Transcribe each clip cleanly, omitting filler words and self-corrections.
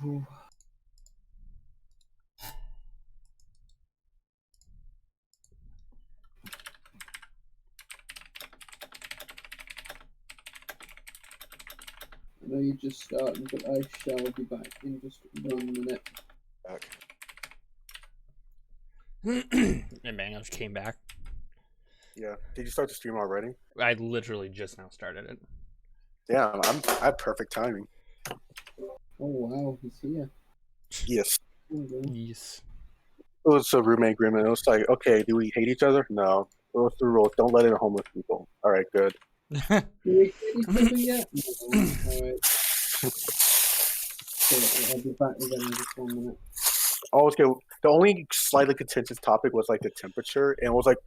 I know you just started, but I shall be back in just 1 minute. And bang, I just came back. Yeah. Did you start the stream already? I literally just now started it. Yeah, I have perfect timing. Oh wow, he's here. Yes. Yes. It was a roommate agreement. It was like, okay, do we hate each other? No. It was the rules. Don't let in homeless people. All right, good. Do we hate each other yet? No. Alright. So I'll be back again in just 1 minute. Oh, okay. The only slightly contentious topic was like the temperature, and it was like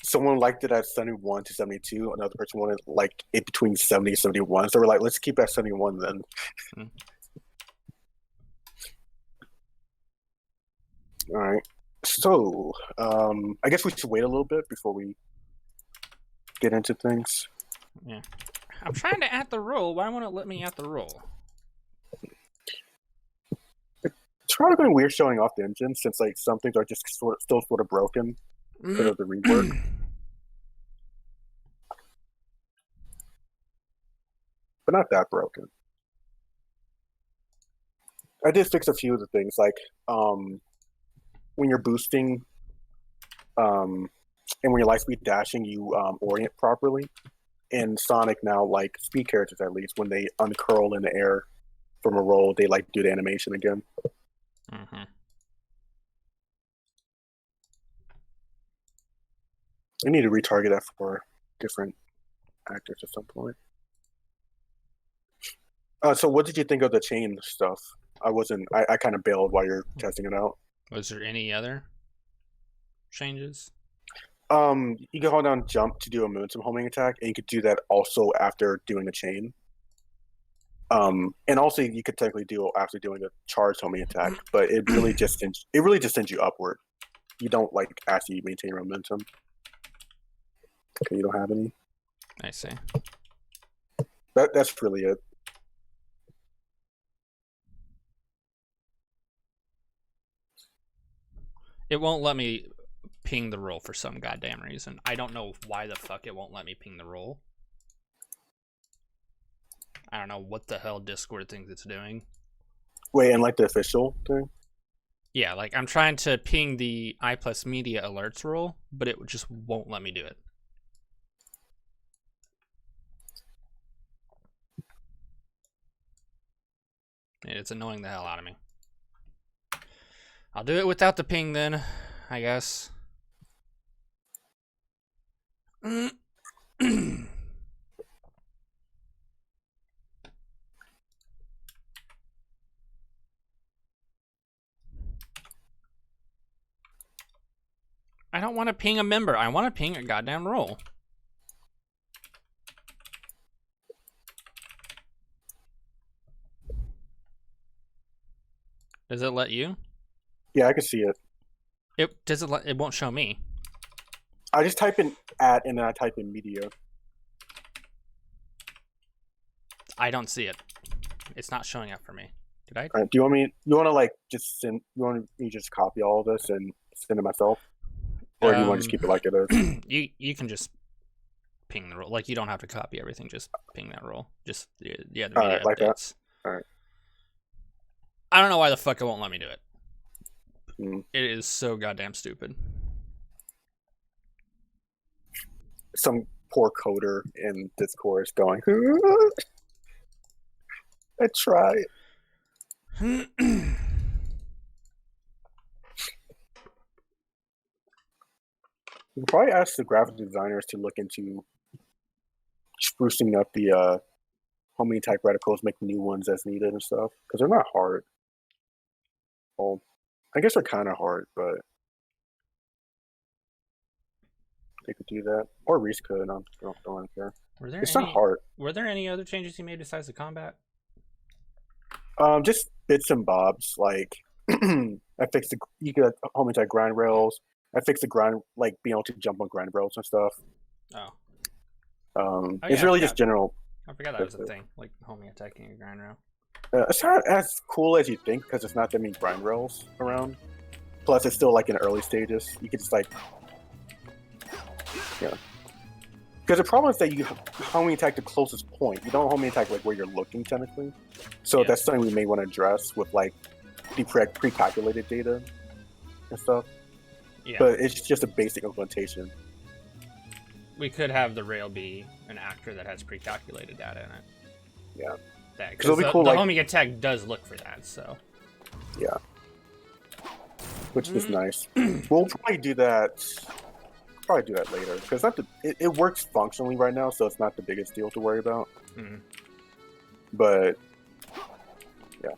someone liked it at 71 to 72. Another person wanted like it between 70 and 71. So we're like, let's keep it at 71 then. All right. So, I guess we should wait a little bit before we get into things. Yeah. I'm trying to add the rule. Why won't it let me add the rule? It's probably been weird showing off the engine since like some things are just still sort of broken because of the rework. But not that broken. I did fix a few of the things like when you're boosting and when you're light speed dashing, you orient properly. In Sonic now, like speed characters at least, when they uncurl in the air from a roll, they like do the animation again. Mm-hmm. I need to retarget that for different actors at some point. So what did you think of the chain stuff? I kind of bailed while you're testing it out. Was there any other changes? You can hold down jump to do a momentum homing attack, and you could do that also after doing a chain. And also you could technically do it after doing a charged homing attack, but it really just sends you upward. You don't like actually maintain your momentum. Okay, you don't have any. I see. That's really it. It won't let me ping the roll for some goddamn reason. I don't know why the fuck it won't let me ping the roll. I don't know what the hell Discord thinks it's doing. Wait, and like the official thing? Yeah, like I'm trying to ping the I+ Media alerts roll, but it just won't let me do it. It's annoying the hell out of me. I'll do it without the ping then, I guess. I don't want to ping a member. I want to ping a goddamn roll. Does it let you? Yeah, I can see it. It won't show me. I just type in @ and then I type in media. I don't see it. It's not showing up for me. Did I? Do you want me? You want to like just send? You want me to just copy all of this and send it myself, or do you want to just keep it like it is? You can just ping the roll. Like you don't have to copy everything. Just ping that roll. Just the media right, like updates. That? All right. I don't know why the fuck it won't let me do it. Mm. It is so goddamn stupid. Some poor coder in Discord is going. I tried. We'll probably ask the graphic designers to look into sprucing up the homing attack reticles, make new ones as needed and stuff, because they're not hard. Well, I guess they're kind of hard, but they could do that, or Reese could. I don't care. It's not hard. Were there any other changes you made besides the combat? Just bits and bobs. Like I fixed you could homing attack grind rails. I fixed the grind, like being able to jump on grind rails and stuff. Oh. It's really just general. I forgot that was a thing, like homing attacking a grind rail. It's not as cool as you think because it's not that many grind rails around. Plus, it's still like in early stages. You can just like, yeah. Because the problem is that you homing attack the closest point. You don't homing attack like where you're looking technically. So Yeah. that's something we may want to address with like the pre-calculated data and stuff. Yeah. But it's just a basic implementation. We could have the rail be an actor that has pre-calculated data in it. Yeah. Because it'll be the, cool, the like- homing attack does look for that, so. Yeah. Which is nice. We'll probably do that. Probably do that later because it works functionally right now, so it's not the biggest deal to worry about. Mhm. But yeah,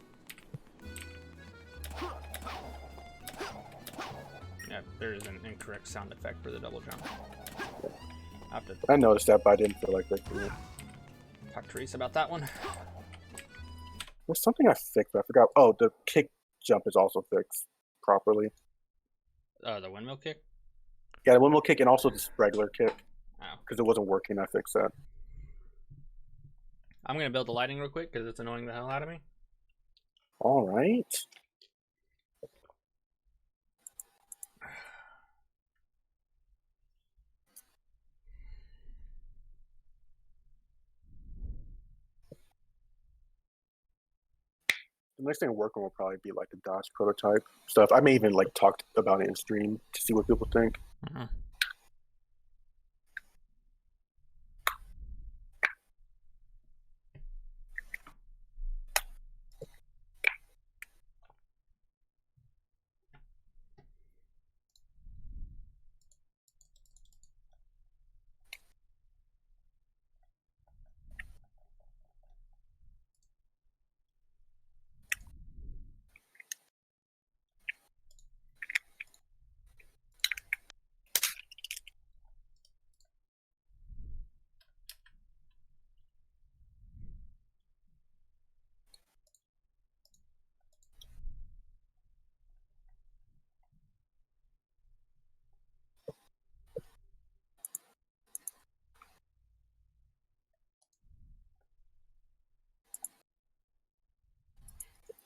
Yeah, there is an incorrect sound effect for the double jump. I'll have to I noticed that, but I didn't feel like fixing it. talk to Reese about that one. There's something I fixed. I forgot. Oh, the kick jump is also fixed properly. The windmill kick? Yeah, the windmill kick and also this regular kick Oh. because it wasn't working. I fixed that. I'm going to build the lighting real quick because it's annoying the hell out of me. All right. The next thing I'm working on will probably be like the Dodge prototype stuff. I may even like talk about it in stream to see what people think. Mhm.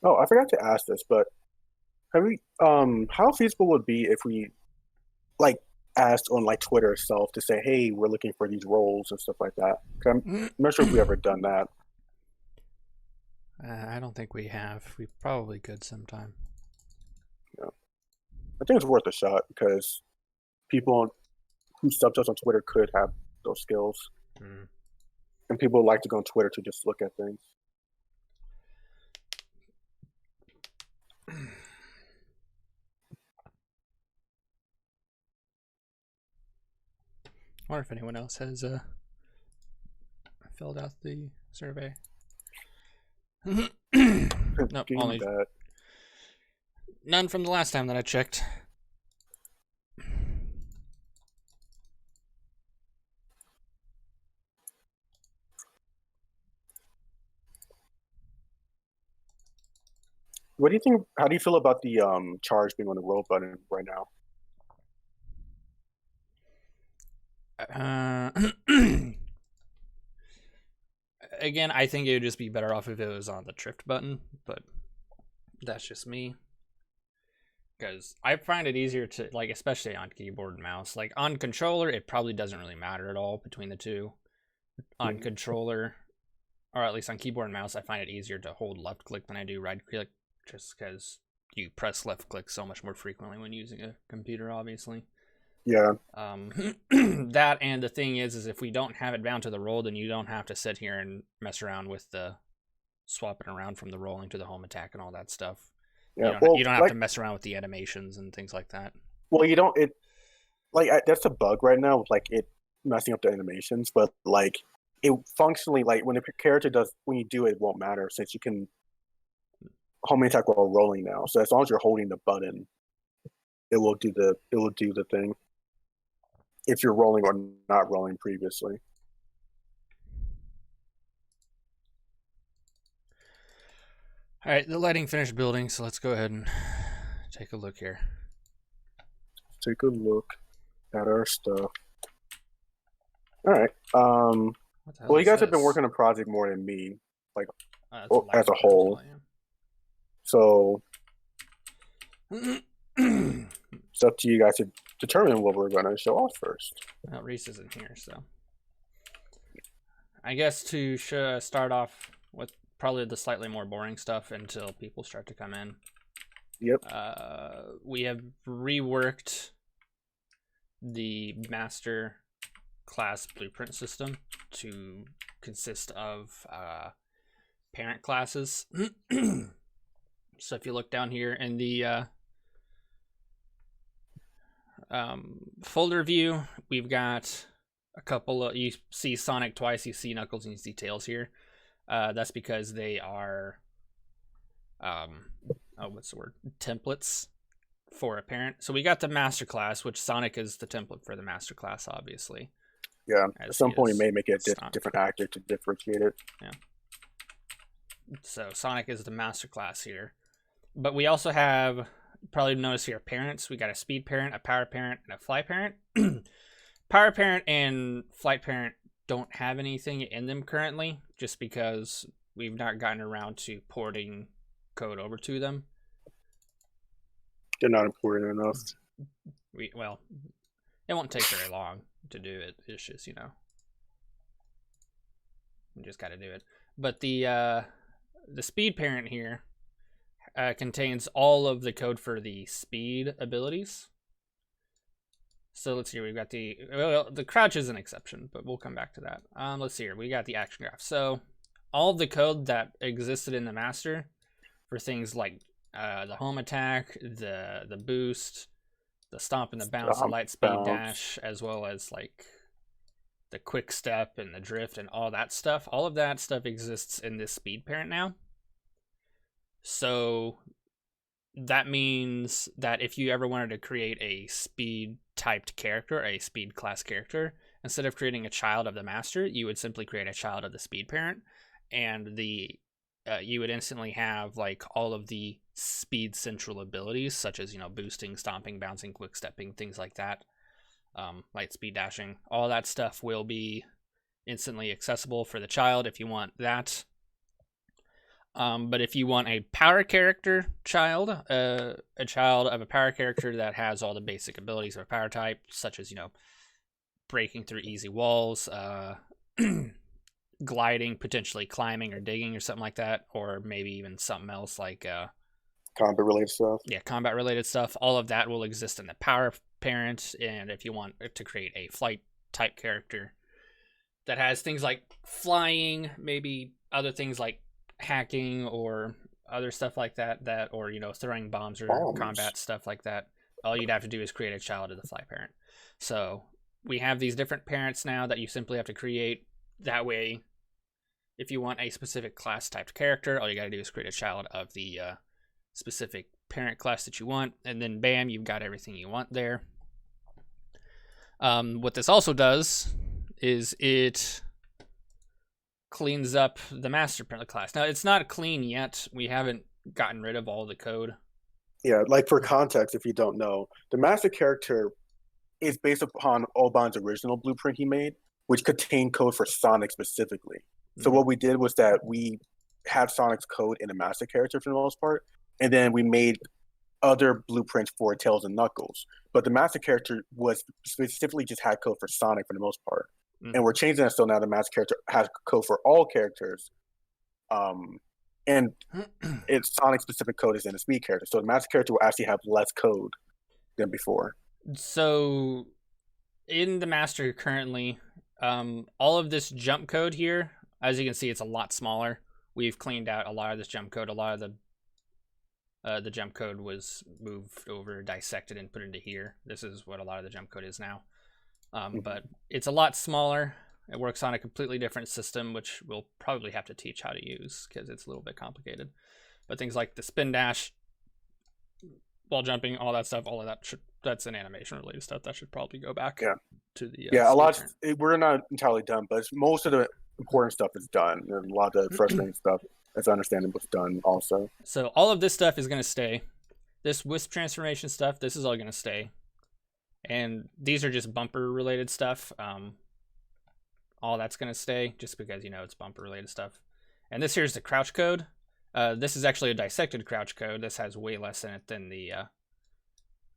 Oh, I forgot to ask this, but have we how feasible would it be if we like asked on like Twitter itself to say, hey, we're looking for these roles and stuff like that? 'Cause I'm not sure if we ever done that. I don't think we have. We probably could sometime. I think it's worth a shot because people who sub to us on Twitter could have those skills. Mm. And people like to go on Twitter to just look at things. I wonder if anyone else has filled out the survey. Nope, Getting only that. none from the last time that I checked. What do you think? How do you feel about the charge being on the roll button right now? Again, I think it would just be better off if it was on the drift button, but that's just me. Because I find it easier to, like, especially on keyboard and mouse. Like, on controller, it probably doesn't really matter at all between the two. On controller, or at least on keyboard and mouse, I find it easier to hold left click than I do right click, just because you press left click so much more frequently when using a computer, obviously. Yeah. That, and the thing is if we don't have it bound to the roll, then you don't have to sit here and mess around with the swapping around from the rolling to the home attack and all that stuff. Yeah. You don't have to mess around with the animations and things like that. Well, you don't. It like that's a bug right now with like it messing up the animations, but like it functionally like when a character does when you do it, it won't matter since you can home attack while rolling now. So as long as you're holding the button, it will do the thing. If you're rolling or not rolling previously. All right, the lighting finished building, so let's go ahead and take a look here. Take a look at our stuff. All right. Well, you guys have been working on a project more than me. Like, as a whole. So it's up to you guys to determine what we're going to show off first. Well, Reese isn't here, so I guess to start off with probably the slightly more boring stuff until people start to come in. Yep. We have reworked the master class blueprint system to consist of parent classes. So if you look down here in the folder view, we've got a couple of, you see Sonic twice, you see Knuckles, and you see Tails here. That's because they are what's the word, templates for a parent. So we got the master class, which Sonic is the template for the master class, obviously. Yeah, at some point you may make it a different actor to differentiate it. Yeah. So Sonic is the master class here. But we also have, probably notice here, parents. We got a speed parent, a power parent, and a fly parent. Power parent and flight parent don't have anything in them currently, just because we've not gotten around to porting code over to them. They're not important enough. Well, it won't take very long to do it. It's just, you know, you just got to do it. But the speed parent here contains all of the code for the speed abilities. So let's see, we've got the crouch is an exception, but we'll come back to that. Let's see here, we got the action graph. So all of the code that existed in the master for things like the home attack, the boost, the stomp and the bounce, the light speed dash, as well as like the quick step and the drift and all that stuff. All of that stuff exists in this speed parent now. So that means that if you ever wanted to create a speed typed character, a speed class character, instead of creating a child of the master, you would simply create a child of the speed parent, and you would instantly have like all of the speed central abilities, such as, you know, boosting, stomping, bouncing, quick stepping, things like that. Light speed dashing, all that stuff will be instantly accessible for the child if you want that. But if you want a power character child, a child of a power character that has all the basic abilities of a power type, such as, you know, breaking through easy walls, gliding, potentially climbing or digging or something like that, or maybe even something else like combat related stuff. Yeah, combat related stuff. All of that will exist in the power parent. And if you want to create a flight type character that has things like flying, maybe other things like hacking or other stuff like that, or, you know, throwing bombs or combat stuff like that, all you'd have to do is create a child of the fly parent. So we have these different parents now that you simply have to create. That way, if you want a specific class typed character, all you got to do is create a child of the specific parent class that you want, and then bam, you've got everything you want there. What this also does is it cleans up the master class. Now, it's not clean yet. We haven't gotten rid of all the code. Yeah, like for context, if you don't know, the master character is based upon Oban's original blueprint he made, which contained code for Sonic specifically. So what we did was that we had Sonic's code in the master character for the most part, and then we made other blueprints for Tails and Knuckles. But the master character was specifically just had code for Sonic for the most part. And we're changing that so now the master character has code for all characters. And it's Sonic specific code is in the speed character. So the master character will actually have less code than before. So in the master currently, all of this jump code here, as you can see, it's a lot smaller. We've cleaned out a lot of this jump code. A lot of the jump code was moved over, dissected, and put into here. This is what a lot of the jump code is now. But it's a lot smaller. It works on a completely different system, which we'll probably have to teach how to use because it's a little bit complicated. But things like the spin dash, wall jumping, all that stuff, all of that that's an animation related stuff. That should probably go back to the a lot. We're not entirely done, but most of the important stuff is done, and a lot of the frustrating stuff, as I understand it, was done also. So all of this stuff is going to stay. This wisp transformation stuff, this is all going to stay. And these are just bumper related stuff. All that's going to stay just because, you know, it's bumper related stuff. And this here's the crouch code. This is actually a dissected crouch code. This has way less in it than the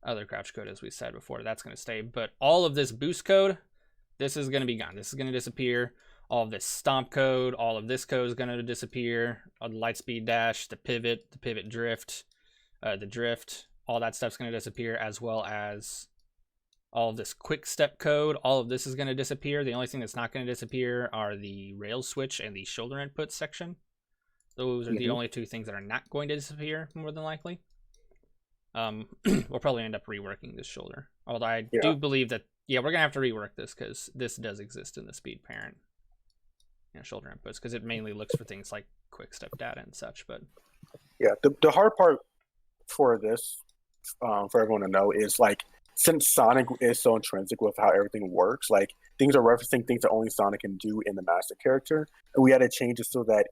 other crouch code, as we said before. That's going to stay. But all of this boost code, this is going to be gone. This is going to disappear. All of this stomp code, all of this code is going to disappear. All the light speed dash, the pivot drift, the drift, all that stuff's going to disappear, as well as all of this quick step code. All of this is going to disappear. The only thing that's not going to disappear are the rail switch and the shoulder input section. Those are the only two things that are not going to disappear, more than likely. We'll probably end up reworking this shoulder. Although I do believe that, we're going to have to rework this because this does exist in the speed parent. Shoulder inputs, because it mainly looks for things like quick step data and such. But yeah, the hard part for this, for everyone to know, is like, since Sonic is so intrinsic with how everything works, like things are referencing things that only Sonic can do in the master character, and we had to change it so that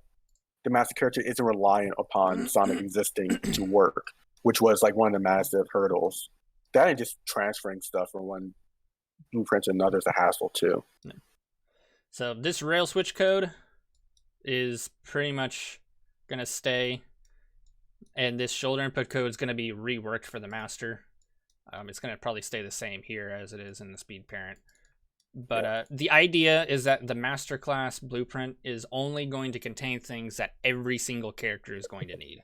the master character isn't reliant upon Sonic existing to work, which was like one of the massive hurdles. That and just transferring stuff from one blueprint to another is a hassle too. Yeah. So this rail switch code is pretty much going to stay, and this shoulder input code is going to be reworked for the master. It's going to probably stay the same here as it is in the speed parent. But the idea is that the master class blueprint is only going to contain things that every single character is going to need.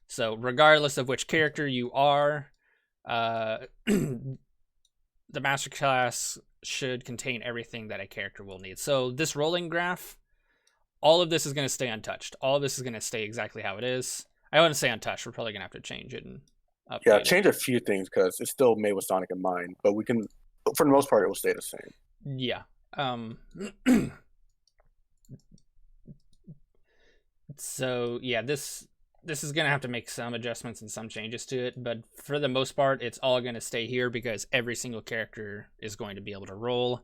So regardless of which character you are, the master class should contain everything that a character will need. So this rolling graph, all of this is going to stay untouched. All of this is going to stay exactly how it is. I wouldn't say untouched. We're probably going to have to change it and update it. Change a few things because it's still made with Sonic in mind, but we can, for the most part, it will stay the same. Yeah. So yeah, this is going to have to make some adjustments and some changes to it, but for the most part, it's all going to stay here because every single character is going to be able to roll.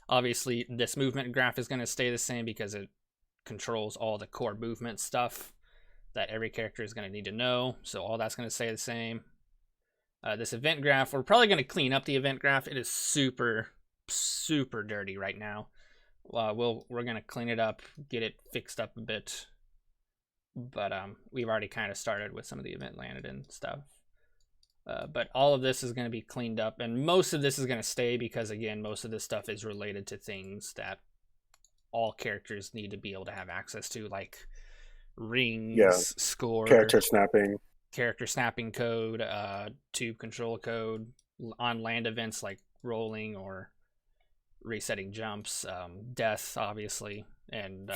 Obviously, this movement graph is going to stay the same because it controls all the core movement stuff that every character is going to need to know, so all that's going to stay the same. This event graph, we're probably going to clean up the event graph. It is super dirty right now. We're going to clean it up, get it fixed up a bit. But we've already kind of started with some of the event landed and stuff. But all of this is going to be cleaned up, and most of this is going to stay because, again, most of this stuff is related to things that all characters need to be able to have access to, like rings, score, character snapping code, tube control code, on land events like rolling or resetting jumps, death, obviously, and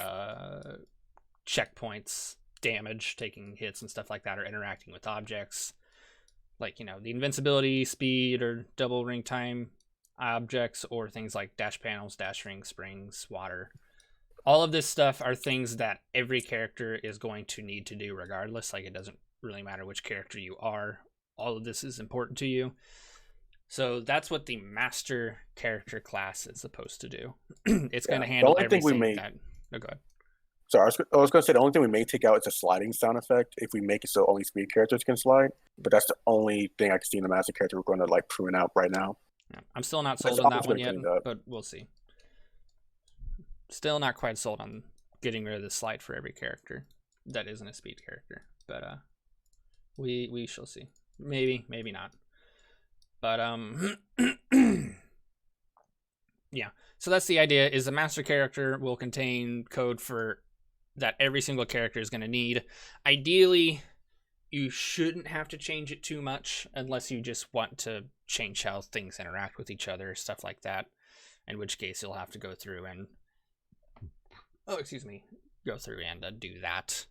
checkpoints, damage, taking hits and stuff like that, or interacting with objects like, the invincibility, speed, or double ring time objects, or things like dash panels, dash rings, springs, water. All of this stuff are things that every character is going to need to do regardless. Like, it doesn't really matter which character you are. All of this is important to you. So that's what the master character class is supposed to do. It's going to handle everything that... Oh, go ahead. So I was going to say the only thing we may take out is a sliding sound effect if we make it so only speed characters can slide. But that's the only thing I can see in the master character we're going to like prune out right now. Yeah, I'm still not sold on that one yet, but we'll see. Still not quite sold on getting rid of the slide for every character that isn't a speed character. But we shall see. Maybe not. But yeah. So that's the idea. Is the master character will contain code for that every single character is going to need. Ideally, you shouldn't have to change it too much unless you just want to change how things interact with each other, stuff like that. In which case, you'll have to go through and go through and do that.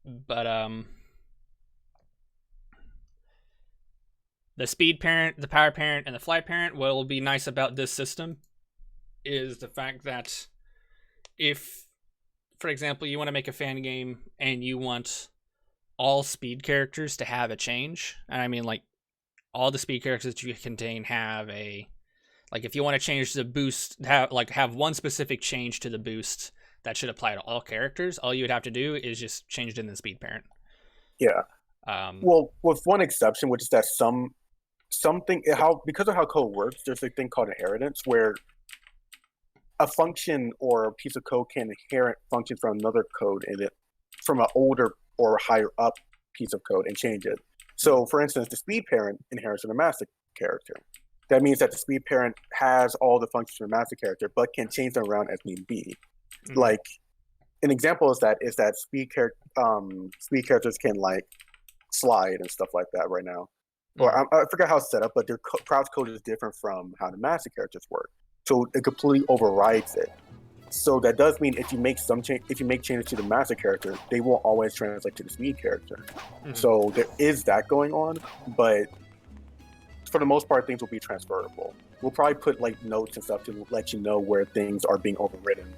But the speed parent, the power parent, and the fly parent, what will be nice about this system is the fact that if, for example, you want to make a fan game and you want all speed characters to have a change, and I mean like all the speed characters that you contain have a, like if you want to change the boost, have one specific change to the boost that should apply to all characters, all you would have to do is just change it in the speed parent. Yeah. Well, with one exception, which is that because of how code works, there's a thing called inheritance where a function or a piece of code can inherit function from another code, and from an older or higher up piece of code and change it. So, for instance, the speed parent inherits from the master character. That means that the speed parent has all the functions from the master character, but can change them around as need be. Like an example is that speed characters can like slide and stuff like that right now. Or I forgot how it's set up, but their crouch code is different from how the master characters work. So it completely overrides it. So that does mean if you make changes to the master character, they won't always translate to the speed character. So there is that going on, but for the most part, things will be transferable. We'll probably put like notes and stuff to let you know where things are being overridden.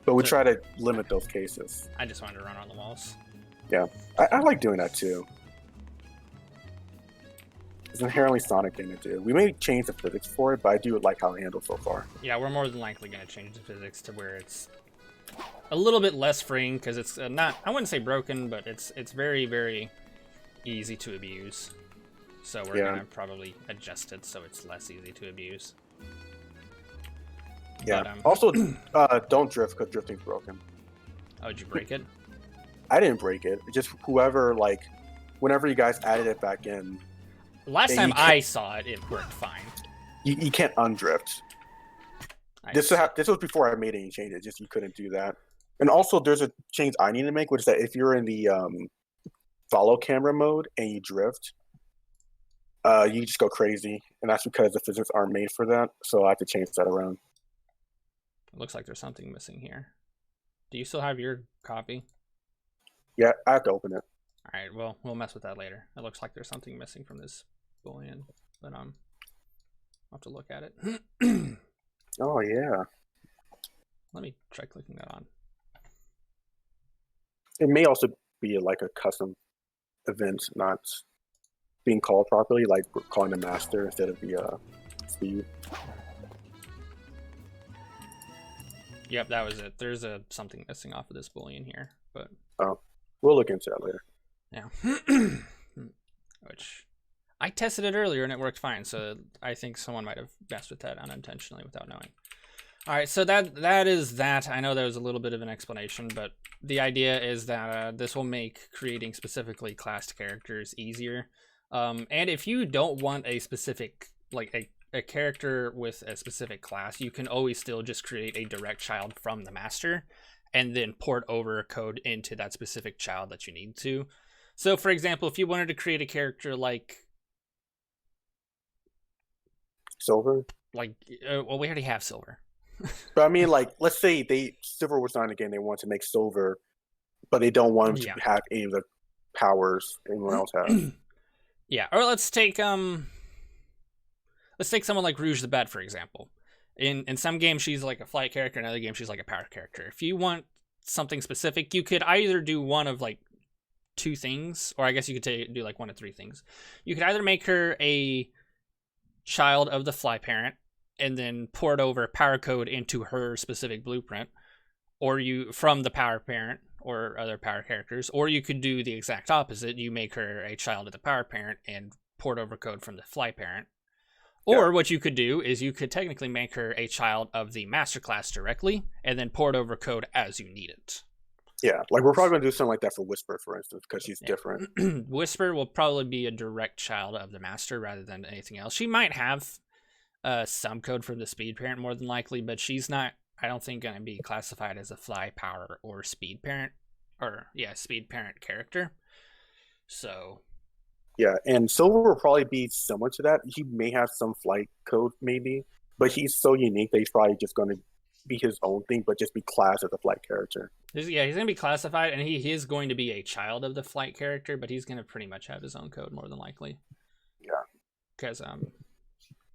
But we try to limit those cases. I just wanted to run on the walls. Yeah, I like doing that too. It's an inherently Sonic thing to do. We may change the physics for it, but I do like how it handles so far. Yeah, we're more than likely going to change the physics to where it's a little bit less freeing, because it's not, I wouldn't say broken, but it's very, very easy to abuse. So we're going to probably adjust it so it's less easy to abuse. Yeah. But, also, don't drift, because drifting's broken. Oh, did you break it? I didn't break it. Just whoever, like, whenever you guys added it back in. Last time I saw it, it worked fine. You can't undrift. This was before I made any changes. Just you couldn't do that. And also, there's a change I need to make, which is that if you're in the follow camera mode and you drift, you just go crazy, and that's because the physics aren't made for that. So I have to change that around. It looks like there's something missing here. Do you still have your copy? Yeah, I have to open it. All right, well, we'll mess with that later. It looks like there's something missing from this boolean, but I'll have to look at it. Oh yeah. Let me try clicking that on. It may also be like a custom event not being called properly, like calling the master instead of the speed. Yep, that was it. There's something missing off of this boolean here, but we'll look into that later. Yeah. Which I tested it earlier and it worked fine, so I think someone might have messed with that unintentionally without knowing. All right, so that is that. I know there was a little bit of an explanation, but the idea is that this will make creating specifically classed characters easier. And if you don't want a specific, like a character with a specific class, you can always still just create a direct child from the master and then port over code into that specific child that you need to. So, for example, if you wanted to create a character like Silver? Well, we already have Silver. But I mean, like, let's say Silver was not again, they want to make Silver, but they don't want him to have any of the powers anyone else has. Yeah, or let's take someone like Rouge the Bat, for example. In some games, she's like a flight character. In other games, she's like a power character. If you want something specific, you could either do one of like two things, or I guess you could do like one of three things. You could either make her a child of the fly parent and then port over power code into her specific blueprint, or you from the power parent or other power characters, or you could do the exact opposite. You make her a child of the power parent and port over code from the fly parent. Or what you could do is you could technically make her a child of the master class directly and then port over code as you need it. Yeah, like we're probably going to do something like that for Whisper, for instance, because she's different. Whisper will probably be a direct child of the master rather than anything else. She might have some code from the speed parent more than likely, but she's not, I don't think, going to be classified as a fly, power, or speed parent. Speed parent character. So... yeah, and Silver will probably be similar to that. He may have some flight code, maybe, but he's so unique that he's probably just going to be his own thing, but just be classed as a flight character. Yeah, he's going to be classified, and he is going to be a child of the flight character, but he's going to pretty much have his own code more than likely. Yeah. Because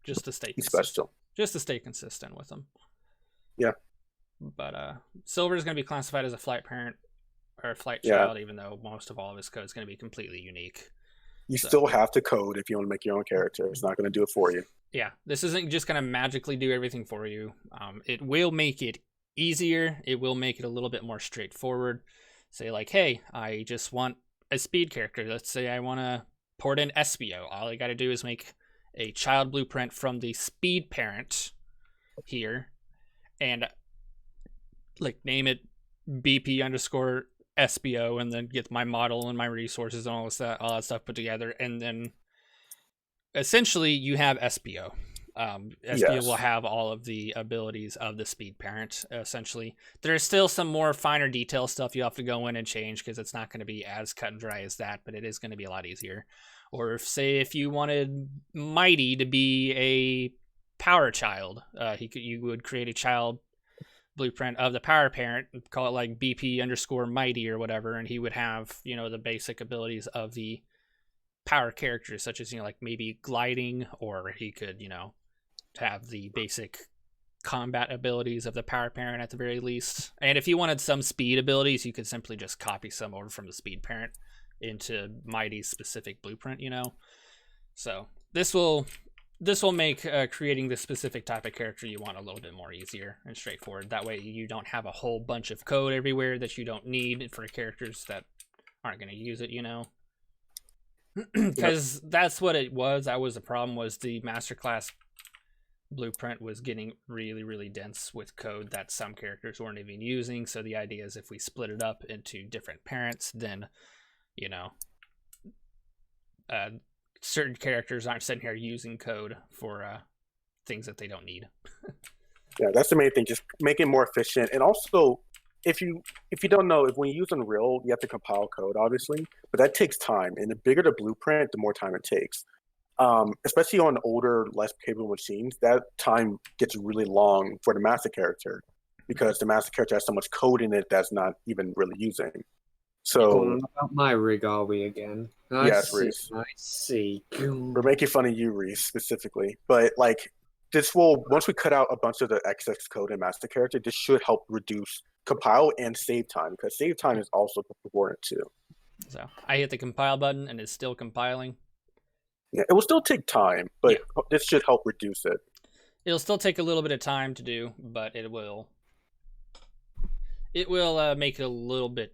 just to stay special. Just to stay consistent with him. Yeah. But Silver is going to be classified as a flight parent or a flight child, even though most of all of his code is going to be completely unique. You still have to code if you want to make your own character. It's not going to do it for you. Yeah, this isn't just going to magically do everything for you. It will make it easier. It will make it a little bit more straightforward. Say like, hey, I just want a speed character. Let's say I want to port in SBO. All I got to do is make a child blueprint from the speed parent here and like name it BP underscore SBO and then get my model and my resources and all that stuff put together, and then essentially you have SBO. SBO will have all of the abilities of the speed parent. Essentially, there's still some more finer detail stuff you have to go in and change because it's not going to be as cut and dry as that, but it is going to be a lot easier. Or if you wanted Mighty to be a power child, you would create a child blueprint of the power parent, call it like BP underscore Mighty or whatever, and he would have, you know, the basic abilities of the power characters, such as, you know, like maybe gliding, or he could, you know, have the basic combat abilities of the power parent at the very least. And if you wanted some speed abilities, you could simply just copy some over from the speed parent into Mighty's specific blueprint, you know. So this will make creating the specific type of character you want a little bit more easier and straightforward. That way you don't have a whole bunch of code everywhere that you don't need for characters that aren't going to use it, you know. Because that's what it was. That was the problem, was the masterclass blueprint was getting really, really dense with code that some characters weren't even using. So the idea is if we split it up into different parents, then, you know, certain characters aren't sitting here using code for things that they don't need. Yeah, that's the main thing. Just make it more efficient. And also, if you don't know, if when you use Unreal, you have to compile code, obviously, but that takes time. And the bigger the blueprint, the more time it takes. Especially on older, less capable machines, that time gets really long for the master character because the master character has so much code in it that's not even really using. So about my rig, are we again? Yes, Reese. I see. We're making fun of you, Reese, specifically. But like, this will, once we cut out a bunch of the XX code in master character, this should help reduce compile and save time, because save time is also important too. So I hit the compile button and it's still compiling. Yeah, it will still take time, but this should help reduce it. It'll still take a little bit of time to do, but it will make it a little bit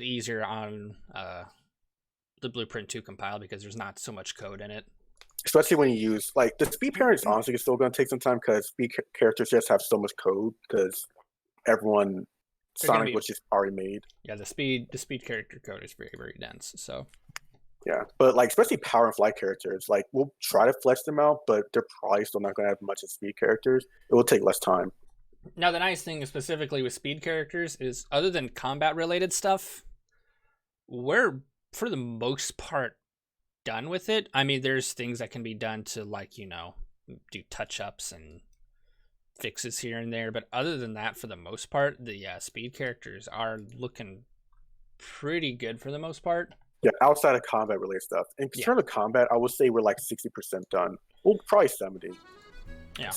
easier on the blueprint to compile because there's not so much code in it. Especially when you use, like, the speed parents, honestly, is still going to take some time because speed characters just have so much code because everyone Sonic was just already made. Yeah, the speed character code is very, very dense. So yeah, but like especially power and flight characters, like we'll try to flesh them out, but they're probably still not going to have much of speed characters. It will take less time. Now, the nice thing specifically with speed characters is, other than combat related stuff, we're for the most part done with it. I mean, there's things that can be done to, like, you know, do touch ups and fixes here and there, but other than that, for the most part, the speed characters are looking pretty good for the most part. Yeah, outside of combat related stuff. In terms of combat, I would say we're like 60% done. Well, probably 70. Yeah.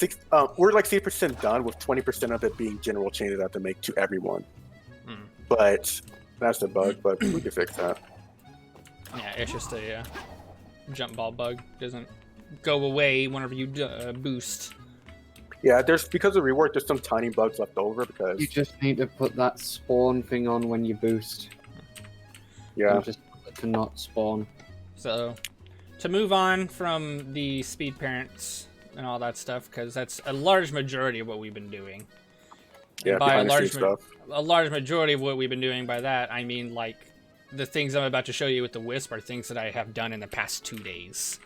We're like 60% done, with 20% of it being general changes I have to make to everyone. But that's the bug, but we can fix that. Yeah, it's just a jump ball bug. Doesn't go away whenever you boost. Yeah, because of rework, there's some tiny bugs left over because you just need to put that spawn thing on when you boost. Yeah. Just to not spawn. So, to move on from the speed parents and all that stuff, because that's a large majority of what we've been doing. Yeah, by a large majority of what we've been doing by that, I mean, like, the things I'm about to show you with the Wisp are things that I have done in the past 2 days.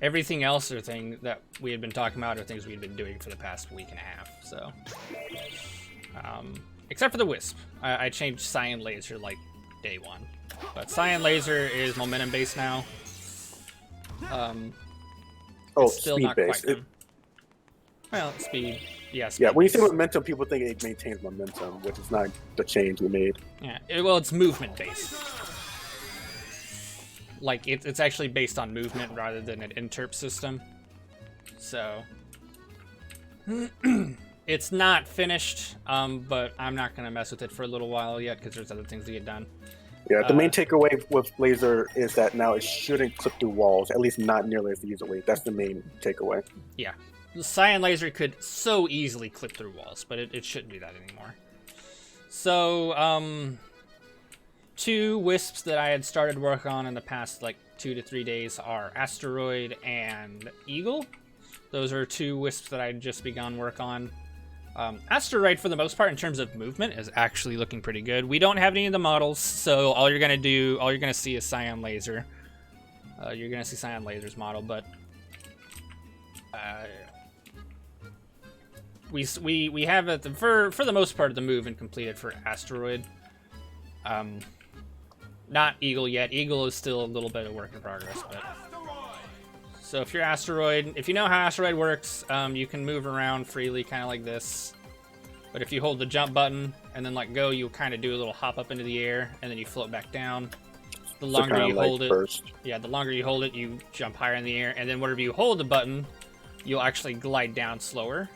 Everything else are things that we had been talking about or things we had been doing for the past week and a half. So, except for the Wisp, I changed Cyan Laser like day one. But Cyan Laser is momentum based now. It's still speed not based. quite. Well, speed. Yeah, speed yeah, when you say based. momentum, people think it maintains momentum, which is not the change we made. Yeah, well, it's movement based. Like, it's actually based on movement rather than an interp system. So, it's not finished, but I'm not going to mess with it for a little while yet because there's other things to get done. Yeah, the main takeaway with Laser is that now it shouldn't clip through walls, at least not nearly as easily. That's the main takeaway. Yeah. The Cyan Laser could so easily clip through walls, but it shouldn't do that anymore. So, 2 Wisps that I had started work on in the past, like, 2 to 3 days are Asteroid and Eagle. Those are 2 Wisps that I had just begun work on. Asteroid, for the most part, in terms of movement, is actually looking pretty good. We don't have any of the models, so all you're gonna see is Scion Laser. You're gonna see Scion Laser's model, but we have it for the most part the movement completed for Asteroid. Not Eagle yet. Eagle is still a little bit of work in progress, but. So if you're Asteroid, if you know how Asteroid works, you can move around freely, kind of like this. But if you hold the jump button and then let go, you'll kind of do a little hop up into the air, and then you float back down. The longer you hold it, yeah, the longer you hold it, you jump higher in the air, and then whenever you hold the button, you'll actually glide down slower.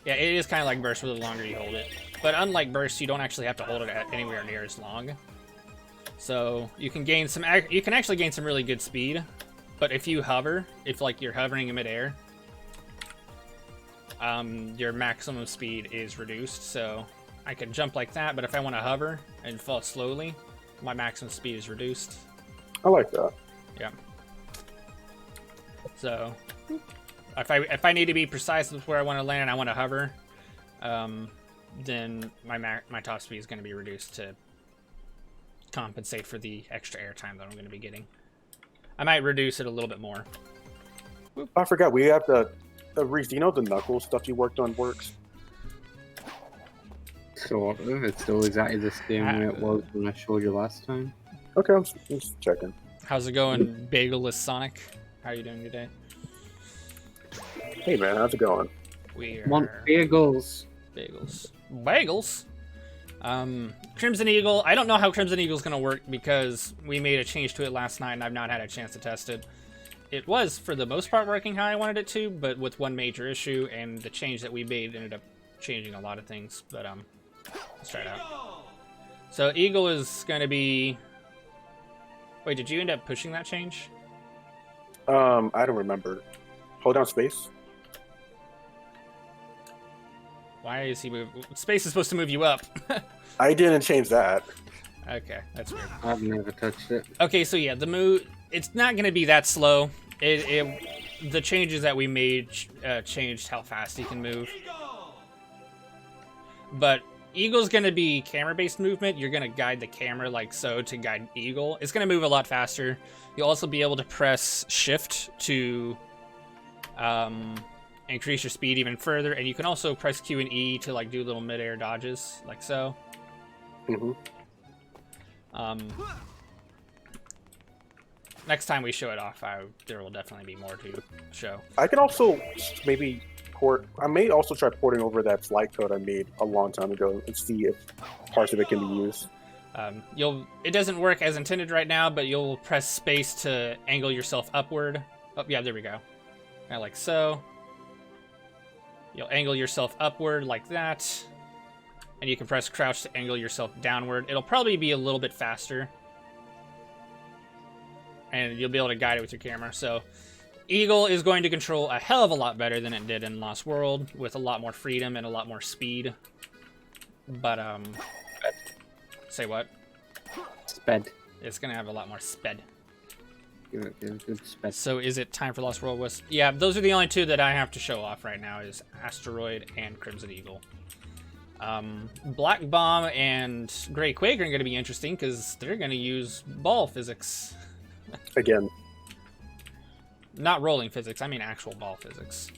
Yeah, it is kind of like burst, with the longer you hold it. But unlike burst, you don't actually have to hold it at anywhere near as long. So you can gain some. You can actually gain some really good speed, but if you hover, if like you're hovering in midair, your maximum speed is reduced. So I can jump like that, but if I want to hover and fall slowly, my maximum speed is reduced. I like that. Yeah. So if I need to be precise with where I want to land and I want to hover, then my top speed is going to be reduced to compensate for the extra airtime that I'm going to be getting. I might reduce it a little bit more. I forgot, we have the Reese, do you know the Knuckles stuff you worked on works? Sort of. It's still exactly the same way it was when I showed you last time. Okay, I'm just checking. How's it going, Bagelless Sonic? How are you doing today? Hey man, how's it going? We Want are bagels. Bagels. Crimson Eagle. I don't know how Crimson Eagle is going to work because we made a change to it last night and I've not had a chance to test it. It was, for the most part, working how I wanted it to, but with one major issue, and the change that we made ended up changing a lot of things. But let's try it out. So Eagle is going to be... Wait, did you end up pushing that change? I don't remember. Hold down space. Why is he move? Space is supposed to move you up. I didn't change that. Okay, that's weird. I've never touched it. Okay, so yeah, the move, it's not going to be that slow. The changes that we made changed how fast he can move. But Eagle's going to be camera-based movement. You're going to guide the camera like so to guide Eagle. It's going to move a lot faster. You'll also be able to press shift to increase your speed even further, and you can also press Q and E to like do little mid-air dodges like so. Next time we show it off, there will definitely be more to show. I can also maybe I may also try porting over that flight code I made a long time ago and see if parts of it can be used. It doesn't work as intended right now, but you'll press space to angle yourself upward. Oh yeah, there we go. Kind of like so. You'll angle yourself upward like that, and you can press crouch to angle yourself downward. It'll probably be a little bit faster, and you'll be able to guide it with your camera. So Eagle is going to control a hell of a lot better than it did in Lost World, with a lot more freedom and a lot more speed. But say what? Sped. It's gonna have a lot more sped. Good sped. So is it time for Lost World Wisps? Yeah, those are the only two that I have to show off right now, is Asteroid and Crimson Eagle. Black Bomb and Grey Quake are going to be interesting because they're going to use ball physics. Again. Not rolling physics, I mean actual ball physics.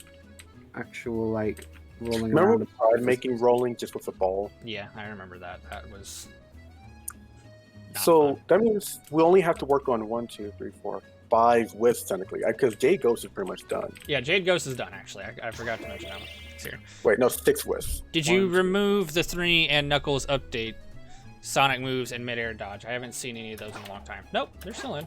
Actual, like, rolling Remember around. when we tried making rolling just with a ball? Yeah, I remember that. That was... So fun. that means we only have to work on 1, 2, 3, 4, 5 wisps technically, because Jade Ghost is pretty much done. Yeah, Jade Ghost is done, actually. I forgot to mention that one. It's here. Wait, no, 6 wisps. Did you remove the 3 and Knuckles update Sonic moves and mid-air dodge? I haven't seen any of those in a long time. Nope, they're still in.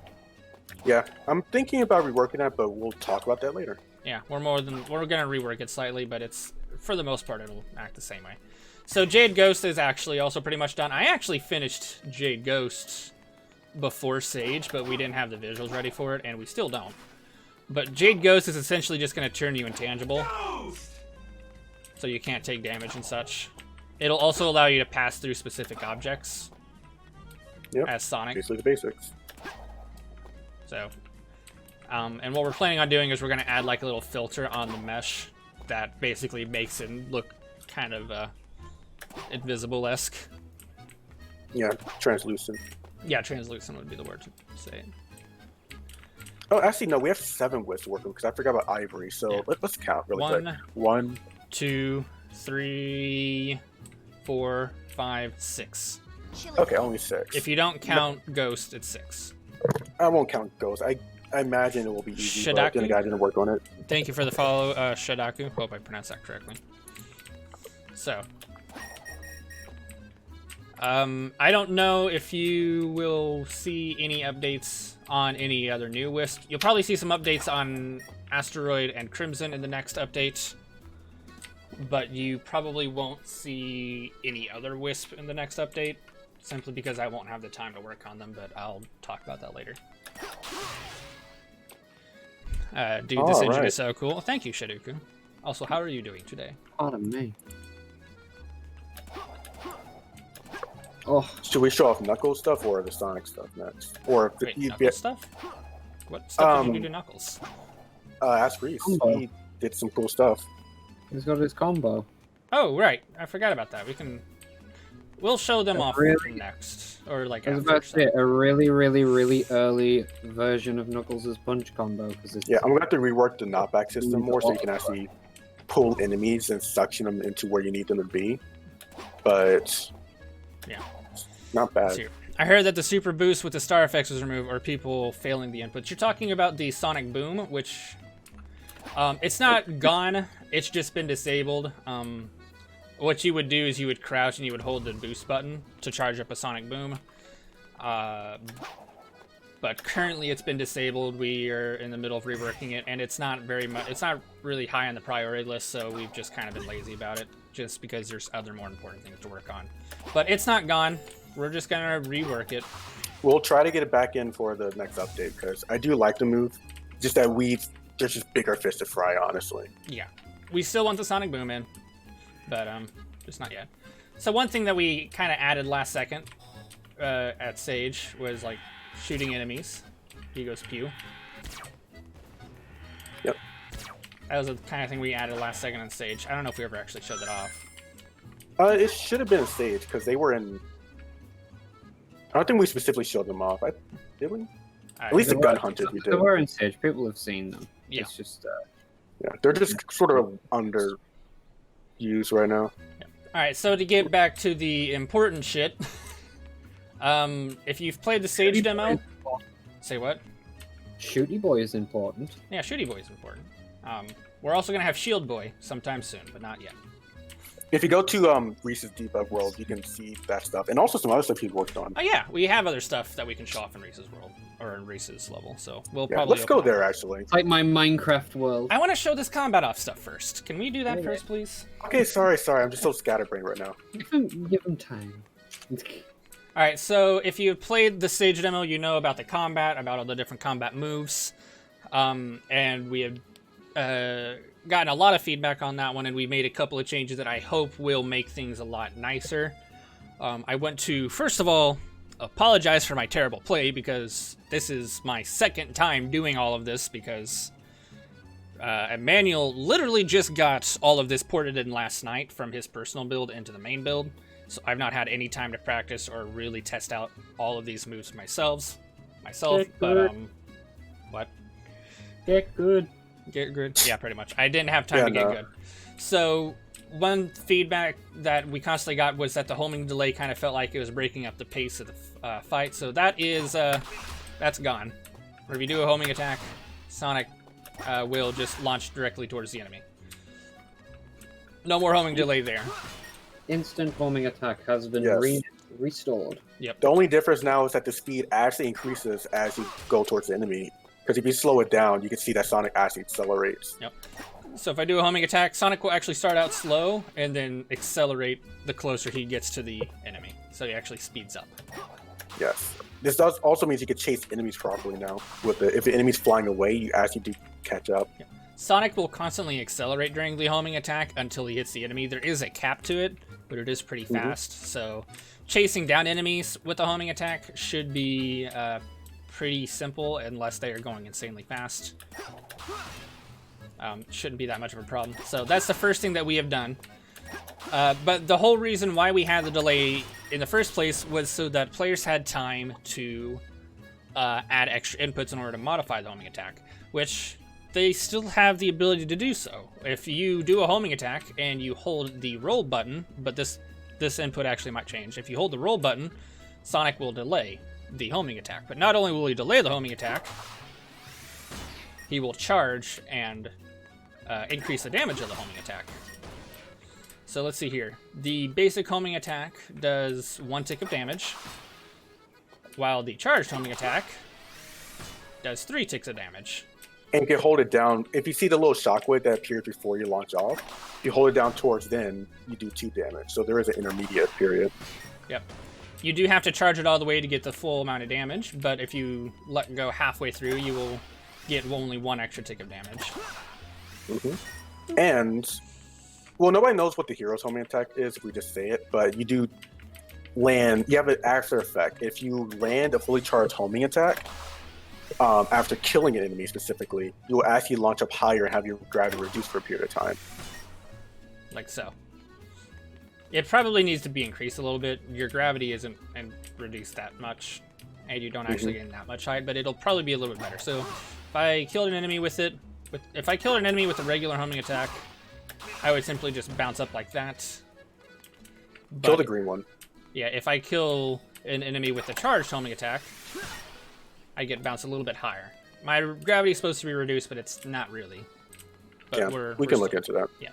Yeah, I'm thinking about reworking that, but we'll talk about that later. Yeah, we're gonna rework it slightly, but it's, for the most part, it'll act the same way. So Jade Ghost is actually also pretty much done. I actually finished Jade Ghost before Sage, but we didn't have the visuals ready for it, and we still don't. But Jade Ghost is essentially just going to turn you intangible, so you can't take damage and such. It'll also allow you to pass through specific objects as Sonic. Basically the basics. So, and what we're planning on doing is we're going to add like a little filter on the mesh that basically makes him look kind of invisible-esque. Yeah, translucent. Yeah, translucent would be the word to say. Oh, actually, no, we have 7 wisps to work with because I forgot about ivory. So Yeah. let's count really quick. 1, 2, 3, 4, 5, 6. Okay, only 6. If you don't count Ghost, it's 6. I won't count ghosts. I imagine it will be easy, but then Shadaku? the guy didn't work on it. Thank you for the follow, Shadaku. Hope I pronounced that correctly. So, I don't know if you will see any updates on any other new wisps. You'll probably see some updates on Asteroid and Crimson in the next update, but you probably won't see any other wisp in the next update, simply because I won't have the time to work on them, but I'll talk about that later. Dude, this engine is so cool. Thank you, Shaduku. Also, how are you doing today? Pardon me. Oh, Should we show off Knuckles stuff or the Sonic stuff next? Or Wait, Knuckles stuff? What stuff did you do to Knuckles? ask Reese. Combo. He did some cool stuff. he's got his combo. Oh, right. I forgot about that. We'll show them off Really? next. Or like I was after. about to say a really, really, really early version of Knuckles' punch combo because it's Yeah, I'm gonna have to rework the knockback system more so you can actually pull enemies and suction them into where you need them to be. But Yeah. not bad. Here. I heard that the super boost with the star effects was removed, or people failing the inputs. You're talking about the sonic boom, which it's not gone. It's just been disabled. What you would do is you would crouch and you would hold the boost button to charge up a sonic boom. But currently it's been disabled. We are in the middle of reworking it, and it's not very much. It's not really high on the priority list, so we've just kind of been lazy about it, just because there's other more important things to work on. But it's not gone. We're just gonna rework it. We'll try to get it back in for the next update because I do like the move. Just that there's just bigger fish to fry, honestly. Yeah, we still want the sonic boom in, but just not yet. So one thing that we kind of added last second at Sage was like shooting enemies. He goes pew. Yep. That was the kind of thing we added last second on Sage. I don't know if we ever actually showed that off. It should have been Sage because they were in. I don't think we specifically showed them off. Did we? At least the gun hunters we They did. were in Sage. People have seen them. Yeah. It's just Yeah, they're just sort of underused right now. All right, so to get back to the important shit, if you've played the Sage demo, say what? Shooty Boy is important. Yeah, Shooty Boy is important. We're also gonna have Shield Boy sometime soon, but not yet. If you go to Reese's Debug World, you can see that stuff and also some other stuff he's worked on. Oh yeah, we have other stuff that we can show off in Reese's World or in Reese's level, so we'll Yeah, probably let's go open up. there actually. It's like my Minecraft world. I want to show this combat off stuff first. Can we do that first, please? Okay, sorry. I'm just so scatterbrained right now. Give them time. All right, so if you've played the Sage demo, you know about the combat, about all the different combat moves, and we have gotten a lot of feedback on that one, and we made a couple of changes that I hope will make things a lot nicer. I want to, first of all, apologize for my terrible play, because this is my second time doing all of this, because Emmanuel literally just got all of this ported in last night from his personal build into the main build, so I've not had any time to practice or really test out all of these moves myself. But what? Get good. Get good? Yeah, pretty much. I didn't have time to get good. So one feedback that we constantly got was that the homing delay kind of felt like it was breaking up the pace of the fight. So that is that's gone. If you do a homing attack, Sonic will just launch directly towards the enemy. No more homing delay there. Instant homing attack has been restored. Yep. The only difference now is that the speed actually increases as you go towards the enemy. Because if you slow it down, you can see that Sonic actually accelerates. Yep. So if I do a homing attack, Sonic will actually start out slow and then accelerate the closer he gets to the enemy. So he actually speeds up. Yes. This does also means you can chase enemies properly now. If the enemy's flying away, you actually do catch up. Yep. Sonic will constantly accelerate during the homing attack until he hits the enemy. There is a cap to it, but it is pretty fast. So chasing down enemies with a homing attack should be pretty simple unless they are going insanely fast. Shouldn't be that much of a problem. So that's the first thing that we have done. But the whole reason why we had the delay in the first place was so that players had time to add extra inputs in order to modify the homing attack, which they still have the ability to do so. If you do a homing attack and you hold the roll button, but this input actually might change. If you hold the roll button, Sonic will delay the homing attack. But not only will he delay the homing attack, he will charge and increase the damage of the homing attack. So let's see here. The basic homing attack does 1 tick of damage, while the charged homing attack does 3 ticks of damage. And you can hold it down. If you see the little shockwave that appears before you launch off, if you hold it down towards then, you do 2 damage. So there is an intermediate period. Yep. You do have to charge it all the way to get the full amount of damage, but if you let go halfway through, you will get only 1 extra tick of damage. And, well, nobody knows what the hero's homing attack is if we just say it, but you do land, you have an extra effect. If you land a fully charged homing attack, after killing an enemy specifically, you will actually launch up higher and have your gravity reduced for a period of time. Like so. It probably needs to be increased a little bit. Your gravity isn't reduced that much, and you don't actually gain that much height, but it'll probably be a little bit better. So if I killed an enemy with it, if I killed an enemy with a regular homing attack, I would simply just bounce up like that. Kill the green one. Yeah, if I kill an enemy with a charged homing attack, I get bounced a little bit higher. My gravity is supposed to be reduced, but it's not really. But yeah, we can look into that. Yeah.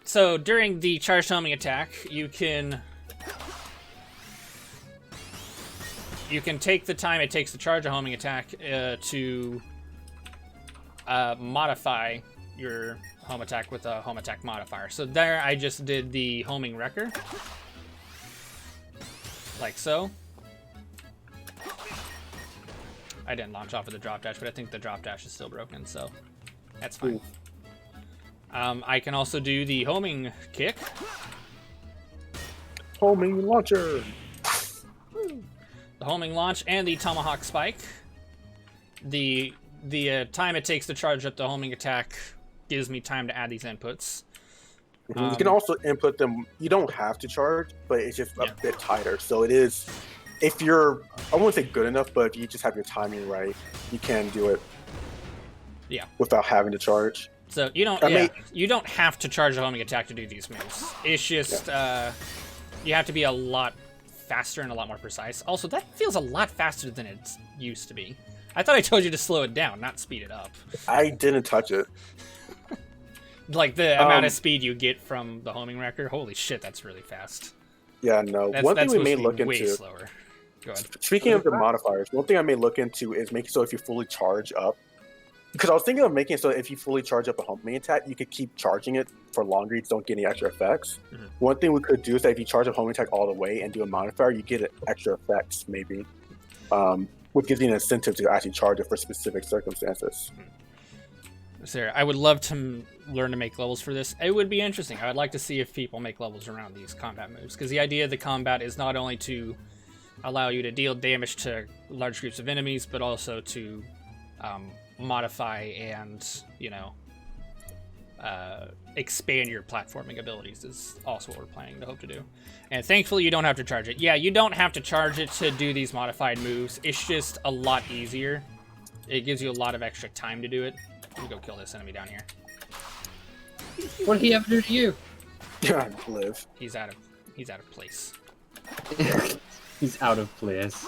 So during the charged homing attack, you can take the time it takes to charge a homing attack to modify your home attack with a home attack modifier. So there I just did the homing wrecker. Like so. I didn't launch off with the drop dash, but I think the drop dash is still broken, so that's fine. I can also do the homing kick. Homing launcher. The homing launch and the tomahawk spike. The time it takes to charge up the homing attack gives me time to add these inputs. You can also input them. You don't have to charge, but it's just a bit tighter. So it is, if you're, I won't say good enough, but if you just have your timing right, you can do it. Yeah. Without having to charge. So you don't, you don't have to charge a homing attack to do these moves. It's just you have to be a lot faster and a lot more precise. Also, that feels a lot faster than it used to be. I thought I told you to slow it down, not speed it up. I didn't touch it. Like the amount of speed you get from the homing wrecker. Holy shit, that's really fast. Yeah, no. One thing we may look way into. Slower. Go ahead. Speaking of the modifiers, one thing I may look into is making so if you fully charge up. Because I was thinking of making it so if you fully charge up a homing attack, you could keep charging it for longer. You just don't get any extra effects. One thing we could do is that if you charge a homing attack all the way and do a modifier, you get extra effects, maybe. Which gives you an incentive to actually charge it for specific circumstances. Sarah, I would love to learn to make levels for this. It would be interesting. I would like to see if people make levels around these combat moves. Because the idea of the combat is not only to allow you to deal damage to large groups of enemies, but also to modify and, you know, expand your platforming abilities is also what we're planning to hope to do. And thankfully you don't have to charge it. Yeah, you don't have to charge it to do these modified moves. It's just a lot easier. It gives you a lot of extra time to do it. Let me go kill this enemy down here. What did he ever do to you? Yeah, live. He's out of place. He's out of place.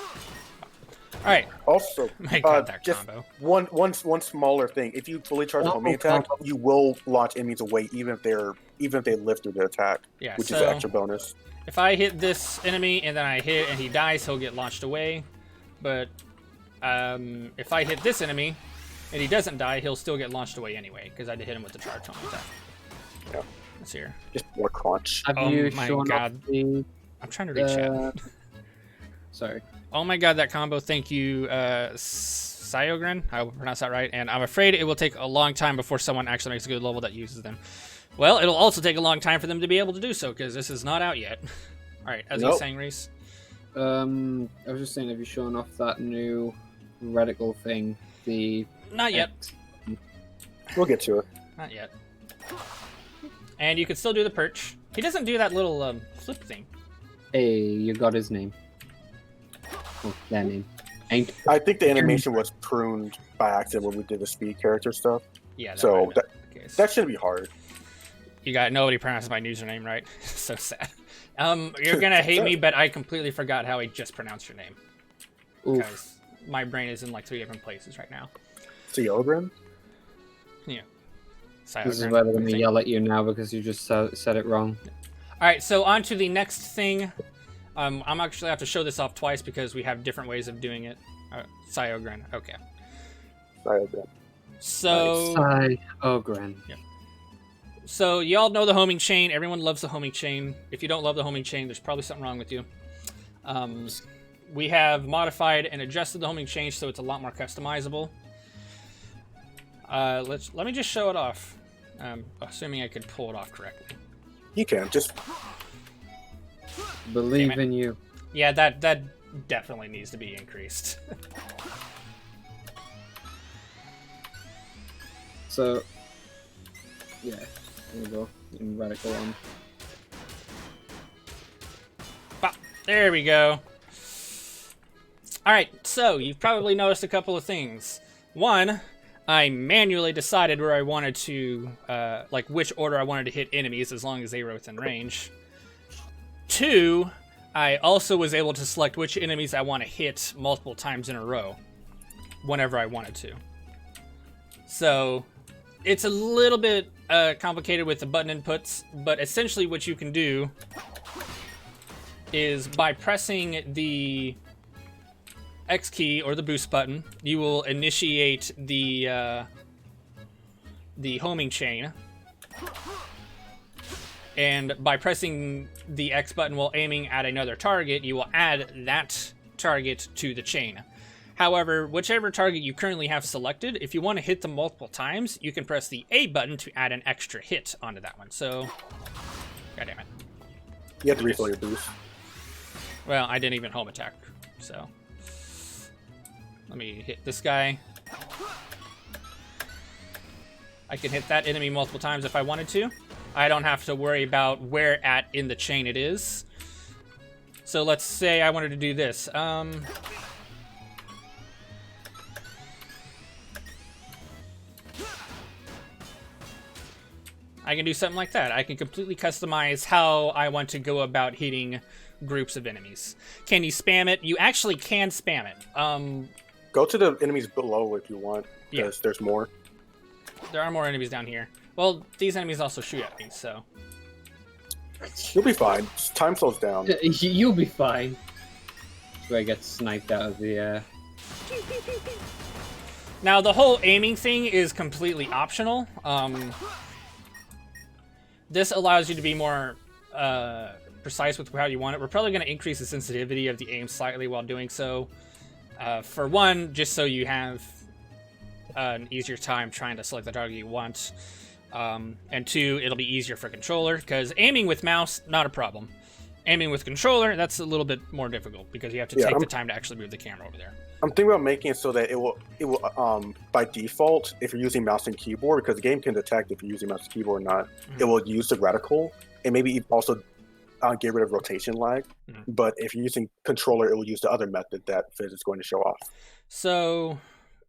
Alright. Also, My God, that just combo. one smaller thing. If you fully charge a homing attack, you will launch enemies away even if they live through the attack. Yeah, which is an extra bonus. If I hit this enemy and then I hit and he dies, he'll get launched away. But if I hit this enemy and he doesn't die, he'll still get launched away anyway, because I did hit him with the charge homing attack. Yeah. Let's hear. Just more crunch. Have Oh you my shown God. off the... I'm trying to reach chat. Sorry. Oh my God, that combo. Thank you, Cyogren. I will pronounce that right. And I'm afraid it will take a long time before someone actually makes a good level that uses them. Well, it'll also take a long time for them to be able to do so, because this is not out yet. All right, as I was saying, Reese. I was just saying, have you shown off that new reticle thing? The Not yet. We'll get to it. Not yet. And you can still do the perch. He doesn't do that little flip thing. Hey, you got his name. Oh, that name. Ain't. I think the animation was pruned by accident when we did the speed character stuff. Yeah. So that that shouldn't be hard. You got nobody pronounced my username right. So sad. You're gonna hate me, but I completely forgot how I just pronounced your name. Because my brain is in like 3 different places right now. Theogrin? Yeah. This is why they're gonna yell at you now because you just said it wrong. All right, so on to the next thing. I'm actually have to show this off twice because we have different ways of doing it. Cyogren. Okay. Cyogren. So. Cyogren. Yeah. So y'all know the homing chain. Everyone loves the homing chain. If you don't love the homing chain, there's probably something wrong with you. We have modified and adjusted the homing chain so it's a lot more customizable. Let me just show it off. Assuming I could pull it off correctly. You can just believe in you. Yeah, that definitely needs to be increased. So, yeah, there we go. In radical on. There we go. All right, so you've probably noticed a couple of things. One, I manually decided where I wanted to, like which order I wanted to hit enemies as long as they were within range. 2, I also was able to select which enemies I want to hit multiple times in a row, whenever I wanted to. So, it's a little bit complicated with the button inputs, but essentially what you can do is by pressing the X key or the boost button, you will initiate the homing chain. And by pressing the X button while aiming at another target, you will add that target to the chain. However, whichever target you currently have selected, if you want to hit them multiple times, you can press the A button to add an extra hit onto that one. So, goddammit. You have to refill your boost. Well, I didn't even home attack, so. Let me hit this guy. I can hit that enemy multiple times if I wanted to. I don't have to worry about where at in the chain it is. So let's say I wanted to do this. I can do something like that. I can completely customize how I want to go about hitting groups of enemies. Can you spam it? You actually can spam it. Go to the enemies below if you want, because there's more. There are more enemies down here. Well, these enemies also shoot at me, so. You'll be fine. Time slows down. You'll be fine. So I get sniped out of the air. Now, the whole aiming thing is completely optional. This allows you to be more precise with how you want it. We're probably going to increase the sensitivity of the aim slightly while doing so. For one, just so you have an easier time trying to select the target you want. And 2, it'll be easier for controller, because aiming with mouse, not a problem. Aiming with controller, that's a little bit more difficult, because you have to take the time to actually move the camera over there. I'm thinking about making it so that it will by default, if you're using mouse and keyboard, because the game can detect if you're using mouse and keyboard or not, it will use the reticle, and maybe also get rid of rotation lag. But if you're using controller, it will use the other method that Fizz is going to show off. So,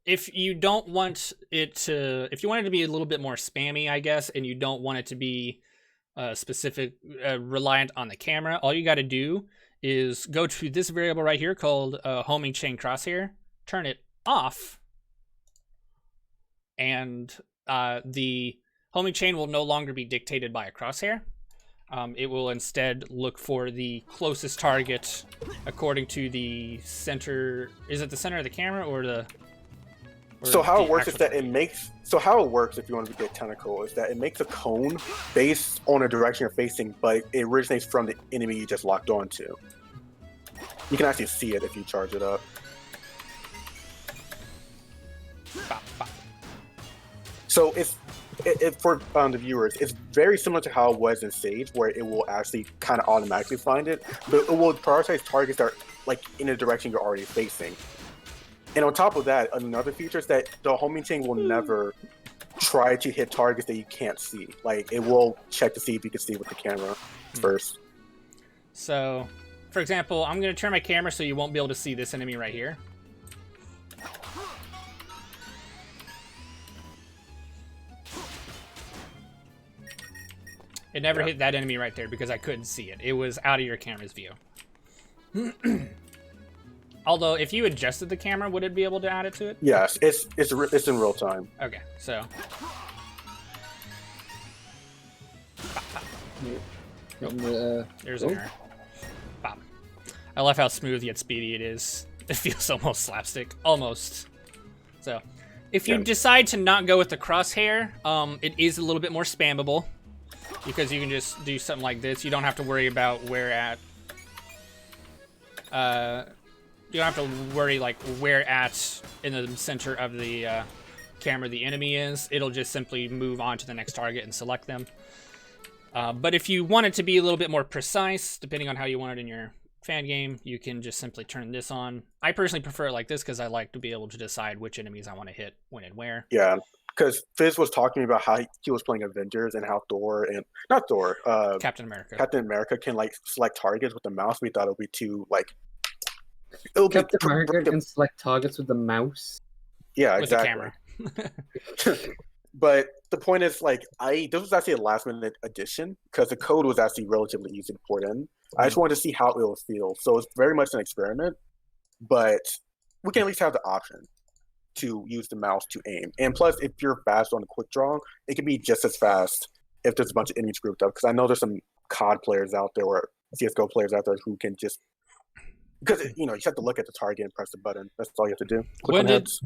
if you don't want it to, if you want it to be a little bit more spammy, I guess, and you don't want it to be specific, reliant on the camera, all you got to do is go to this variable right here called homing chain crosshair, turn it off, and the homing chain will no longer be dictated by a crosshair. It will instead look for the closest target according to the center. Is it the center of the camera or the? So how it works is that it makes. So how it works, if you want to get technical, is that it makes a cone based on the direction you're facing, but it originates from the enemy you just locked onto. You can actually see it if you charge it up. So it's for the viewers, it's very similar to how it was in Sage, where it will actually kind of automatically find it, but it will prioritize targets that are like in the direction you're already facing. And on top of that, another feature is that the homing chain will never try to hit targets that you can't see. Like, it will check to see if you can see with the camera first. So, for example, I'm going to turn my camera so you won't be able to see this enemy right here. It never hit that enemy right there because I couldn't see it. It was out of your camera's view. Although, if you adjusted the camera, would it be able to add it to it? Yes, it's in real time. Okay, so... There's an error. Pop. I love how smooth yet speedy it is. It feels almost slapstick. Almost. So, if you decide to not go with the crosshair, it is a little bit more spammable. Because you can just do something like this. You don't have to worry about where at... you don't have to worry, like, where at in the center of the camera the enemy is. It'll just simply move on to the next target and select them. But if you want it to be a little bit more precise, depending on how you want it in your fan game, you can just simply turn this on. I personally prefer it like this because I like to be able to decide which enemies I want to hit when and where. Yeah, because Fizz was talking about how he was playing Avengers and how Captain America can, like, select targets with the mouse. We thought it would be too, like... Captain America can select targets with the mouse? Yeah, with exactly. The camera. But the point is, like, this was actually a last-minute addition because the code was actually relatively easy to port in. I just wanted to see how it will feel. So it's very much an experiment, but we can at least have the option to use the mouse to aim. And plus, if you're fast on the quick draw, it can be just as fast if there's a bunch of enemies grouped up. Because I know there's some COD players out there or CSGO players out there who can just... Because, you know, you have to look at the target and press the button. That's all you have to do.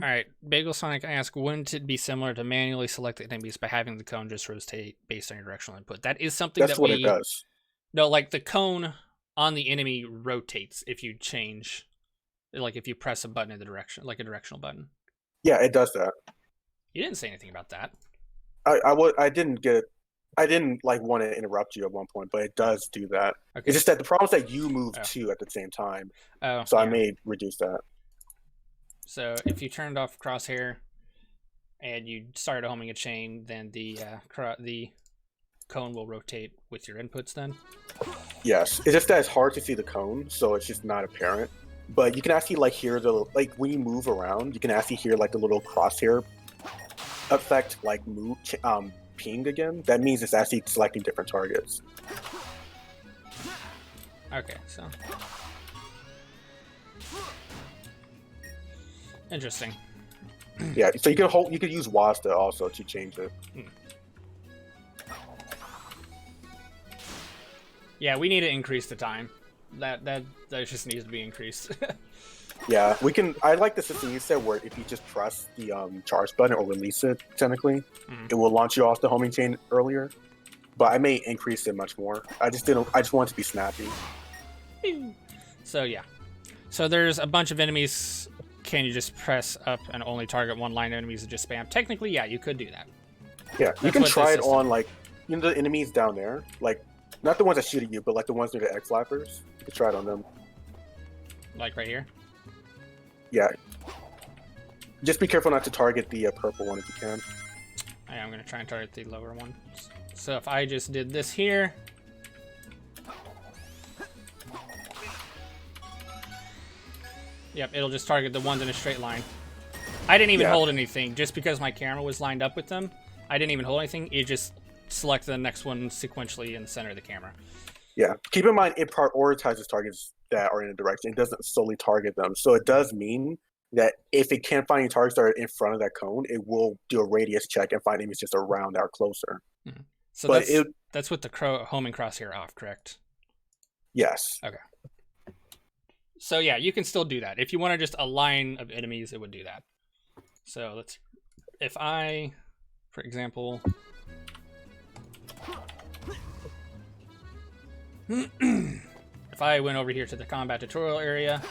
Alright, Bagel Sonic asks, wouldn't it be similar to manually select the enemies by having the cone just rotate based on your directional input? That is something That's what it does. No, like, the cone on the enemy rotates if you change... Like, if you press a button in the direction, like a directional button. Yeah, it does that. You didn't say anything about that. I didn't like want to interrupt you at one point, but it does do that. Okay. It's just that the problem is that you move two at the same time. Oh, so yeah. I may reduce that. So if you turned off crosshair and you started homing a chain, then the cone will rotate with your inputs then? Yes. It's just that it's hard to see the cone, so it's just not apparent. But you can actually, like, hear the, like, when you move around, you can actually hear, like, the little crosshair effect, like, move, ping again. That means it's actually selecting different targets. Okay, so... Interesting. Yeah, so you could use WASDA also to change it. Yeah, we need to increase the time. That just needs to be increased. Yeah, we can. I like the system you said where if you just press the charge button or release it, technically, it will launch you off the homing chain earlier. But I may increase it much more. I just want it to be snappy. So yeah, so there's a bunch of enemies. Can you just press up and only target one line of enemies and just spam? Technically, yeah, you could do that. Yeah, you can try it on, like, you know, the enemies down there, like, not the ones that shoot at you, but like the ones near the X flappers. You can try it on them. Like right here. Yeah. Just be careful not to target the purple one if you can. I'm going to try and target the lower one. So if I just did this here. Yep, it'll just target the ones in a straight line. I didn't even hold anything. Just because my camera was lined up with them, I didn't even hold anything. It just selected the next one sequentially in the center of the camera. Yeah. Keep in mind, it prioritizes targets that are in a direction. It doesn't solely target them. So it does mean that if it can't find any targets that are in front of that cone, it will do a radius check and find enemies just around that are closer. Mm-hmm. So that's with the homing crosshair off, correct? Yes. Okay. So yeah, you can still do that. If you want to just a line of enemies, it would do that. So if I, for example, if I went over here to the combat tutorial area,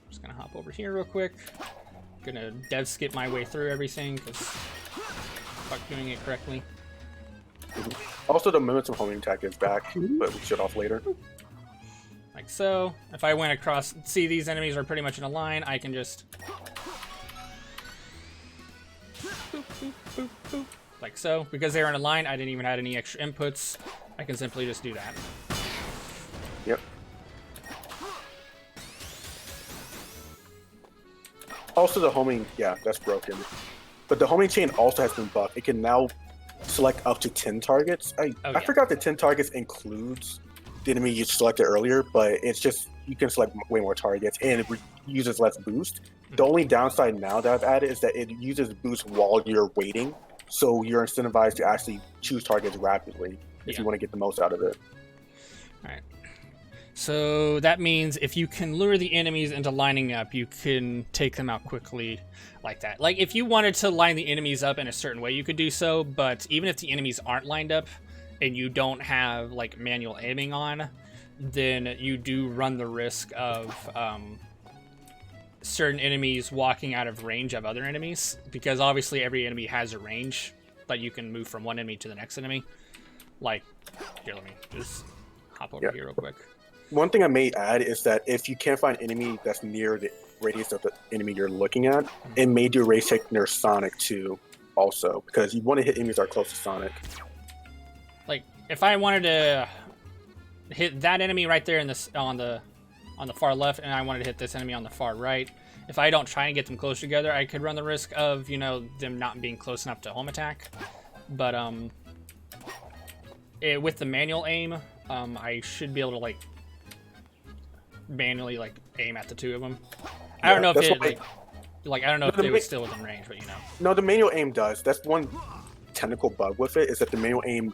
just gonna hop over here real quick. Gonna dev skip my way through everything because fuck doing it correctly. Also, the momentum homing attack is back, but we shut off later. Like so. If I went across, see these enemies are pretty much in a line, I can just boop, boop, boop, like so. Because they were in a line, I didn't even add any extra inputs. I can simply just do that. Yep. Also, the homing, yeah, that's broken. But the homing chain also has been buffed. It can now select up to 10 targets. I forgot that 10 targets includes the enemy you selected earlier, but it's just you can select way more targets and it uses less boost. The only downside now that I've added is that it uses boost while you're waiting, so you're incentivized to actually choose targets rapidly if you want to get the most out of it. All right. So that means if you can lure the enemies into lining up, you can take them out quickly like that. Like if you wanted to line the enemies up in a certain way, you could do so, but even if the enemies aren't lined up and you don't have like manual aiming on, then you do run the risk of certain enemies walking out of range of other enemies, because obviously every enemy has a range that you can move from one enemy to the next enemy. Like, here, let me just hop over here real quick. One thing I may add is that if you can't find an enemy that's near the radius of the enemy you're looking at, it may do a race check near Sonic too, also, because you want to hit enemies that are close to Sonic. Like, if I wanted to hit that enemy right there in this on the far left, and I wanted to hit this enemy on the far right, if I don't try and get them close together, I could run the risk of, you know, them not being close enough to home attack. But with the manual aim, I should be able to like manually like aim at the two of them. I don't know if it I don't know if they were still within range, but you know. No, the manual aim does. That's one technical bug with it, is that the manual aim,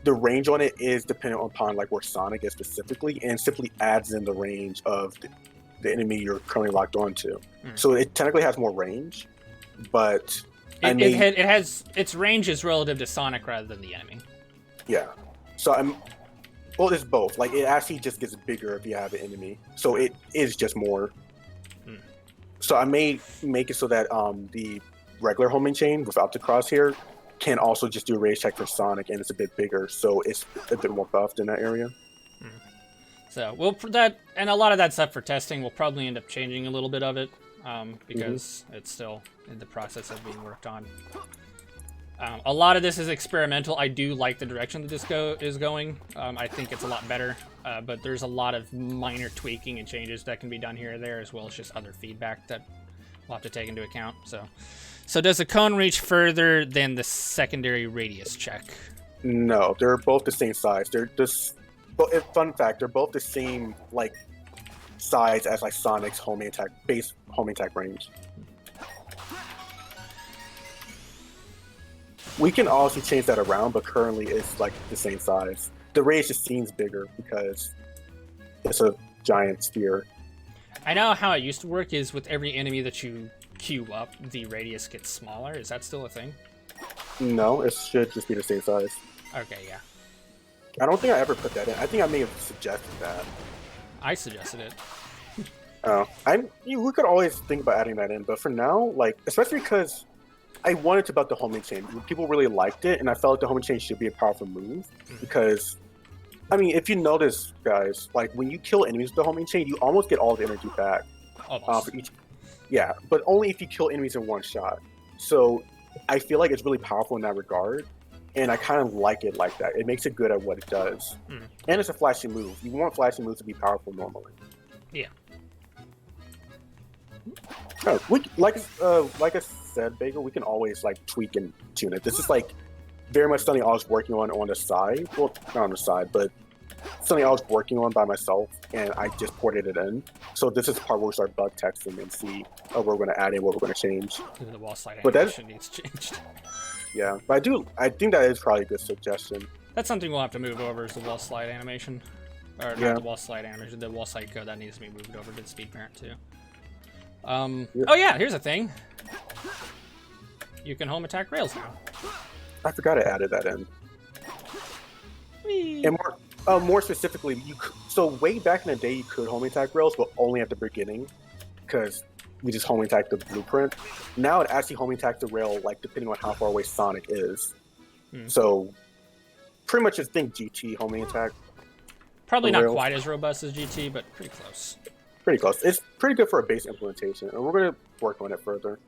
the range on it is dependent upon like where Sonic is specifically, and simply adds in the range of the enemy you're currently locked onto. So it technically has more range, but it has its range is relative to Sonic rather than the enemy. Yeah. So well, it's both. Like, it actually just gets bigger if you have an enemy. So it is just more. So I may make it so that the regular homing chain without the crosshair can also just do a race check for Sonic, and it's a bit bigger. So it's a bit more buffed in that area. So we'll that, and a lot of that stuff for testing, we'll probably end up changing a little bit of it because it's still in the process of being worked on. A lot of this is experimental. I do like the direction that this is going. I think it's a lot better, but there's a lot of minor tweaking and changes that can be done here or there, as well as just other feedback that we'll have to take into account. So does the cone reach further than the secondary radius check? No, they're both the same size. They're just, fun fact, they're both the same like size as like Sonic's homing attack, base homing attack range. We can also change that around, but currently it's like the same size. The radius just seems bigger because it's a giant sphere. I know how it used to work is with every enemy that you queue up, the radius gets smaller. Is that still a thing? No, it should just be the same size. Okay, yeah. I don't think I ever put that in. I think I may have suggested that. I suggested it. Oh, we could always think about adding that in, but for now, like, especially because I wanted to buff the homing chain. People really liked it, and I felt like the homing chain should be a powerful move because, I mean, if you notice, guys, like when you kill enemies with the homing chain, you almost get all the energy back. Almost. For each, yeah, but only if you kill enemies in one shot. So I feel like it's really powerful in that regard, and I kind of like it like that. It makes it good at what it does, and it's a flashy move. You want flashy moves to be powerful normally. Yeah. Oh, like I said, Bagel, we can always like tweak and tune it. This is like very much something I was working on the side. Well, not on the side, but something I was working on by myself, and I just ported it in. So this is the part where we start bug testing and see what we're going to add in, what we're going to change. The wall slide But animation needs changed. Yeah, but I think that is probably a good suggestion. That's something we'll have to move over, is the wall slide animation. Or not the wall slide animation, the wall slide code that needs to be moved over to the speed parent too. Oh yeah, here's a thing. You can home attack rails now. I forgot I added that in. Whee. And more specifically, so way back in the day, you could home attack rails, but only at the beginning, because we just home attack the blueprint. Now it actually home attacks the rail, like depending on how far away Sonic is. So pretty much just think GT homing attack. Probably not quite as robust as GT, but pretty close. Pretty close. It's pretty good for a base implementation, and we're gonna work on it further.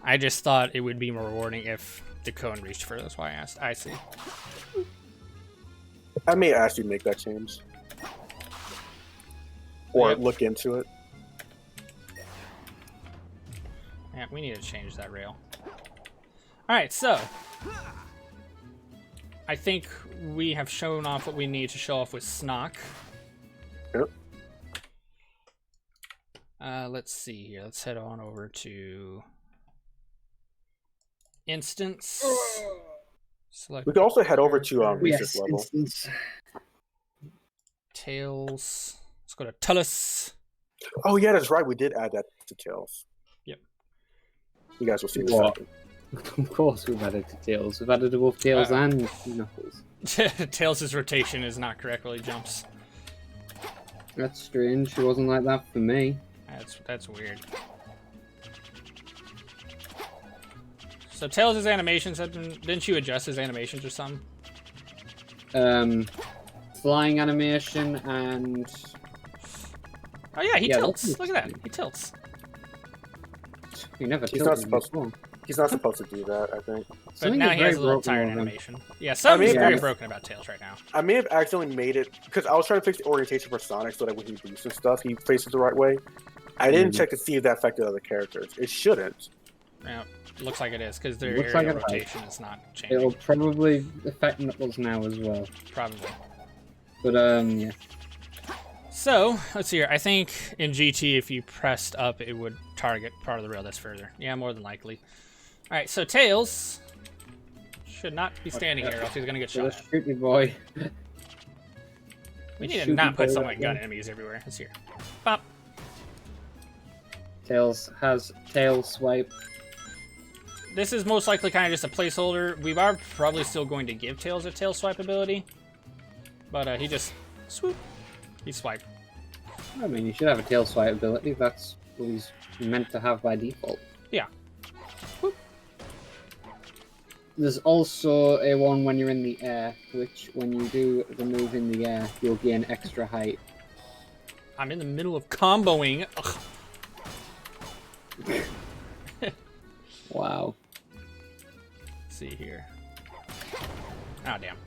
I just thought it would be more rewarding if the cone reached further. That's why I asked. I see. I may ask you to make that change, or Yep. look into it. Yeah, we need to change that rail. All right, so I think we have shown off what we need to show off with Snock. Yep. Let's see here. Let's head on over to instance. Select We can also head over to research Yes, level. instance. Tails. Let's go to Tullus. Oh yeah, that's right. We did add that to Tails. Yep. You guys will see in a What? second. Of course, we've added to Tails. We've added to both Tails and Knuckles. Tails' rotation is not correct while he jumps. That's strange. It wasn't like that for me. That's weird. So Tails' animations have been... Didn't you adjust his animations or something? Flying animation and Oh yeah, he Yeah, tilts. that's- Look at that. He tilts. he never He's not tilted supposed before. He's not supposed to do that, I think. But Something now is he very has a little broken tired with him. animation. Yeah, something's mean, very yeah. broken about Tails right now. I may have accidentally made it because I was trying to fix the orientation for Sonic so that when he boosts and stuff, he faces the right way. I didn't Mhm. check to see if that affected other characters. It shouldn't. Yeah, looks like it is because their Looks area like it has. rotation is not changing. It'll probably affect Knuckles now as well. Probably. But yeah. So let's see here. I think in GT, if you pressed up, it would target part of the rail that's further. Yeah, more than likely. All right, so Tails should not be standing here, else he's gonna get So shot let's at. shoot your boy. We need to Shoot not your put boy so that many gun way. enemies everywhere. Let's hear. Pop. Tails has tail swipe. This is most likely kind of just a placeholder. We are probably still going to give Tails a tail swipe ability, but he just swoop. He swiped. I mean, you should have a tail swipe ability. That's what he's meant to have by default. Yeah. There's also a one when you're in the air, which when you do the move in the air, you'll gain extra height. I'm in the middle of comboing. Ugh. Wow. Let's see here. Oh damn.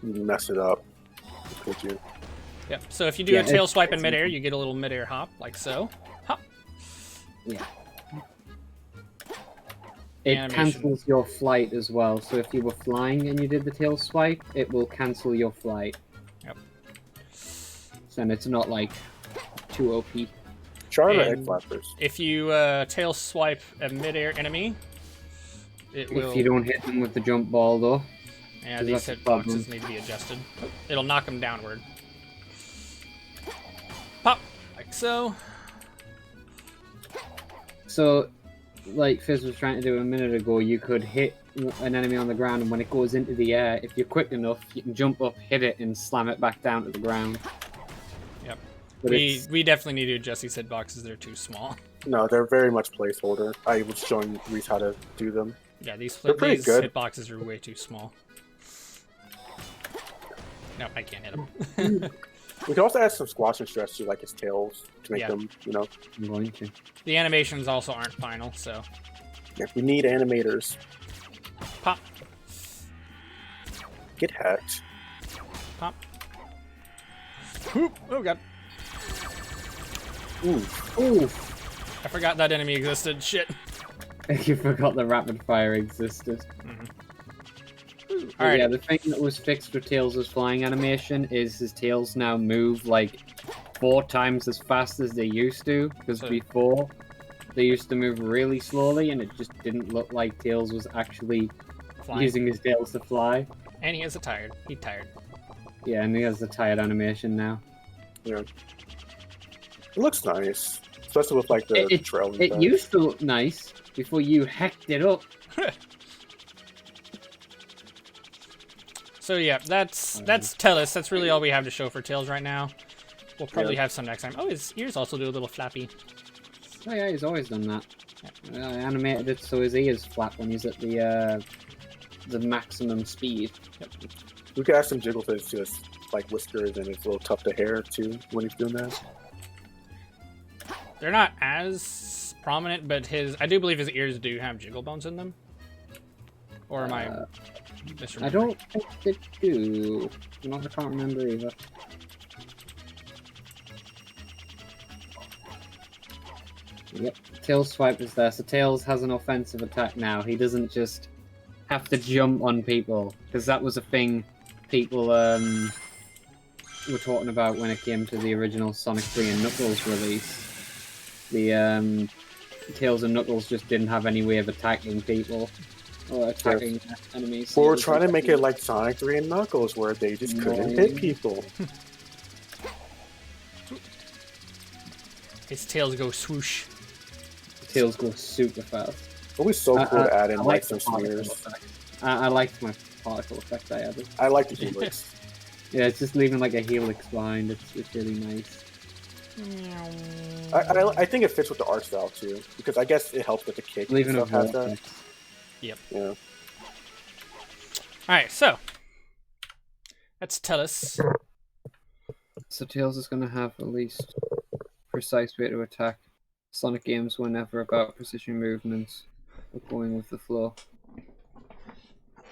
You mess it up. Could you? Yep. So if you do Yeah, a tail it's- swipe in it's midair, easy. you get a little midair hop, like so. Hop. Yeah. The It animation. cancels your flight as well. So if you were flying and you did the tail swipe, it will cancel your flight. Yep. So and it's not like too OP. Try the And- egg flappers. If you tail swipe a midair enemy, it will. If you don't hit them with the jump ball, though. Yeah, 'cause these that's the hitboxes problem. need to be adjusted. It'll knock them downward. Pop, like so. So, like Fizz was trying to do a minute ago, you could hit an enemy on the ground, and when it goes into the air, if you're quick enough, you can jump up, hit it, and slam it back down to the ground. Yep. But We definitely need to adjust these hitboxes. They're too small. No, they're very much placeholder. I was showing Reese how to do them. Yeah, these They're pretty good. hitboxes are way too small. No, I can't hit them. We can also add some squash and stretch to like his tails to make Yeah. them, you know. I'm going to. The animations also aren't final, so Yeah, we need animators. pop, Get hacked. pop. Whoop. Oh god, Ooh, Ooh! I forgot that enemy existed. Shit. You forgot the rapid fire existed. But Alright. yeah, the thing that was fixed with Tails' flying animation is his tails now move like 4 times as fast as they used to. Because So- before, they used to move really slowly, and it just didn't look like Tails was actually Flying. using his tails to fly. And he has a tired. He tired. Yeah, and he has the tired animation now. yeah. It looks nice, especially with like the It- trail. and It stuff. used to look nice before you hacked it up. So yeah, that's Tellus. That's really all we have to show for Tails right now. We'll probably Yeah. have some next time. Oh, his ears also do a little flappy. Oh yeah, he's always done that. I animated it so his ears flap when he's at the maximum speed. We could add some jiggle fizz to his like whiskers, and it's a little tough to hair too when he's doing that. They're not as prominent, but I do believe his ears do have jiggle bones in them. Or am I misremembering? I don't think they do. I can't remember either. Yep, Tails swipe is there. So Tails has an offensive attack now. He doesn't just have to jump on people, because that was a thing people were talking about when it came to the original Sonic 3 and Knuckles release. The Tails and Knuckles just didn't have any way of attacking people or attacking enemies. Well, we're trying to make it like Sonic 3 and Knuckles, where they just couldn't hit people. His tails go swoosh. Tails go super fast. It was so cool to add in like some particle smears. effect. I liked my particle effect I added. I like the helix. Yeah, it's just leaving like a helix behind. It's really nice. I think it fits with the art style too, because I guess it helps with the kick. Leaving a and stuff has that. vortex. Yep. Yeah. Alright, so. Let's tell us. So Tails is going to have at least precise way to attack. Sonic games were never about precision movements or going with the flow.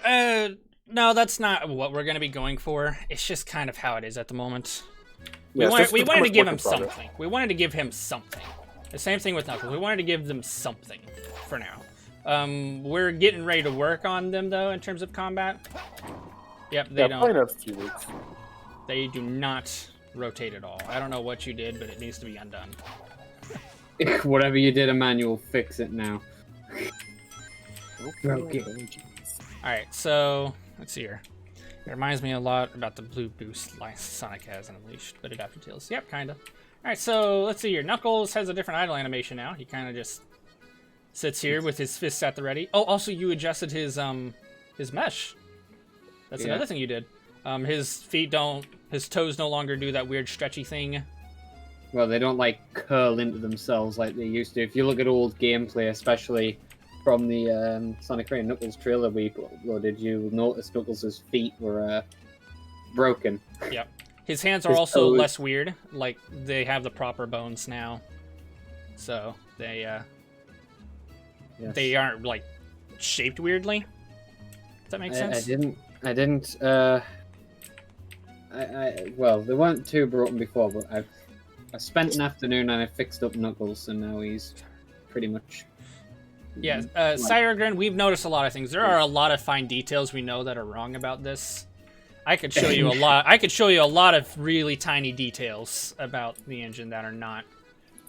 No, that's not what we're going to be going for. It's just kind of how it is at the moment. Yeah, We wanted to give him something. We wanted to give him something. The same thing with Knuckles. We wanted to give them something for now. We're getting ready to work on them, though, in terms of combat. Yep, they probably in don't. a few weeks. They do not rotate at all. I don't know what you did, but it needs to be undone. Whatever you did, Emmanuel, fix it now. Okay. Alright, so let's see here. It reminds me a lot about the blue boost like Sonic has in Unleashed, but adapted Tails. Yep, kinda. Alright, so let's see here. Knuckles has a different idle animation now. He kind of just sits here with his fists at the ready. Oh, also you adjusted his mesh. That's another thing you did. His toes no longer do that weird stretchy thing. Well, they don't like curl into themselves like they used to. If you look at old gameplay, especially from the Sonic 3 and Knuckles trailer we uploaded, you notice Knuckles' feet were broken. Yep. His hands are His also toes- less weird. Like, they have the proper bones now. So, they aren't, like, shaped weirdly. Does that make sense? Well, they weren't too broken before, but I spent an afternoon and I fixed up Knuckles, and now he's pretty much... Yeah, Cyrogrin, we've noticed a lot of things. There are a lot of fine details we know that are wrong about this. I could show you a lot. I could show you a lot of really tiny details about the engine that are not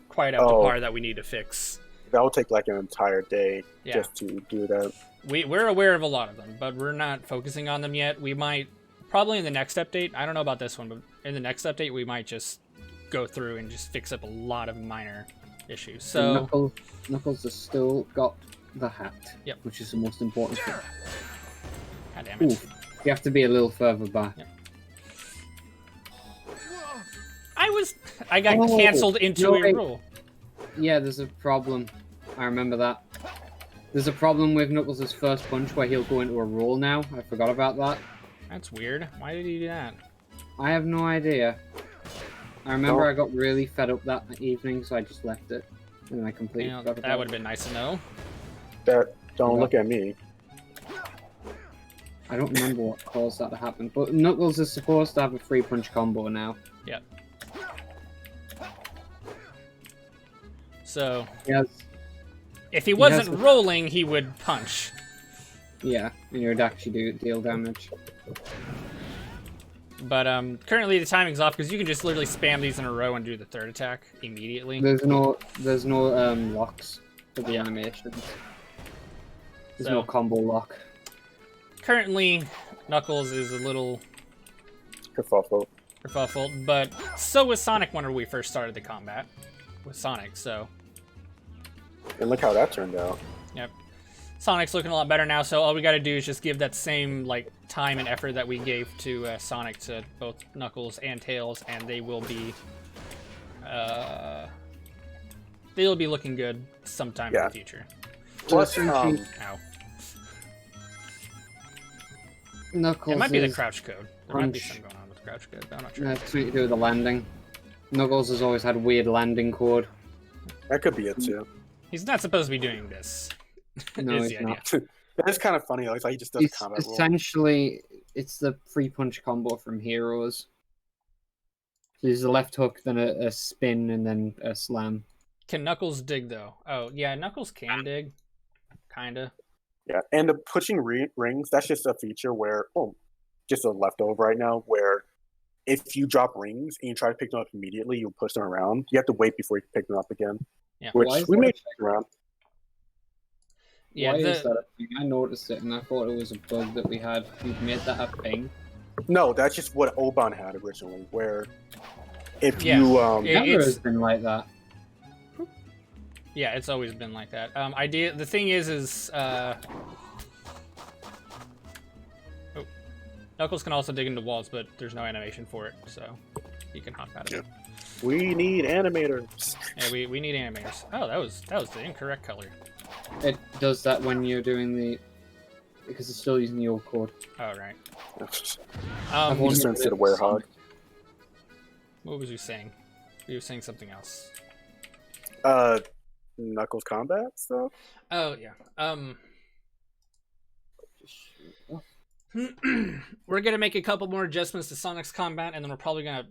quite up to par that we need to fix. That will take like an entire day Yeah. just to do that. We're aware of a lot of them, but we're not focusing on them yet. We might, probably in the next update, I don't know about this one, but in the next update we might just go through and just fix up a lot of minor issues. So Knuckles has still got the hat, Yep. which is the most important thing. God damn it. Ooh, you have to be a little further back. Yep. I got cancelled into a rule. Yeah, there's a problem. I remember that. There's a problem with Knuckles' first punch where he'll go into a roll now. I forgot about that. That's weird. Why did he do that? I have no idea. I remember I got really fed up that evening, so I just left it. And I completely forgot about that would have been nice to know. Don't look at me. I don't remember what caused that to happen. But Knuckles is supposed to have a 3-punch combo now. Yep. So, Yes. if he wasn't rolling, he would punch. Yeah, and you would actually deal damage. But currently the timing's off because you can just literally spam these in a row and do the third attack immediately. There's no locks for the animations. There's no combo lock. Currently, Knuckles is a little Kerfuffle. but so was Sonic when we first started the combat with Sonic, so... And look how that turned out. Yep. Sonic's looking a lot better now, so all we gotta do is just give that same, like, time and effort that we gave to Sonic to both Knuckles and Tails, and they will be... they'll be looking good sometime in the future. Plus, Ow. Knuckles It might be the is crouch code. There might be punch. something going on with the crouch good, but I'm not Yeah, sure. something to do with the landing. Knuckles has always had weird landing code. That could be it too. He's not supposed to be doing this. No, is he's the idea. not. That's kind of funny. Like he just does It's combat roll. essentially it's the free punch combo from Heroes. So there's a left hook, then a spin, and then a slam. Can Knuckles dig though? Oh yeah, Knuckles can dig, kinda. Yeah, and the pushing rings, that's just a feature where, just a leftover right now, where if you drop rings and you try to pick them up immediately, you'll push them around. You have to wait before you can pick them up again. Yeah. Which Why is we that may a pick around. Yeah, Why is that a thing? I noticed it and I thought it was a bug that we had. We've made that a thing. No, that's just what Oban had originally, where if Yeah. you Yeah. Never has been like that. Yeah, it's always been like that. The thing is Knuckles can also dig into walls, but there's no animation for it, so he can hop out of it. we need animators. Yeah, we need animators. Oh, that was the incorrect color. It does that when you're doing the... because it's still using the old code. Oh right. I've He wondered just turns to the if- werehog. What was you saying? You were saying something else. Knuckles combat stuff. Oh yeah. We're gonna make a couple more adjustments to Sonic's combat, and then we're probably gonna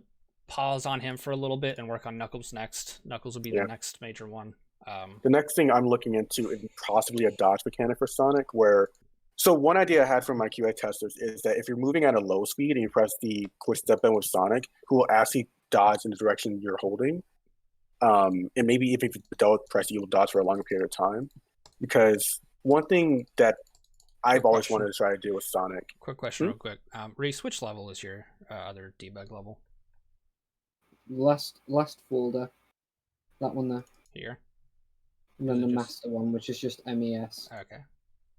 pause on him for a little bit and work on Knuckles next. Knuckles will be the next major one. The next thing I'm looking into is possibly a dodge mechanic for Sonic, where... So one idea I had from my QA testers is that if you're moving at a low speed and you press the quick step button with Sonic, who will actually dodge in the direction you're holding. And maybe if you don't press, you'll dodge for a longer period of time. Because one thing that I've always wanted to try to do with Sonic... Quick question, real quick. Reese, which level is your other debug level? Last folder. That one there. Here. And then Is the it just- master one, which is just MES. Okay.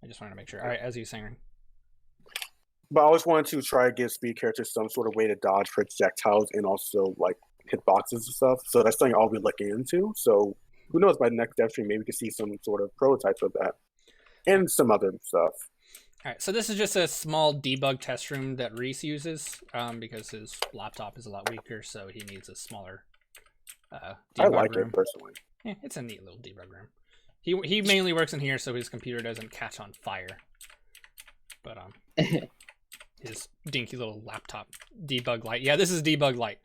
I just wanted to make sure. All right, as you saying. But I always wanted to try to give speed characters some sort of way to dodge projectiles and also like hitboxes and stuff. So that's something I'll be looking into. So who knows, by the next dev stream, maybe we can see some sort of prototypes of that. And some other stuff. All right, so this is just a small debug test room that Reese uses because his laptop is a lot weaker, so he needs a smaller debug I like room. it personally. Yeah, it's a neat little debug room. He mainly works in here so his computer doesn't catch on fire. But his dinky little laptop debug light. Yeah, this is debug light.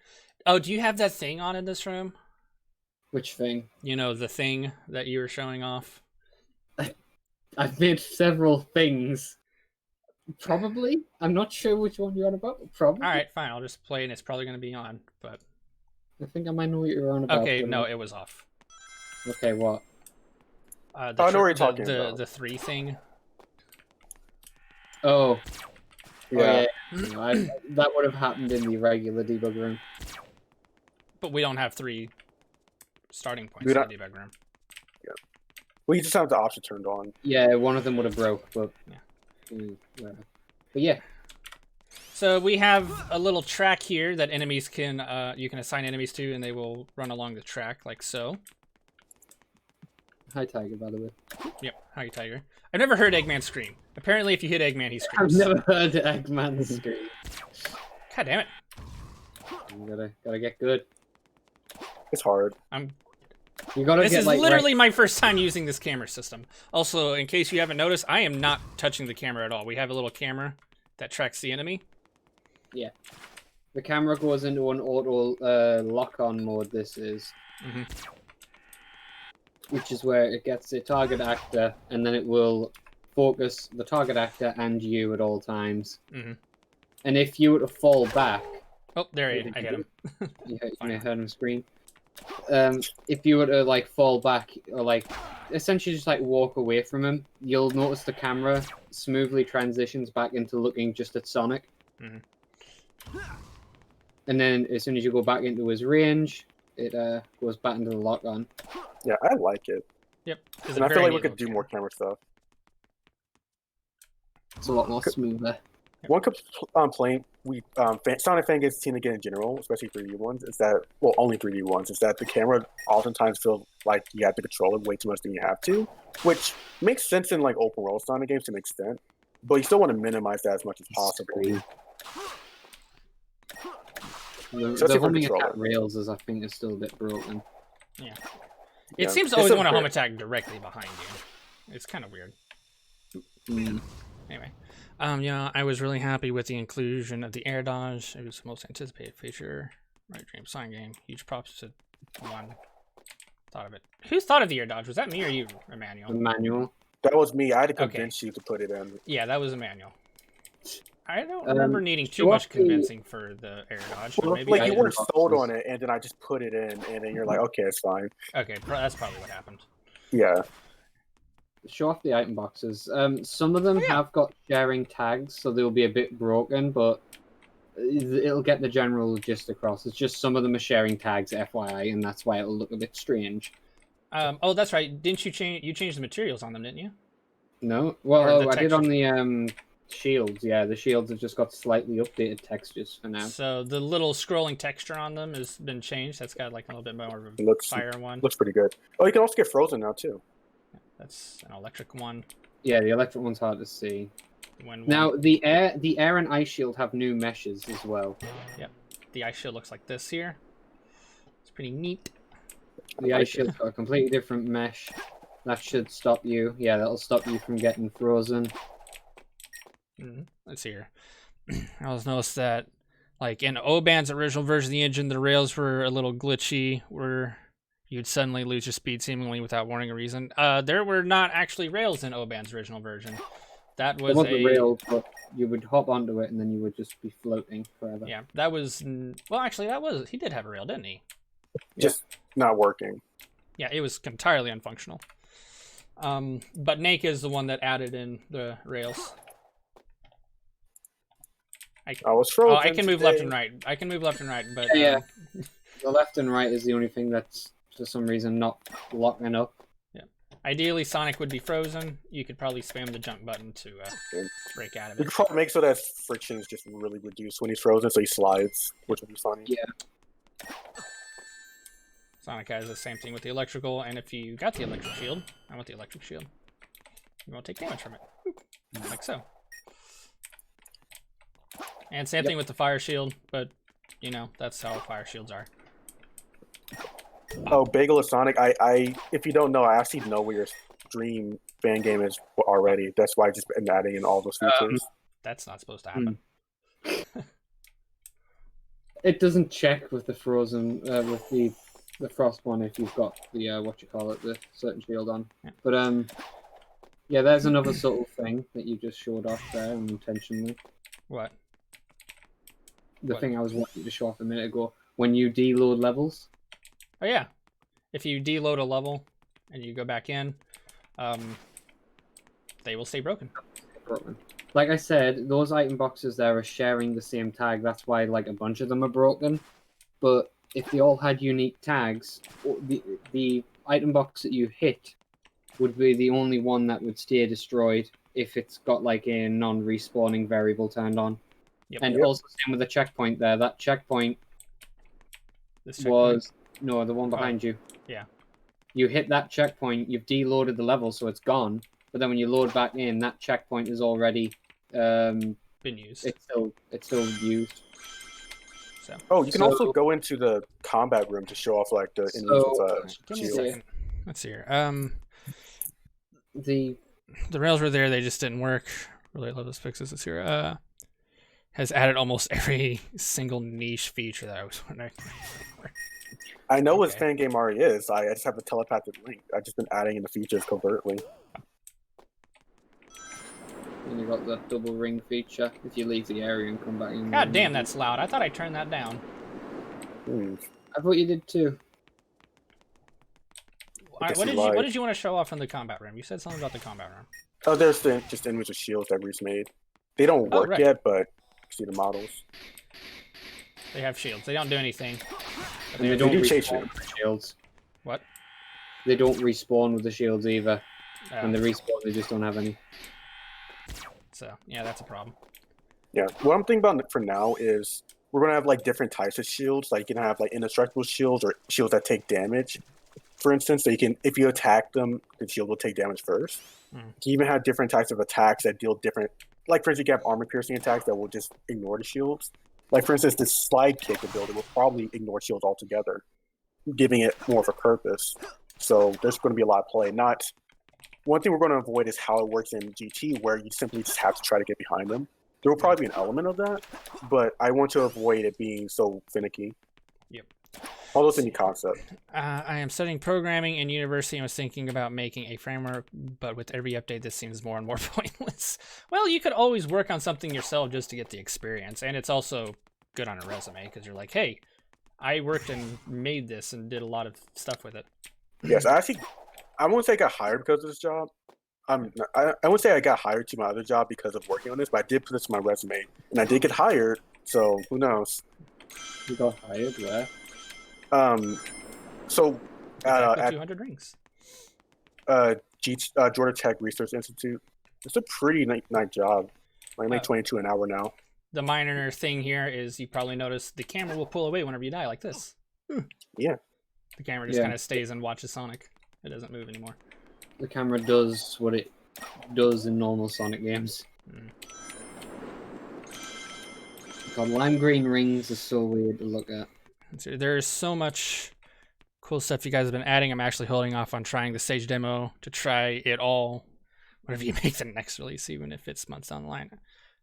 Oh, do you have that thing on in this room? Which thing? You know, the thing that you were showing off? I've made several things. Probably. I'm not sure which one you're on about. But probably. All right, fine. I'll just play, and it's probably going to be on. But I think I might know what you're on about. okay, but no, not- it was off. Okay, what? I know what you're talking about. The 3 thing. Oh. Yeah. No, that would have happened in the regular debug room. But we don't have 3 starting points We in the don't- debug room. Well, you just have the option turned on. Yeah, one of them would have broke, but... Yeah. Whatever. But yeah. So we have a little track here that enemies can you can assign enemies to, and they will run along the track like so. Hi, Tiger, by the way. Yep. Hi, Tiger. I've never heard Eggman scream. Apparently, if you hit Eggman, he I've screams. never heard Eggman scream. God damn it! Gotta get good. It's hard. You gotta This get is like literally my first time using this camera system. Also, in case you haven't noticed, I am not touching the camera at all. We have a little camera that tracks the enemy. the camera goes into an auto lock-on mode. This is, Mhm. which is where it gets the target actor, and then it will focus the target actor and you at all times. Mhm. And if you were to fall back, Oh, there I hit him. you Fine. heard him scream. If you were to like fall back or like essentially just like walk away from him, you'll notice the camera smoothly transitions back into looking just at Sonic. Mhm. And then as soon as you go back into his range, it goes back into the lock on. Yeah, I like it. Yep. It's And a I feel very like we neat could little do more camera stuff. It's a lot more smoother. One complaint Sonic fan gets seen again in general, especially 3D ones, is that, well, only 3D ones, is that the camera oftentimes feels like you have to control it way too much than you have to, which makes sense in like open world Sonic games to an extent, but you still want to minimize that as much as possible. Screen. The homing attack rails is, I think, is still a bit broken. Yeah. It seems to It's always so want to fair. home attack directly behind you. It's kind of weird. Mm. Anyway. Yeah, I was really happy with the inclusion of the air dodge. It was the most anticipated feature. Right Dream Sign Game. Huge props to one. Thought of it. Who thought of the air dodge? Was that me or you, Emmanuel? Emmanuel. That was me. I had to convince you to put it in. Yeah, that was Emmanuel. I don't remember needing too much convincing for the air dodge. But Well, maybe like I you did. weren't sold on it, and then I just put it in, and then you're like, okay, it's fine. Okay, that's probably what happened. Yeah. Show off the item boxes. Some of them have got sharing tags, so they'll be a bit broken, but it'll get the general gist across. It's just some of them are sharing tags, FYI, and that's why it'll look a bit strange. Oh, that's right. Didn't you change? You changed the materials on them, didn't you? No, well, I did texture. on the shields. Yeah, the shields have just got slightly updated textures for now. So the little scrolling texture on them has been changed. That's got like a little bit more of a Looks fire one. Looks pretty good. Oh, you can also get frozen now too. That's an electric one. Yeah, the electric one's hard to see. When Now the air and ice shield have new meshes as well. Yep. The ice shield looks like this here. It's pretty neat. The ice shield's got a completely different mesh. That should stop you. Yeah, that'll stop you from getting frozen. Let's see here. I also noticed that, like in Oban's original version of the engine, the rails were a little glitchy, where you'd suddenly lose your speed seemingly without warning or reason. There were not actually rails in Oban's original version. That was a rail, but you would hop onto it and then you would just be floating forever. Yeah, that was well. Actually, he did have a rail, didn't he? Just not working. Yeah, it was entirely unfunctional. But Nake is the one that added in the rails. I was frozen. Oh, I can move left and right. I can move left and right, but yeah. The left and right is the only thing that's for some reason not locking up. Yeah. Ideally, Sonic would be frozen. You could probably spam the jump button to break out of You it. could probably make so that friction is just really reduced when he's frozen, so he slides, which would be funny. Yeah. Sonic has the same thing with the electrical, and if you got the electric shield, I want the electric shield. You won't take damage from it, like so. And same thing with the fire shield, but you know that's how fire shields are. Oh, Bagel is Sonic. I if you don't know, I actually know where your Dream fan game is already. That's why I just been adding in all those features. That's not supposed to happen. It doesn't check with the frozen with the frost one if you've got the the certain shield on. Yeah. But yeah, there's another subtle thing that you just showed off there unintentionally. What? The thing I was wanting to show off a minute ago. When you deload levels. Oh yeah, if you deload a level and you go back in, they will stay broken. Like I said, those item boxes there are sharing the same tag. That's why like a bunch of them are broken. But if they all had unique tags, the item box that you hit would be the only one that would stay destroyed if it's got like a non-respawning variable turned on. Yep. And also same with the checkpoint there. That checkpoint was no, the one behind you. Yeah. You hit that checkpoint, you've deloaded the level, so it's gone. But then when you load back in, that checkpoint is already been used. It's still used. So. Oh, you can also go into the combat room to show off like the enemies. Give me a second. Let's see here. The rails were there, they just didn't work. Really love those fixes this here. Has added almost every single niche feature that I was wondering. I know what fan game already is. I just have a telepathic link. I've just been adding in the features covertly. And you got the double ring feature if you leave the area and come back in. God damn, that's loud. I thought I turned that down. I thought you did too. What did you want to show off in the combat room? You said something about the combat room. Oh, there's just images of shields that Reese made. They don't work yet, but see the models. They have shields. They don't do anything. And they don't respawn with the shields. What? They don't respawn with the shields either. When they respawn, they just don't have any. So, yeah, that's a problem. Yeah, what I'm thinking about for now is we're going to have like different types of shields. Like you can have like indestructible shields or shields that take damage. For instance, so you can, if you attack them, the shield will take damage first. You can even have different types of attacks that deal different. Like for instance, you can have armor piercing attacks that will just ignore the shields. Like, for instance, this slide kick ability will probably ignore shields altogether, giving it more of a purpose. So there's going to be a lot of play. One thing we're going to avoid is how it works in GT, where you simply just have to try to get behind them. There will probably be an element of that, but I want to avoid it being so finicky. Yep. Although it's a new concept. I am studying programming in university and was thinking about making a framework, but with every update, this seems more and more pointless. Well, you could always work on something yourself just to get the experience, and it's also good on a resume because you're like, hey, I worked and made this and did a lot of stuff with it. Yes, I won't say I got hired because of this job. I won't say I got hired to my other job because of working on this, but I did put this in my resume, and I did get hired. So who knows? You got hired where? Exactly 200 rings. Georgia Tech Research Institute. It's a pretty nice job. I make 22 an hour now. The minor thing here is you probably noticed the camera will pull away whenever you die, like this. Yeah. The camera just kind of stays and watches Sonic. It doesn't move anymore. The camera does what it does in normal Sonic games. God, lime green rings are so weird to look at. So there's so much cool stuff you guys have been adding. I'm actually holding off on trying the stage demo to try it all whenever you make the next release, even if it's months down the line.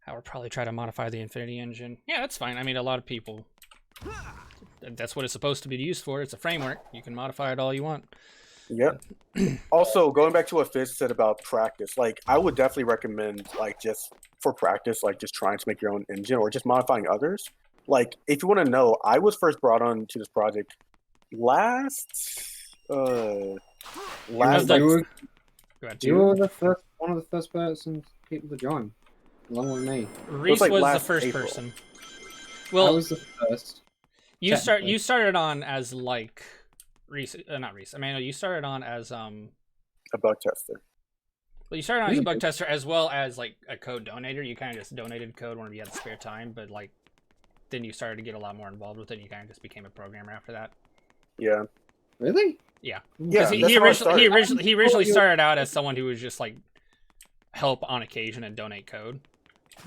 I would probably try to modify the Infinity Engine. Yeah, that's fine. I mean, a lot of people, that's what it's supposed to be used for. It's a framework. You can modify it all you want. Yep. Also, going back to what Fizz said about practice, like, I would definitely recommend, like, just for practice, like, just trying to make your own engine or just modifying others. Like, if you want to know, I was first brought on to this project You were one of the first people to join, along with me. Reese was the first person. Well, I was the first. You started on as like Reese, not Reese. Emmanuel, you started on as a bug tester. Well, you started on as a bug tester as well as like a code donator. You kind of just donated code whenever you had the spare time, but like then you started to get a lot more involved with it. And you kind of just became a programmer after that. Yeah. Really? Yeah. Yeah. He originally started out as someone who was just like help on occasion and donate code.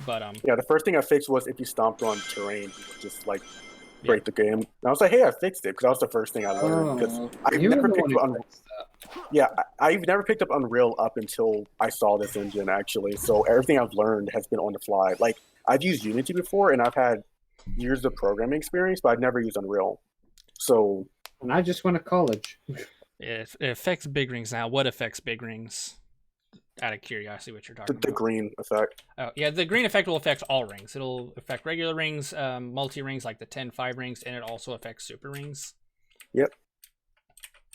But yeah, the first thing I fixed was if you stomped on terrain, you would just like break the game. And I was like, hey, I fixed it because that was the first thing I learned. Because I've never picked up Unreal. Yeah, I've never picked up Unreal up until I saw this engine actually. So everything I've learned has been on the fly. Like I've used Unity before, and I've had years of programming experience, but I've never used Unreal. So. And I just went to college. It affects big rings now. What affects big rings? Out of curiosity, what you're talking about. The green effect. Oh, yeah, the green effect will affect all rings. It'll affect regular rings, multi-rings like the 10-5 rings, and it also affects super rings. Yep.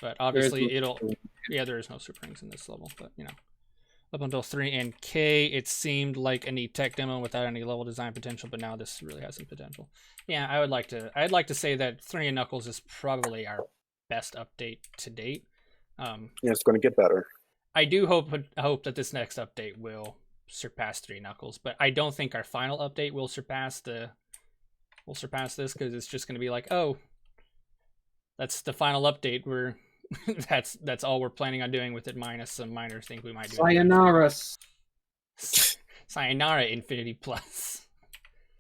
But obviously yeah, there is no super rings in this level, but you know. Up until 3 and K, it seemed like a neat tech demo without any level design potential, but now this really has some potential. Yeah, I'd like to say that 3 and Knuckles is probably our best update to date. Yeah, it's going to get better. I do hope that this next update will surpass 3 Knuckles, but I don't think our final update will surpass this because it's just going to be like, oh, that's the final update. That's all we're planning on doing with it, minus some minor things we might do. Sayonara Infinity Plus.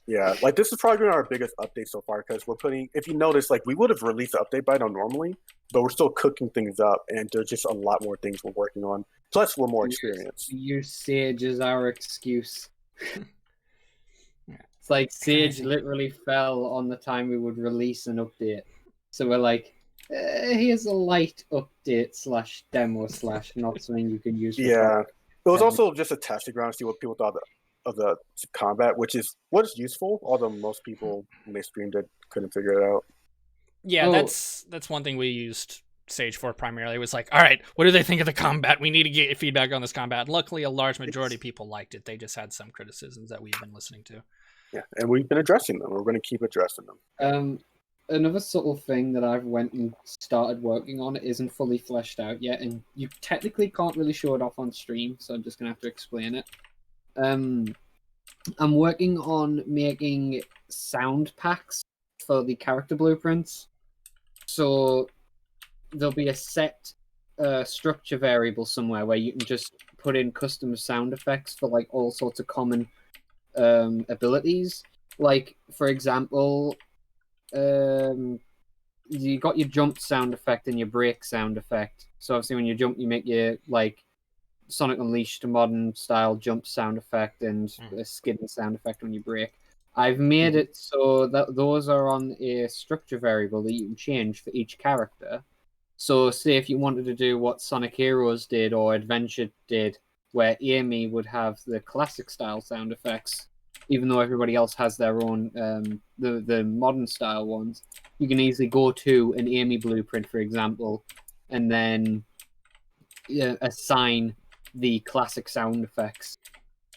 Yeah, like this is probably our biggest update so far because we're putting. If you notice, like we would have released the update by now normally, but we're still cooking things up, and there's just a lot more things we're working on. Plus, we're more experienced. Use Sage as our excuse. It's like Sage literally fell on the time we would release an update, so we're like, here's a light update / demo / not something you can use. Yeah, it was also just a testing ground to see what people thought of the combat, which is what is useful, although most people when they streamed it couldn't figure it out. Yeah, that's one thing we used Sage for primarily. It was like, all right, what do they think of the combat? We need to get feedback on this combat. Luckily, a large majority of people liked it. They just had some criticisms that we've been listening to. Yeah, and we've been addressing them. We're going to keep addressing them. Another subtle thing that I've went and started working on, it isn't fully fleshed out yet, and you technically can't really show it off on stream, so I'm just going to have to explain it. I'm working on making sound packs for the character blueprints. So there'll be a set structure variable somewhere where you can just put in custom sound effects for like all sorts of common abilities. like for example, you got your jump sound effect and your break sound effect. So obviously when you jump, you make your like Sonic Unleashed modern style jump sound effect and a skidding sound effect when you break. I've made it so that those are on a structure variable that you can change for each character. So say if you wanted to do what Sonic Heroes did or Adventure did, where Amy would have the classic style sound effects, even though everybody else has their own the modern style ones, you can easily go to an Amy blueprint, for example, and then assign the classic sound effects.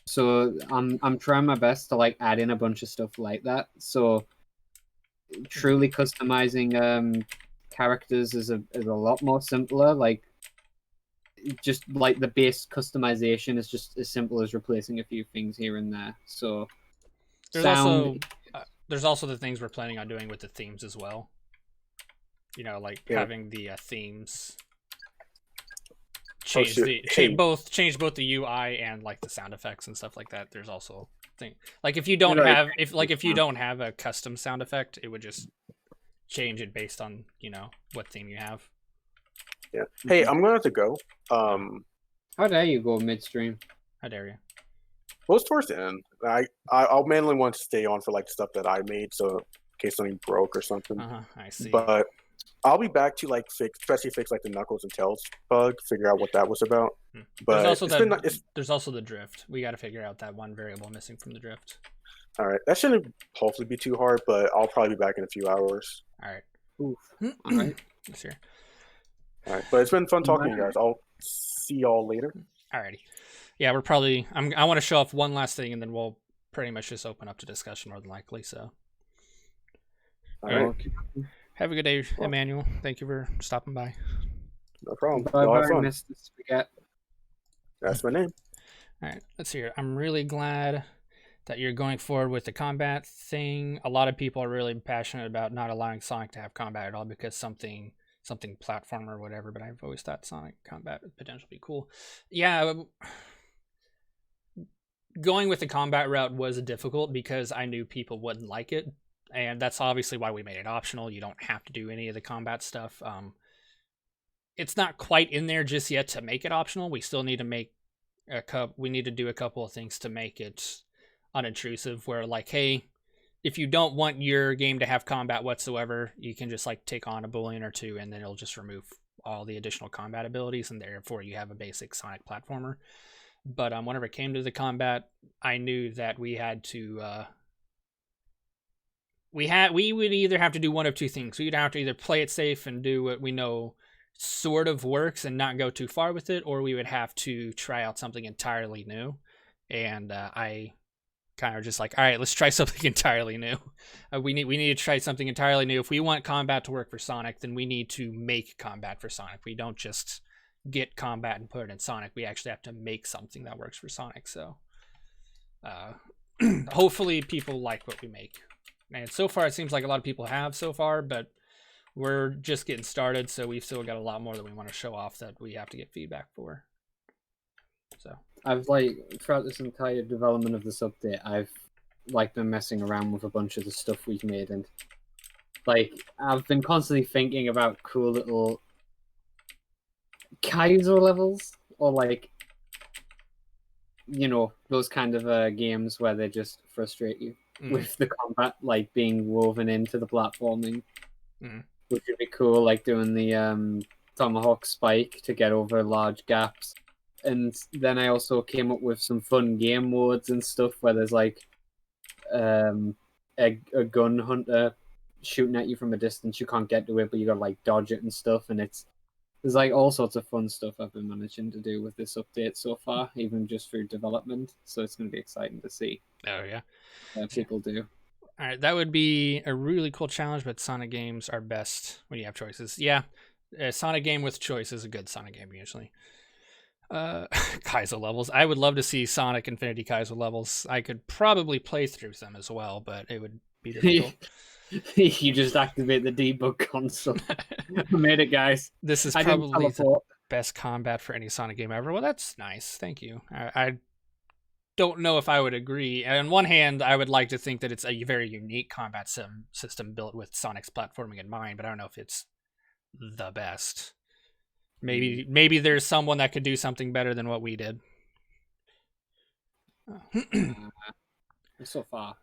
So I'm trying my best to like add in a bunch of stuff like that. So truly customizing characters is a lot more simpler. Like just like the base customization is just as simple as replacing a few things here and there. So there's also the things we're planning on doing with the themes as well. You know, like having the themes change change both the UI and like the sound effects and stuff like that. There's also thing like if you don't have if you don't have a custom sound effect, it would just change it based on, you know, what theme you have. Yeah. Hey, I'm gonna have to go. How dare you go midstream? How dare you? Well, it's towards the end. I'll mainly want to stay on for like stuff that I made, so in case something broke or something. I see. But I'll be back to like fix like the Knuckles and Tails bug, figure out what that was about. But there's also the drift. We got to figure out that one variable missing from the drift. All right, that shouldn't hopefully be too hard, but I'll probably be back in a few hours. All right. Oof. All right. Let's hear. All right, but it's been fun talking to you guys. I'll see y'all later. Alrighty. Yeah, we're probably. I want to show off one last thing, and then we'll pretty much just open up to discussion more than likely. So. All right. Have a good day, Emmanuel. Thank you for stopping by. No problem. Bye, Mr. Spaghetti. That's my name. All right, let's hear. I'm really glad that you're going forward with the combat thing. A lot of people are really passionate about not allowing Sonic to have combat at all because something platform or whatever, but I've always thought Sonic combat would potentially be cool. Yeah, going with the combat route was difficult because I knew people wouldn't like it, and that's obviously why we made it optional. You don't have to do any of the combat stuff. It's not quite in there just yet to make it optional. We still need to make we need to do a couple of things to make it unintrusive, where like, hey, if you don't want your game to have combat whatsoever, you can just like take on a Boolean or two, and then it'll just remove all the additional combat abilities, and therefore you have a basic Sonic platformer. But whenever it came to the combat, I knew that we had to we would either have to do one of two things. We'd have to either play it safe and do what we know sort of works and not go too far with it, or we would have to try out something entirely new. And I kind of just like, all right, let's try something entirely new. We need to try something entirely new. If we want combat to work for Sonic, then we need to make combat for Sonic. We don't just get combat and put it in Sonic. We actually have to make something that works for Sonic. So hopefully people like what we make. And so far it seems like a lot of people have so far, but we're just getting started, so we've still got a lot more that we want to show off that we have to get feedback for. So I've like throughout this entire development of this update, I've like been messing around with a bunch of the stuff we've made, and like I've been constantly thinking about cool little Kaizo levels, or like, you know, those kind of games where they just frustrate you with the combat like being woven into the platforming, which would be cool, like doing the tomahawk spike to get over large gaps. And then I also came up with some fun game modes and stuff where there's like a gun hunter shooting at you from a distance. You can't get to it, but you gotta like dodge it and stuff. And there's like all sorts of fun stuff I've been managing to do with this update so far, even just through development. So it's gonna be exciting to see. Oh yeah, people do. All right, that would be a really cool challenge, but Sonic games are best when you have choices. Yeah, a Sonic game with choice is a good Sonic game usually. Kaizo levels. I would love to see Sonic Infinity Kaizo levels. I could probably play through them as well, but it would be difficult. You just activate the debug console. Made it, guys. This is probably the best combat for any Sonic game ever. Well, that's nice. Thank you. don't know if I would agree. On one hand, I would like to think that it's a very unique combat system built with Sonic's platforming in mind, but I don't know if it's the best. Maybe there's someone that could do something better than what we did. So far.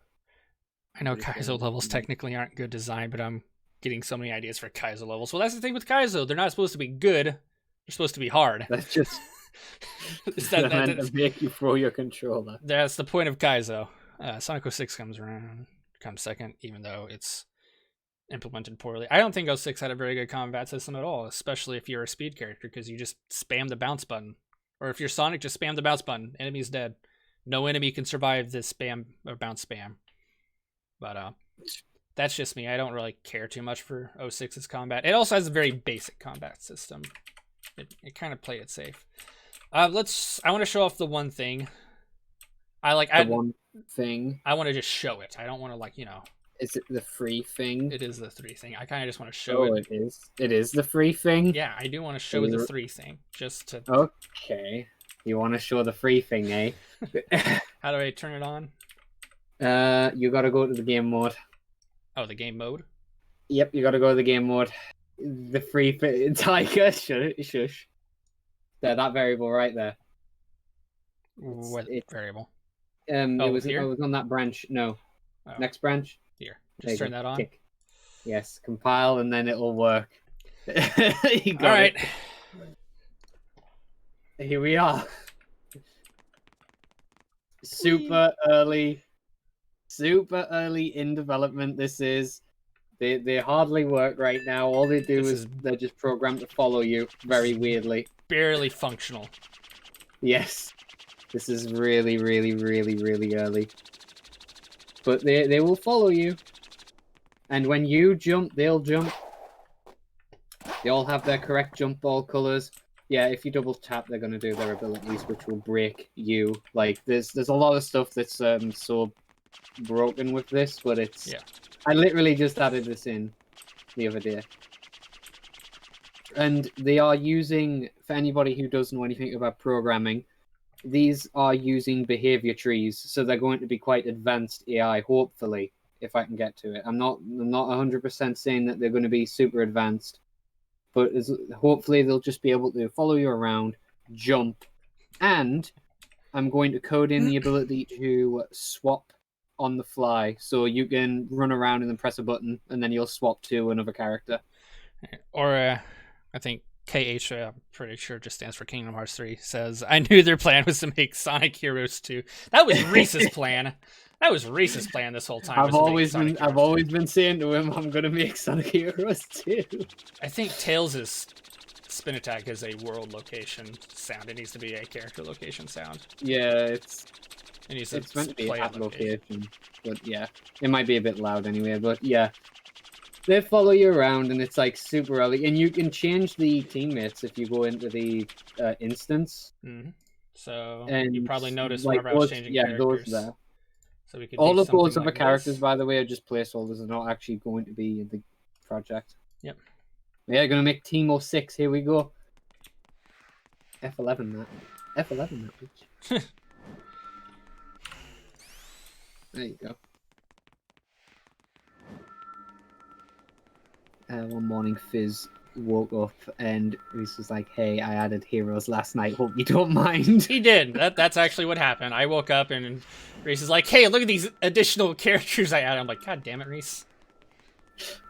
I know Kaizo levels technically aren't good design, but I'm getting so many ideas for Kaizo levels. Well, that's the thing with Kaizo. They're not supposed to be good. They're supposed to be hard. That's just meant to make you throw your controller. That's the point of Kaizo. Sonic 06 comes second, even though it's implemented poorly. I don't think 06 had a very good combat system at all, especially if you're a speed character, because you just spam the bounce button. Or if you're Sonic, just spam the bounce button. Enemy's dead. No enemy can survive this spam or bounce spam. But that's just me. I don't really care too much for 06's combat. It also has a very basic combat system. It kind of played it safe. I want to show off the one thing. I want to just show it. I don't want to Is it the free thing? It is the 3 thing. I kind of just want to show it. It is. It is the free thing. Yeah, I do want to show the 3 thing just to. Okay. You want to show the free thing, eh? How do I turn it on? You gotta go to the game mode. Oh, the game mode? Yep, you gotta go to the game mode. The free Tiger, shush. There, that variable right there. What variable? It was here? it was on that branch. No. Oh. Next branch. Here. Just turn that on. Tick. Yes, compile and then it'll work. You got Alright. Here we are. Super early in development. This is they hardly work right now. All they do is they're just programmed to follow you very weirdly. Barely functional. Yes. This is really, really, really, really early. But they will follow you. And when you jump, they'll jump. They all have their correct jump ball colors. Yeah, if you double tap, they're going to do their abilities, which will break you. Like, there's a lot of stuff that's so broken with this, but it's... Yeah. I literally just added this in the other day. And they are using, for anybody who doesn't know anything about programming, these are using behavior trees, so they're going to be quite advanced AI, hopefully, if I can get to it. I'm not 100% saying that they're going to be super advanced, but hopefully they'll just be able to follow you around, jump, and I'm going to code in the ability to swap on the fly, so you can run around and then press a button, and then you'll swap to another character. Or, I think KH, I'm pretty sure just stands for Kingdom Hearts 3, says, I knew their plan was to make Sonic Heroes 2. That was Reese's plan. That was Reese's plan this whole time. I've always been saying to him, I'm gonna make Sonic Heroes 2. I think Tails' spin attack is a world location sound. It needs to be a character location sound. Yeah, it's meant to be a location, but yeah, it might be a bit loud anyway. But yeah, they follow you around, and it's like super early, and you can change the teammates if you go into the instance. Mm-hmm. So and you probably noticed like whenever I was changing characters. Those there. So we could all of those other characters, by the way, are just placeholders. They're not actually going to be in the project. Yep. Yeah, gonna make Team 06. Here we go. F11 that. F11 that bitch. There you go. One morning, Fizz woke up and Reese was like, "Hey, I added heroes last night. Hope you don't mind." He did. That's actually what happened. I woke up and Reese is like, "Hey, look at these additional characters I added." I'm like, "God damn it, Reese."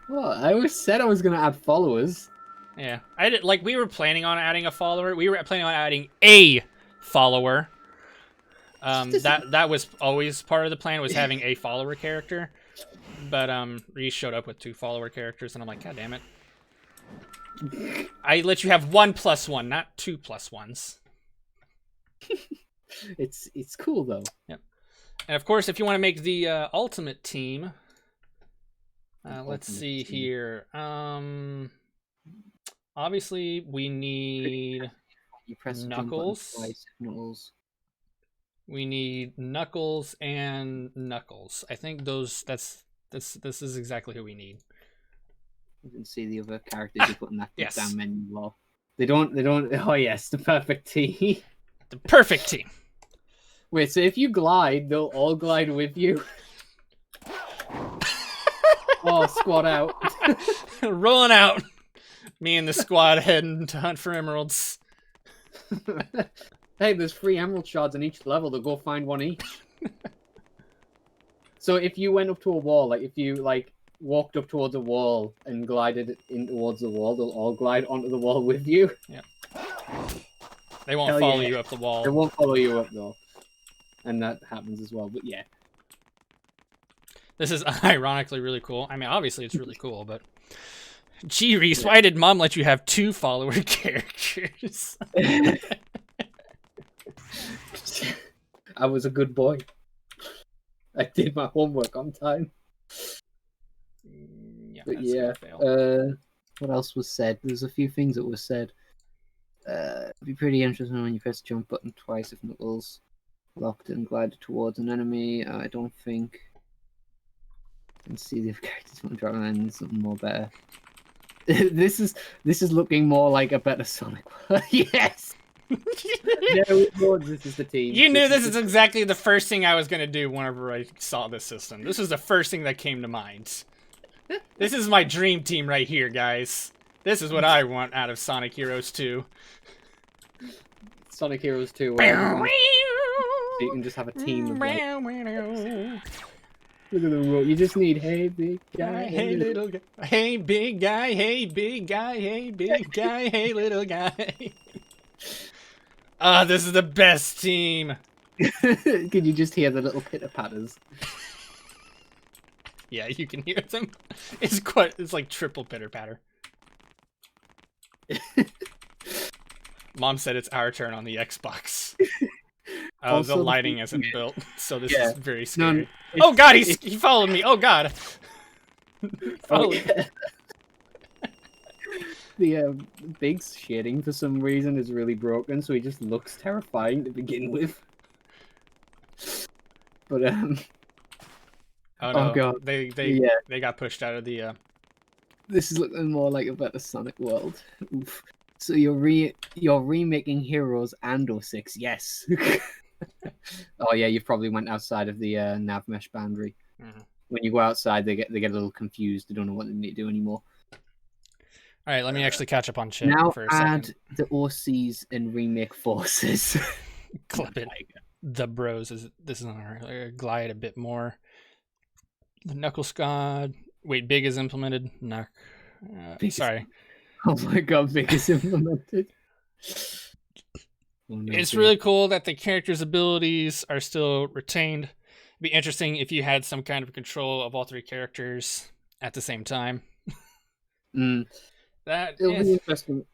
Well, I always said I was gonna add followers. Yeah, I did. Like, we were planning on adding a follower. We were planning on adding a follower. That was always part of the plan, was having a follower character. But Reese showed up with 2 follower characters, and I'm like, God damn it. I let you have 1+1, not 2+1s. It's cool though. Yep. And of course, if you want to make the ultimate team, let's see here. Obviously, we need Knuckles. Knuckles. We need Knuckles and Knuckles. I think this is exactly who we need. You can see the other characters you put in that down menu below. They don't. Oh yes, the perfect team. The perfect team. Wait, so if you glide, they'll all glide with you? Oh, squad out. Rolling out. Me and the squad heading to hunt for emeralds. Hey, there's 3 emerald shards on each level. They'll go find one each. So if you went up to a wall, like if you walked up towards a wall and glided in towards the wall, they'll all glide onto the wall with you. Yep. They won't Hell follow yeah. you up the wall. They won't follow you up though, and that happens as well. But yeah, This is ironically really cool. I mean, obviously it's really cool, but gee, Reese, why did Mom let you have 2 follower characters? I was a good boy. I did my homework on time. Yeah, But that's yeah, a fail. what else was said? There's a few things that were said. It'd be pretty interesting when you press the jump button twice if Knuckles locked and glided towards an enemy. I don't think. And see the characters want to draw and something more better. This is looking more like a better Sonic. Yes. There we go. This is the team. You knew this is exactly the first thing I was going to do whenever I saw this system. This was the first thing that came to mind. This is my dream team right here, guys. This is what I want out of Sonic Heroes 2. Sonic Heroes 2. So you can just have a team of like, look at the road. You just need hey big guy, hey little guy, hey big guy, hey big guy, hey big guy, hey little guy. Ah, this is the best team. Can you just hear the little pitter patters? Yeah, you can hear them. It's like triple pitter patter. Mom said it's our turn on the Xbox. The Also, lighting isn't built, so this is very scary. No, Oh god, he followed me. Oh god. Oh, yeah. The big shading for some reason is really broken, so he just looks terrifying to begin with. But Oh no, oh god, they got pushed out of the. This is looking more like a better Sonic world. Oof. So you're remaking Heroes and 06, yes. Oh yeah, you probably went outside of the nav mesh boundary. Mhm. When you go outside, they get a little confused. They don't know what they need to do anymore. All right, let me actually catch up on chat Now for a add second. the OCs and remake forces. Clip it. The bros this is on our glide a bit more. The Knuckle Squad. Wait, big is implemented. Sorry. Oh my god, big is implemented. Oh, no, It's big. really cool that the character's abilities are still retained. It'd be interesting if you had some kind of control of all 3 characters at the same time. It'll be interesting.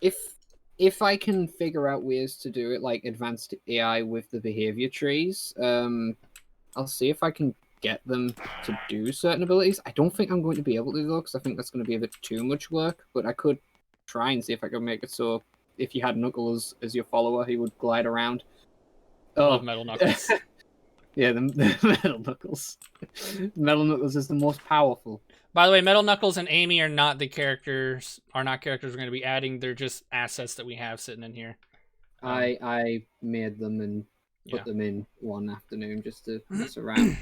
If I can figure out ways to do it, like advanced AI with the behavior trees, I'll see if I can get them to do certain abilities. I don't think I'm going to be able to though, because I think that's going to be a bit too much work. But I could try and see if I can make it so if you had Knuckles as your follower, he would glide around. Oh, Metal Knuckles. Yeah, the Metal Knuckles. Metal Knuckles is the most powerful. By the way, Metal Knuckles and Amy are not characters we're going to be adding. They're just assets that we have sitting in here. I made them and put them in one afternoon just to mess around.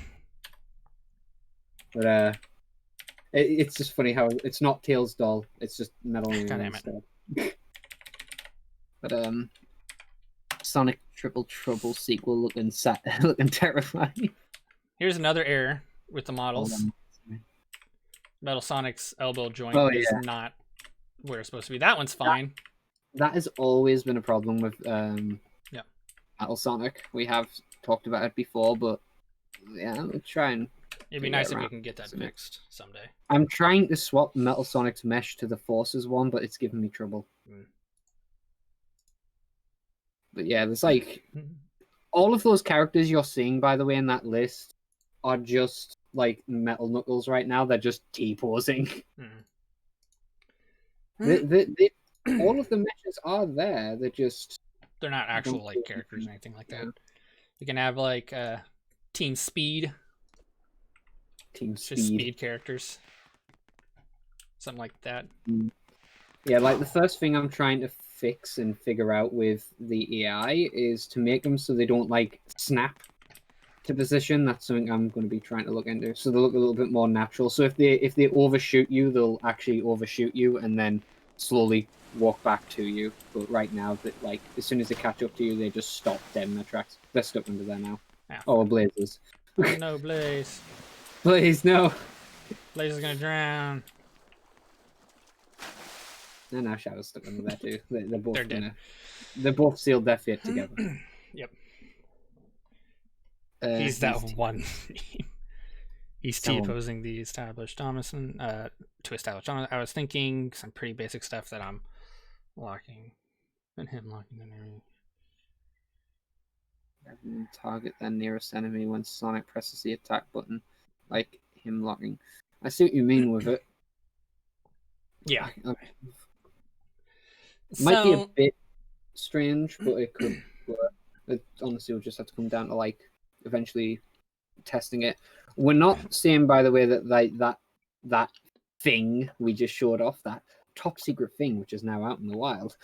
But it's just funny how it's not Tails doll. It's just Metal instead. But Sonic Triple Trouble sequel looking terrifying. Here's another error with the models. Metal Sonic's elbow joint is not where it's supposed to be. That one's fine. That has always been a problem with Metal Sonic. We have talked about it before, but yeah, we'll try and. It'd be nice if we can get that fixed someday. I'm trying to swap Metal Sonic's mesh to the Forces one, but it's giving me trouble. But yeah, there's like all of those characters you're seeing, by the way, in that list are just like Metal Knuckles right now. They're just T-posing. All of the meshes are there. They're not actual like characters or anything like that. You can have like Team Speed. Just speed characters. Something like that. Yeah, like the first thing I'm trying to fix and figure out with the AI is to make them so they don't like snap to position. That's something I'm going to be trying to look into. So they look a little bit more natural. So if they overshoot you, they'll actually overshoot you and then slowly walk back to you. But right now, that like as soon as they catch up to you, they just stop dead in their tracks. They're stuck under there now. Yeah. Oh, Blazes. No, Blaze. Blaze, no. Blaze is gonna drown. And now Shadow's stuck under there too. They're both They're gonna. dead. They're both sealed their fate together. Yep. Uh, He's that one. He's That one. T-opposing the established Domison, to establish Domison. I was thinking some pretty basic stuff that I'm locking, and him locking the enemy. Target their nearest enemy when Sonic presses the attack button, like him locking. I see what you mean with it. Yeah. Might be a So, bit strange, but it could work. It honestly will just have to come down to like eventually testing it. We're not saying, by the way, that like that thing we just showed off, that top secret thing, which is now out in the wild.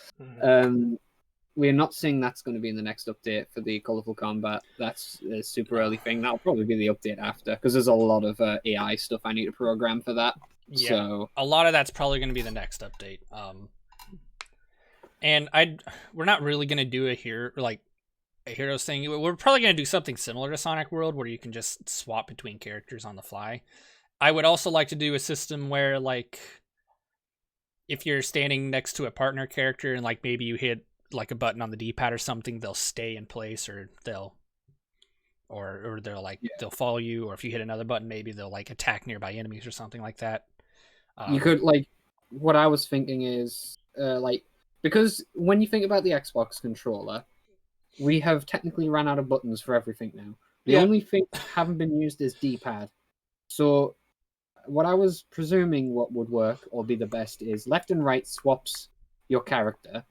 We're not saying that's going to be in the next update for the colorful combat. That's a super early thing. That'll probably be the update after, because there's a lot of AI stuff I need to program for that. yeah, So a lot of that's probably going to be the next update. And we're not really going to do a heroes thing. We're probably going to do something similar to Sonic World, where you can just swap between characters on the fly. I would also like to do a system where, like, if you're standing next to a partner character and like maybe you hit like a button on the D-pad or something, they'll stay in place, or they'll like they'll follow you, or if you hit another button, maybe they'll like attack nearby enemies or something like that. you could like, what I was thinking is like, because when you think about the Xbox controller, we have technically ran out of buttons for everything now. The only thing that haven't been used is D-pad. So what I was presuming what would work or be the best is left and right swaps your character,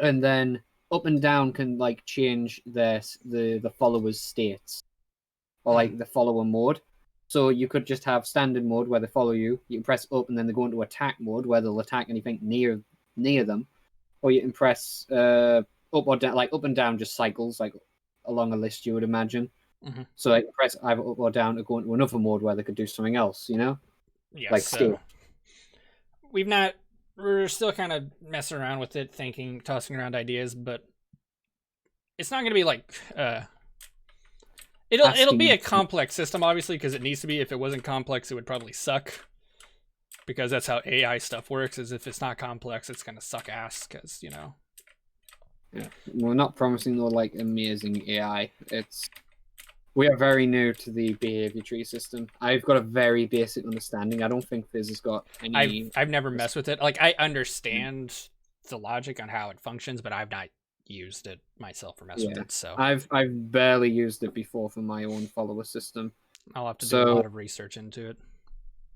and then up and down can like change the follower's states, or like the follower mode. So you could just have standard mode where they follow you. You can press up and then they go into attack mode where they'll attack anything near them, or you can press up or down. Like up and down just cycles like along a list, you would imagine. Mm-hmm. So I can press either up or down to go into another mode where they could do something else, you know? Yeah, like so we're still kind of messing around with it, tossing around ideas, but it's not going to be like it'll be a complex system, obviously, because it needs to be. If it wasn't complex, it would probably suck, because that's how AI stuff works. Is if it's not complex, it's going to suck ass, because Yeah. We're not promising no like amazing AI. We are very new to the behavior tree system. I've got a very basic understanding. I don't think Fizz has got any. I've never messed with it. Like, I understand the logic on how it functions, but I've not used it myself or messed with it. So I've barely used it before for my own follower system. I'll have to do a lot of research into it.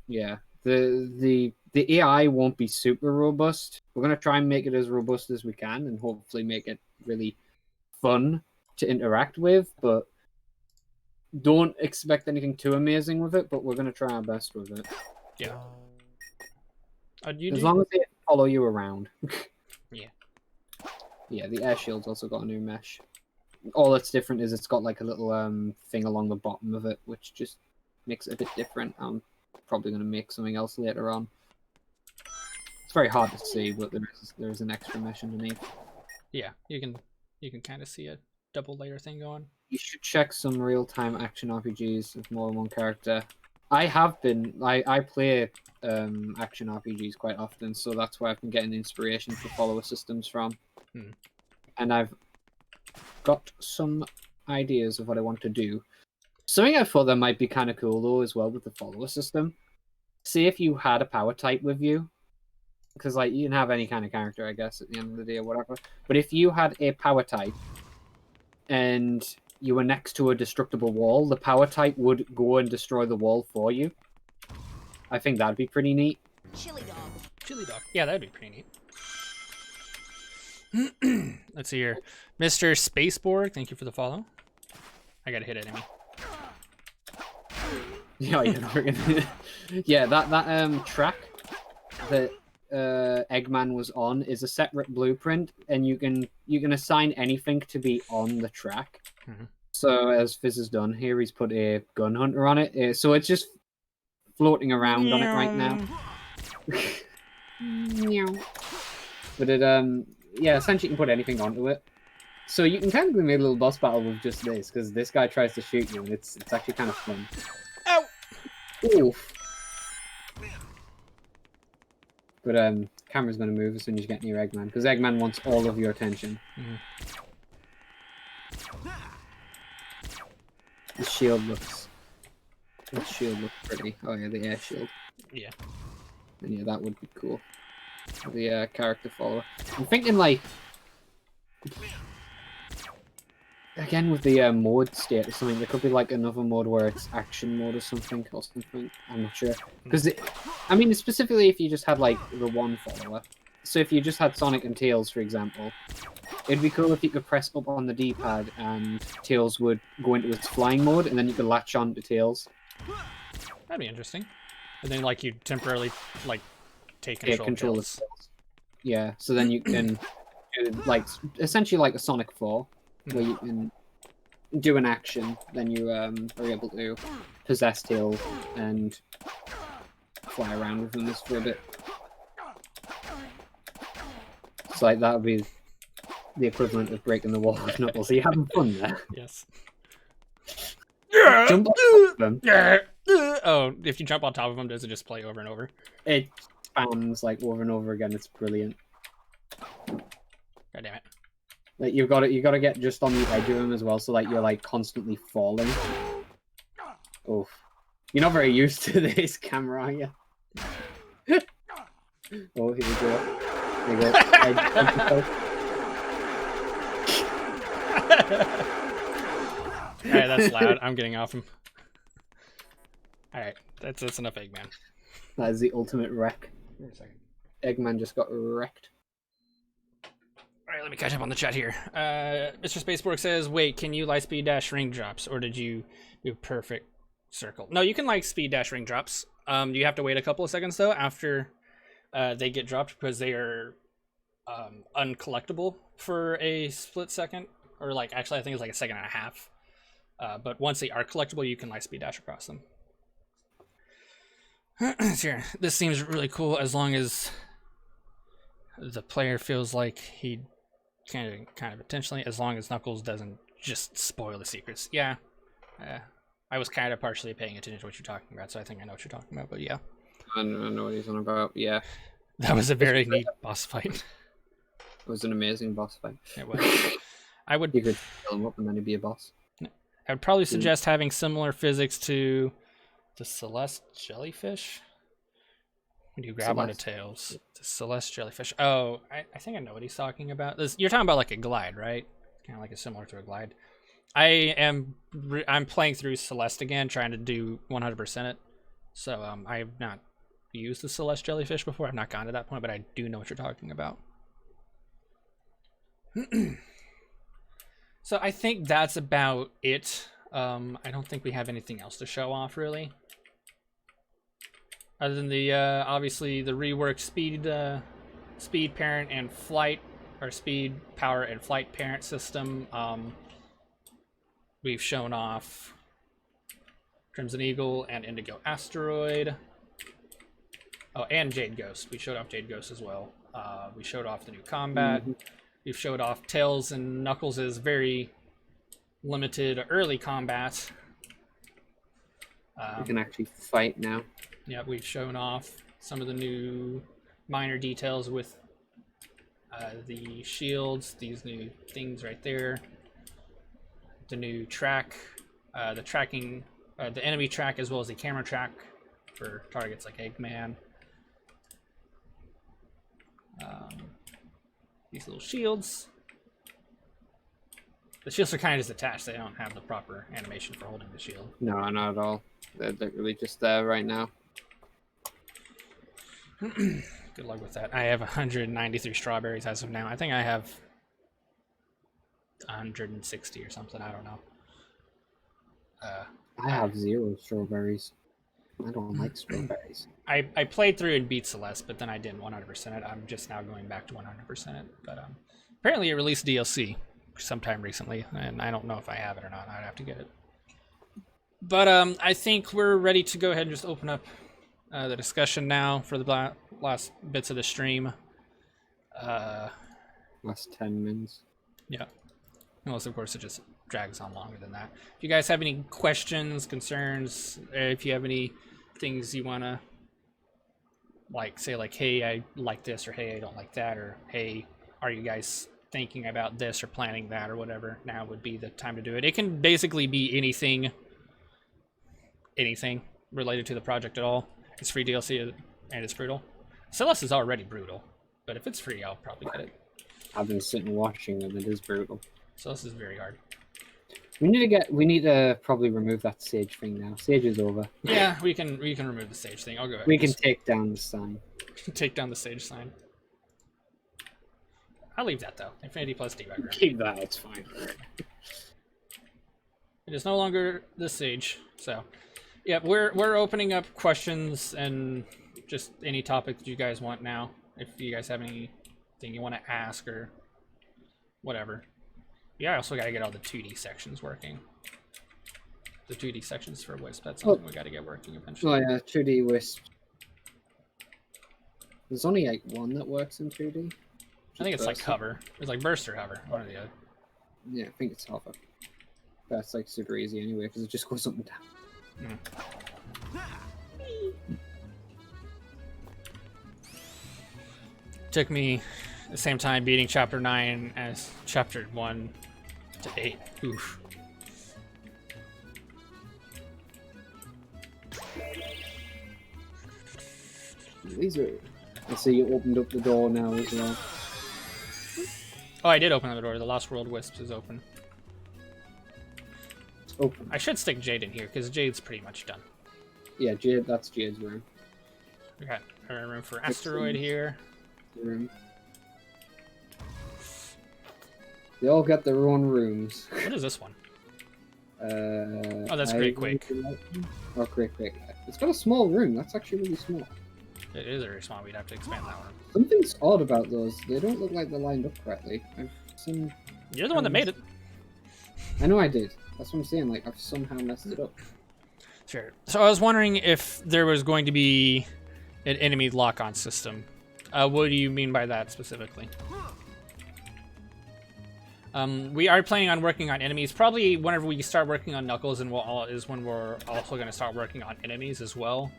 Yeah, the AI won't be super robust. We're gonna try and make it as robust as we can, and hopefully make it really fun to interact with. But don't expect anything too amazing with it. But we're gonna try our best with it. Yeah. As long as they follow you around. Yeah. Yeah, the air shield's also got a new mesh. All that's different is it's got like a little thing along the bottom of it, which just makes it a bit different. I'm probably going to make something else later on. It's very hard to see, but there is an extra mesh underneath. Yeah, you can kind of see a double layer thing going. You should check some real-time action RPGs with more than one character. I play action RPGs quite often, so that's where I've been getting inspiration for follower systems from. And I've got some ideas of what I want to do. Something I thought that might be kind of cool though as well with the follower system. See if you had a power type with you, because like you can have any kind of character, I guess, at the end of the day or whatever. But if you had a power type and you were next to a destructible wall, the power type would go and destroy the wall for you. I think that'd be pretty neat. Chili dog. Yeah, that'd be pretty neat. Let's see here. Mr. Spaceborg, thank you for the follow. I gotta hit enemy. Yeah, yeah, that track that Eggman was on is a separate blueprint, and you can assign anything to be on the track. Mhm. So as Fizz has done here, he's put a gun hunter on it. So it's just floating around on it right now. But it yeah, essentially you can put anything onto it. So you can technically make a little boss battle with just this, because this guy tries to shoot you, and it's actually kind of fun. Ow! Oof. But camera's going to move as soon as you get near Eggman, because Eggman wants all of your attention. Mhm. The shield looks pretty. Oh yeah, the air shield. Yeah. And yeah, that would be cool. The character follower. I'm thinking like, again with the mode state or something, there could be like another mode where it's action mode or something. I'm not sure. Because I mean, specifically if you just had like the one follower. So if you just had Sonic and Tails, for example, it'd be cool if you could press up on the D-pad and Tails would go into its flying mode, and then you could latch on to Tails. That'd be interesting. And then like you temporarily like take control of Tails. Yeah, so then you can do like essentially like a Sonic 4, where you can do an action, then you are able to possess Tails and fly around with them for a bit. It's like that would be the equivalent of breaking the wall with Knuckles. Are you having fun there? Yes. Jump on top of them. Oh, if you jump on top of them, does it just play over and over? It spams like over and over again. It's brilliant. God damn it. Like you got to get just on the edge of them as well, so like you're like constantly falling. Oof. You're not very used to this camera, are you? Oh, here we go. There you go. Alright, that's loud. I'm getting off him. Alright, that's enough Eggman. That is the ultimate wreck. Wait a second. Eggman just got wrecked. Alright, let me catch up on the chat here. Mr. Spaceborg says, wait, can you light speed dash ring drops, or did you do perfect circle? No, you can like speed dash ring drops. You have to wait a couple of seconds though after they get dropped, because they are uncollectible for a split second, or like actually I think it's like a second and a half. But once they are collectible, you can light speed dash across them. Here, this seems really cool as long as the player feels like he kind of intentionally, as long as Knuckles doesn't just spoil the secrets. Yeah, I was kind of partially paying attention to what you're talking about, so I think I know what you're talking about. But yeah, I know what he's on about. Yeah, that was a very neat boss fight. It was an amazing boss fight. It was. I would. You could fill him up and then he'd be a boss. I would probably suggest having similar physics to the Celeste jellyfish. When you grab onto Tails, the Celeste jellyfish. Oh, I think I know what he's talking about. You're talking about like a glide, right? Kind of like similar to a glide. I'm playing through Celeste again, trying to do 100% it. So I have not used the Celeste jellyfish before. I've not gotten to that point, but I do know what you're talking about. So I think that's about it. I don't think we have anything else to show off really. Other than the obviously the reworked speed parent and flight, or speed, power, and flight parent system. We've shown off Crimson Eagle and Indigo Asteroid. Oh, and Jade Ghost. We showed off Jade Ghost as well. We showed off the new combat. We've showed off Tails and Knuckles' very limited early combat. You can actually fight now. Yeah, we've shown off some of the new minor details with the shields, these new things right there. The new track, the tracking, the enemy track, as well as the camera track for targets like Eggman. These little shields. The shields are kind of just attached. They don't have the proper animation for holding the shield. No, not at all. They're really just there right now. Good luck with that. I have 193 strawberries as of now. I think I have 160 or something. I don't know. I have 0 strawberries. I don't like strawberries. I played through and beat Celeste, but then I didn't 100% it. I'm just now going back to 100% it. But apparently it released DLC sometime recently, and I don't know if I have it or not. I'd have to get it. But I think we're ready to go ahead and just open up the discussion now for the last bits of the stream. Last 10 minutes. Yeah. Unless, of course, it just drags on longer than that. If you guys have any questions, concerns, if you have any things you want to, like, say, like, hey, I like this, or hey, I don't like that, or hey, are you guys thinking about this or planning that or whatever, now would be the time to do it. It can basically be anything related to the project at all. It's free DLC and it's brutal. Celeste is already brutal, but if it's free, I'll probably get it. I've been sitting watching and it is brutal. Celeste is very hard. We need to probably remove that Sage thing now. Sage is over. Yeah, we can remove the Sage thing. I'll go ahead. We can take down the sign. Take down the Sage sign. I'll leave that though. Infinity plus debugger. Keep that, it's fine. It is no longer the Sage. So, yeah, we're opening up questions and just any topic that you guys want now. If you guys have anything you want to ask or whatever. Yeah, I also got to get all the 2D sections working. The 2D sections for Wisp. That's something we got to get working eventually. Oh yeah, 2D Wisp. There's only like one that works in 2D. I think it's like hover. It's like burst or hover, one or the other. Yeah, I think it's hover. That's like super easy anyway, because it just goes up and down. Took me the same time beating chapter 9 as chapter 1 to 8. Oof. These are... I see you opened up the door now as well. Oh, I did open the door. The Lost World Wisps is open. It's open. I should stick Jade in here, because Jade's pretty much done. Yeah, Jade, that's Jade's room. We got a room for Asteroid here. Room. They all got their own rooms. What is this one? Oh, that's Great Quake. Oh, Great Quake. It's got a small room. That's actually really small. It is very small. We'd have to expand that one. Something's odd about those. They don't look like they're lined up correctly. I've seen... You're the one that made it. I know I did. That's what I'm saying. Like, I've somehow messed it up. Sure. So I was wondering if there was going to be an enemy lock-on system. What do you mean by that specifically? We are planning on working on enemies. Probably whenever we start working on Knuckles, and is when we're also going to start working on enemies as well.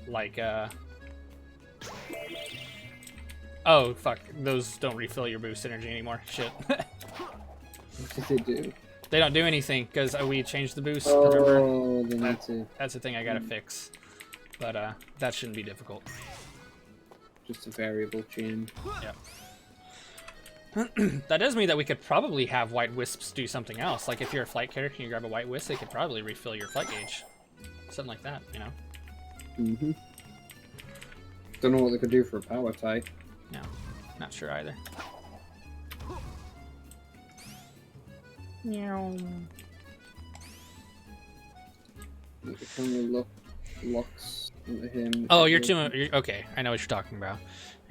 Like, oh, fuck. Those don't refill your boost energy anymore. Shit. What did they do? They don't do anything, because we changed the boost, Oh, remember? they need to... That's the thing I gotta fix. But, that shouldn't be difficult. Just a variable chain. Yep. That does mean that we could probably have White Wisps do something else. Like, if you're a flight character and you grab a White Wisp, they could probably refill your flight gauge. Something like that, you know? Mm-hmm. Don't know what they could do for a power type. No, not sure either. Meow. Like the camera locks into him. Oh, you're okay. I know what you're talking about.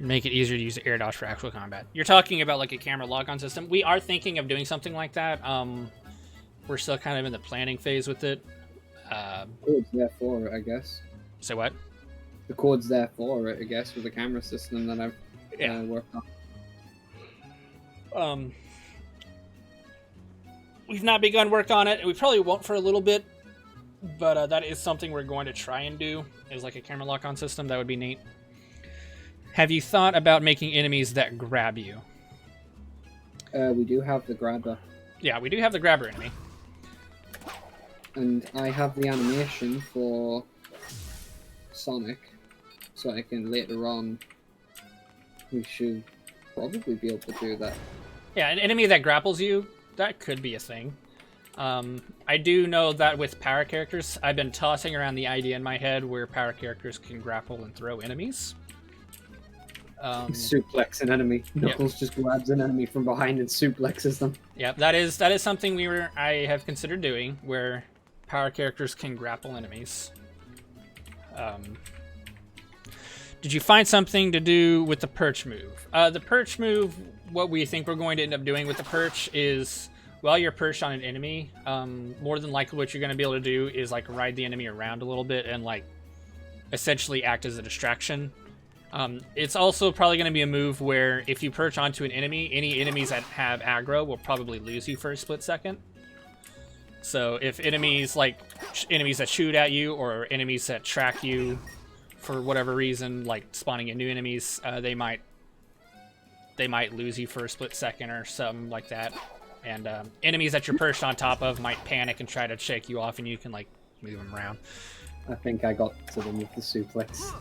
Make it easier to use air dodge for actual combat. You're talking about like a camera lock-on system. We are thinking of doing something like that. We're still kind of in the planning phase with it. Code's there for it, I guess. Say what? The code's there for it, I guess, with the camera system that I've worked on. We've not begun work on it. We probably won't for a little bit, but that is something we're going to try and do, is like a camera lock-on system. That would be neat. Have you thought about making enemies that grab you? We do have the grabber. Yeah, we do have the grabber enemy. And I have the animation for Sonic, so I can later on... We should probably be able to do that. Yeah, an enemy that grapples you, that could be a thing. I do know that with power characters, I've been tossing around the idea in my head where power characters can grapple and throw enemies. Suplex an enemy. Knuckles just grabs an enemy from behind and suplexes them. Yep, that is something I have considered doing, where power characters can grapple enemies. Did you find something to do with the perch move? The perch move, what we think we're going to end up doing with the perch is, while you're perched on an enemy, more than likely what you're going to be able to do is like ride the enemy around a little bit and like essentially act as a distraction. It's also probably going to be a move where if you perch onto an enemy, any enemies that have aggro will probably lose you for a split second. So if enemies enemies that shoot at you or enemies that track you for whatever reason, like spawning in new enemies, they might lose you for a split second or something like that. And enemies that you're perched on top of might panic and try to shake you off, and you can like move them around. I think I got to them with the suplex.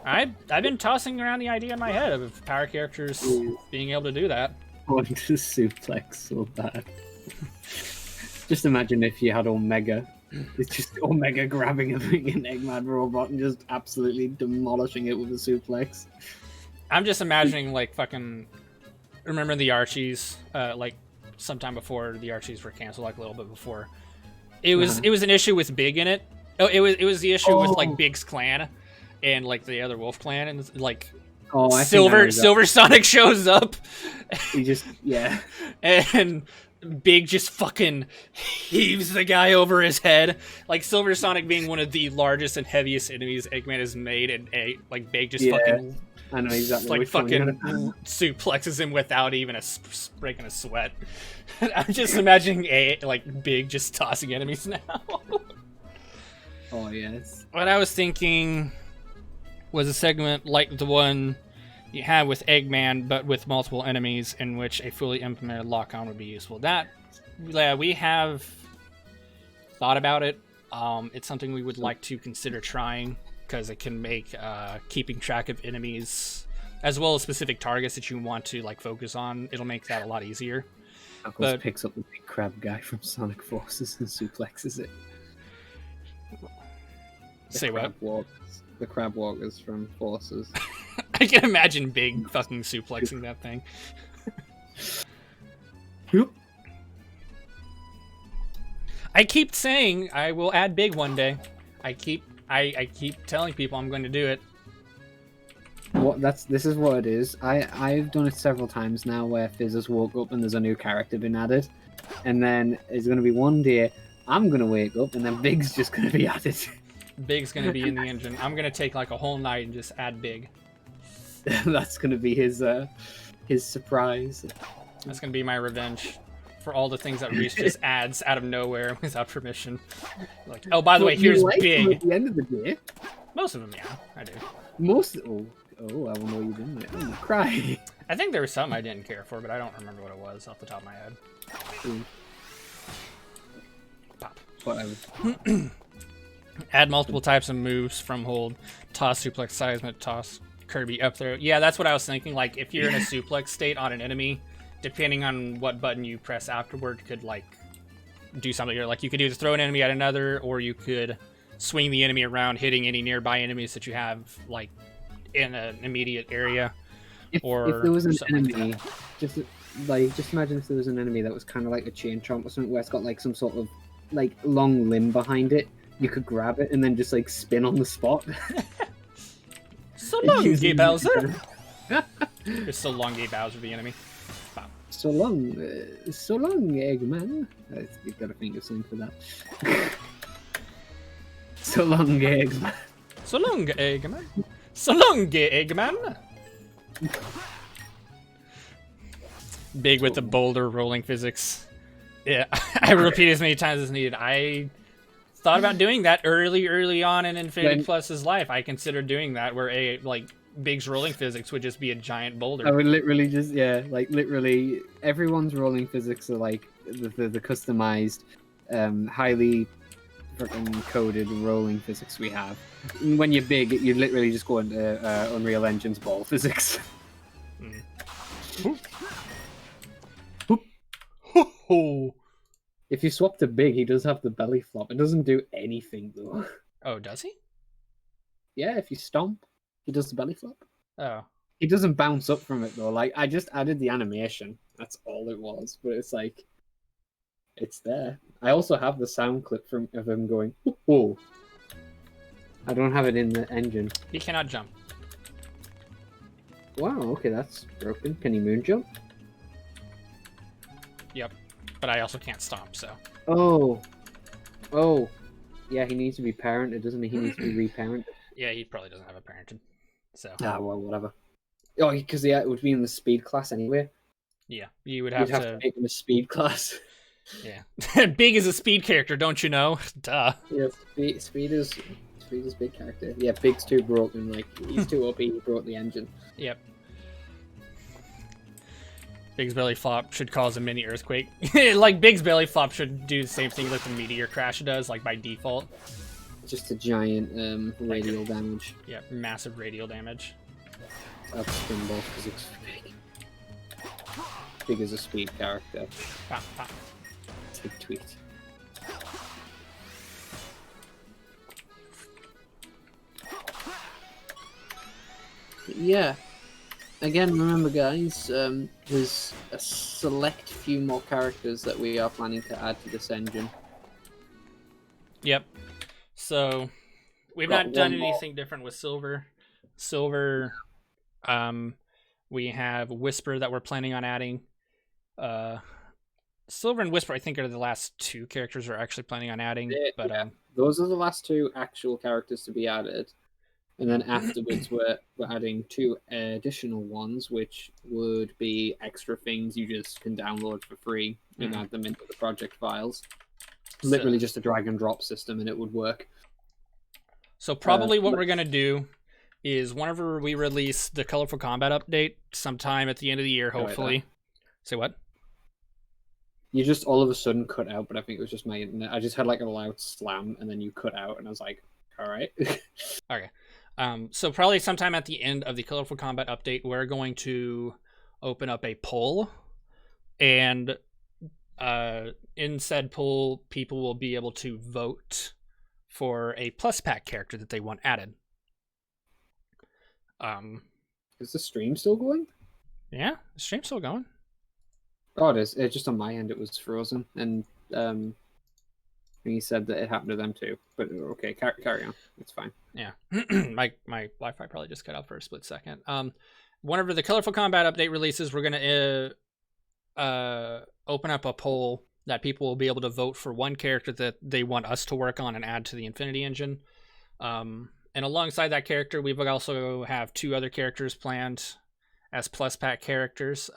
I've been tossing around the idea in my head of power characters being able to do that. I want to suplex so bad. Just imagine if you had Omega. It's just Omega grabbing a freaking Eggman robot and just absolutely demolishing it with a suplex. I'm just imagining like fucking. Remember the Archies? Like sometime before the Archies were canceled, like a little bit before. It was an issue with Big in it. Oh, it was the issue with like Big's clan and like the other Wolf clan, and like Silver Sonic shows up. He just and Big just fucking heaves the guy over his head. Like Silver Sonic being one of the largest and heaviest enemies Eggman has made, and like Big just fucking. I know exactly. Like fucking suplexes him without even breaking a sweat. I'm just imagining like Big just tossing enemies now. Oh yes. What I was thinking was a segment like the one you had with Eggman, but with multiple enemies, in which a fully implemented lock-on would be useful. That we have thought about it. It's something we would like to consider trying, because it can make keeping track of enemies as well as specific targets that you want to like focus on. It'll make that a lot easier. Knuckles picks up the big crab guy from Sonic Forces and suplexes it. Say what? The crab walkers from Forces. I can imagine Big fucking suplexing that thing. I keep saying I will add Big one day. I keep telling people I'm going to do it. This is what it is. I've done it several times now where Fizz has woke up and there's a new character been added, and then it's going to be one day I'm going to wake up and then Big's just going to be added. Big's going to be in the engine. I'm going to take like a whole night and just add Big. That's going to be his surprise. That's going to be my revenge for all the things that Reese just adds out of nowhere without permission. Like, oh, by the way, here's Big. At the end of the day, most of them, yeah, I do. I wonder what you did. I'm gonna cry. I think there was some I didn't care for, but I don't remember what it was off the top of my head. Pop. Whatever. Add multiple types of moves from hold, toss, suplex, seismic, toss, Kirby up there. Yeah, that's what I was thinking. Like, if you're in a suplex state on an enemy, depending on what button you press afterward, could like do something. Like, you could either throw an enemy at another, or you could swing the enemy around, hitting any nearby enemies that you have like in an immediate area. If there was an enemy, like just imagine if there was an enemy that was kind of like a chain chomp or something, where it's got like some sort of like long limb behind it. You could grab it and then just like spin on the spot. So long, Gay Bowser. It's so long, Gay Bowser, the enemy. Wow. So long, Eggman. You've got to think of something for that. So long, Eggman. So long, Eggman. So long, Eggman. Big with the boulder rolling physics. Yeah, I repeat as many times as needed. I thought about doing that early on in Infinity Plus's life. I considered doing that, where Big's rolling physics would just be a giant boulder. I would literally just literally everyone's rolling physics are like the customized, highly freaking coded rolling physics we have. When you're Big, you literally just go into Unreal Engine's ball physics. If you swap to Big, he does have the belly flop. It doesn't do anything though. Oh, does he? Yeah, if you stomp, he does the belly flop. Oh. He doesn't bounce up from it though. Like, I just added the animation. That's all it was. But it's like, it's there. I also have the sound clip of him going, "Whoa." I don't have it in the engine. He cannot jump. Wow, okay, that's broken. Can he moon jump? Yep. But I also can't stomp, so. Oh. Oh. Yeah, he needs to be parented, doesn't he? He needs to be reparented. Yeah, he probably doesn't have a parented. So. Ah, well, whatever. Oh, because it would be in the speed class anyway. Yeah, you would You'd have have to make him a speed class. Yeah. Big is a speed character, don't you know? Duh. Yeah, speed is big character. Yeah, Big's too broken. Like he's too OP. He broke the engine. Yep. Big's belly flop should cause a mini earthquake. Like Big's belly flop should do the same thing like the meteor crash does, like by default. Just a giant radial damage. Yeah, massive radial damage. That's Spinball because it's big. Big is a speed character. Pop, pop. Big tweet. Yeah. Again, remember, guys, there's a select few more characters that we are planning to add to this engine. Yep. So we've Got not done one more. anything different with Silver. We have Whisper that we're planning on adding. Silver and Whisper, I think, are the last two characters we're actually planning on adding. Yeah, But yeah. Those are the last two actual characters to be added. And then afterwards, we're adding two additional ones, which would be extra things you just can download for free and add them into the project files. Literally just a drag and drop system, and it would work. So probably what we're gonna do is whenever we release the Colorful Combat update, sometime at the end of the year, hopefully. Say what? You just all of a sudden cut out, but I think it was just my internet. I just had like a loud slam, and then you cut out, and I was like, all right. Okay. So probably sometime at the end of the Colorful Combat update, we're going to open up a poll, and in said poll, people will be able to vote for a plus pack character that they want added. Is the stream still going? Yeah, the stream's still going. Oh, it is. It's just on my end, it was frozen, and he said that it happened to them too. But okay, carry on. It's fine. Yeah, my Wi-Fi probably just cut out for a split second. Whenever the Colorful Combat update releases, we're gonna open up a poll that people will be able to vote for one character that they want us to work on and add to the Infinity Engine. And alongside that character, we will also have two other characters planned as plus pack characters.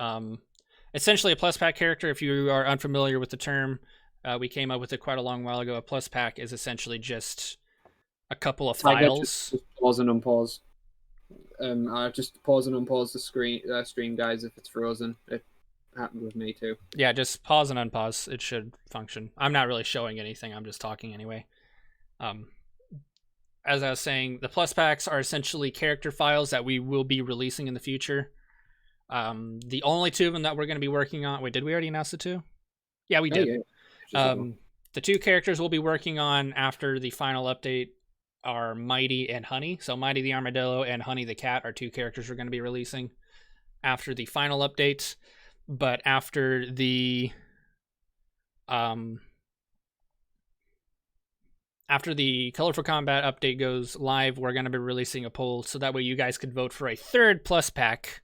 Essentially, a plus pack character, if you are unfamiliar with the term, we came up with it quite a long while ago. A plus pack is essentially just a couple of files. Just pause and unpause. Just pause and unpause the stream, guys, if it's frozen. It happened with me too. Yeah, just pause and unpause. It should function. I'm not really showing anything. I'm just talking anyway. As I was saying, the plus packs are essentially character files that we will be releasing in the future. The only two of them that we're going to be working on. Wait, did we already announce the two? Yeah, we did. Yeah. The two characters we'll be working on after the final update are Mighty and Honey. So Mighty the Armadillo and Honey the Cat are two characters we're going to be releasing after the final update. But after the Colorful Combat update goes live, we're going to be releasing a poll so that way you guys could vote for a third plus pack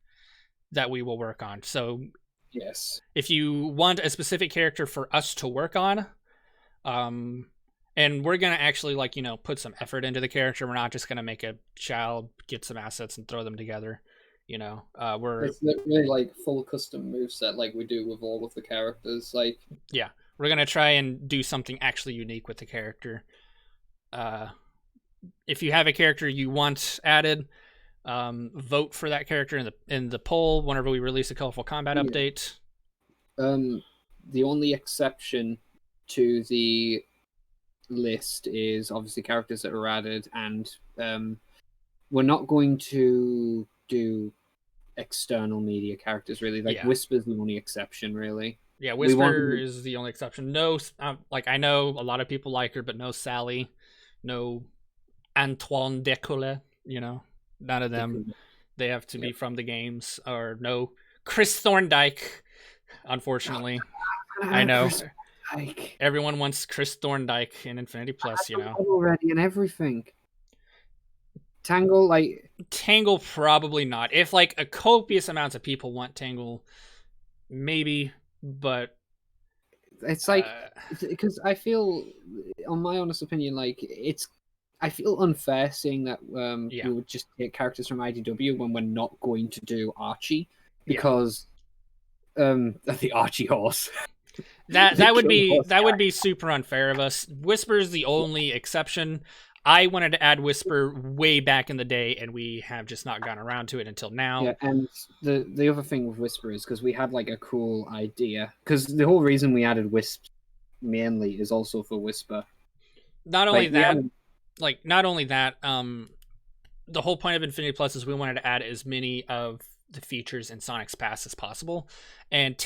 that we will work on. So yes, if you want a specific character for us to work on, and we're going to actually put some effort into the character. We're not just going to make a child, get some assets and throw them together. It's literally like full custom moveset like we do with all of the characters. Like, yeah, we're going to try and do something actually unique with the character. If you have a character you want added, vote for that character in the poll whenever we release a Colorful Combat update. The only exception to the list is obviously characters that are added, and we're not going to do external media characters really. Whisper's the only exception really. Yeah, Whisper is the only exception. No, I know a lot of people like her, but no Sally, no Antoine Decolle, none of them. They have to be from the games. Or no Chris Thorndike, unfortunately. I know. Everyone wants Chris Thorndike in Infinity Plus, already and everything. Tangle, like Tangle, probably not. If like a copious amounts of people want Tangle, maybe, but it's like because I feel, on my honest opinion, like I feel unfair seeing that Yeah. we would just take characters from IDW when we're not going to do Archie Yeah. because the Archie horse. that would be super unfair of us. Whisper is the only exception. I wanted to add Whisper way back in the day, and we have just not gotten around to it until now. Yeah, and the other thing with Whisper is because we had like a cool idea. Because the whole reason we added Wisp mainly is also for Whisper. Not only Like, that, the whole point of Infinity Plus is we wanted to add as many of the features in Sonic's past as possible, and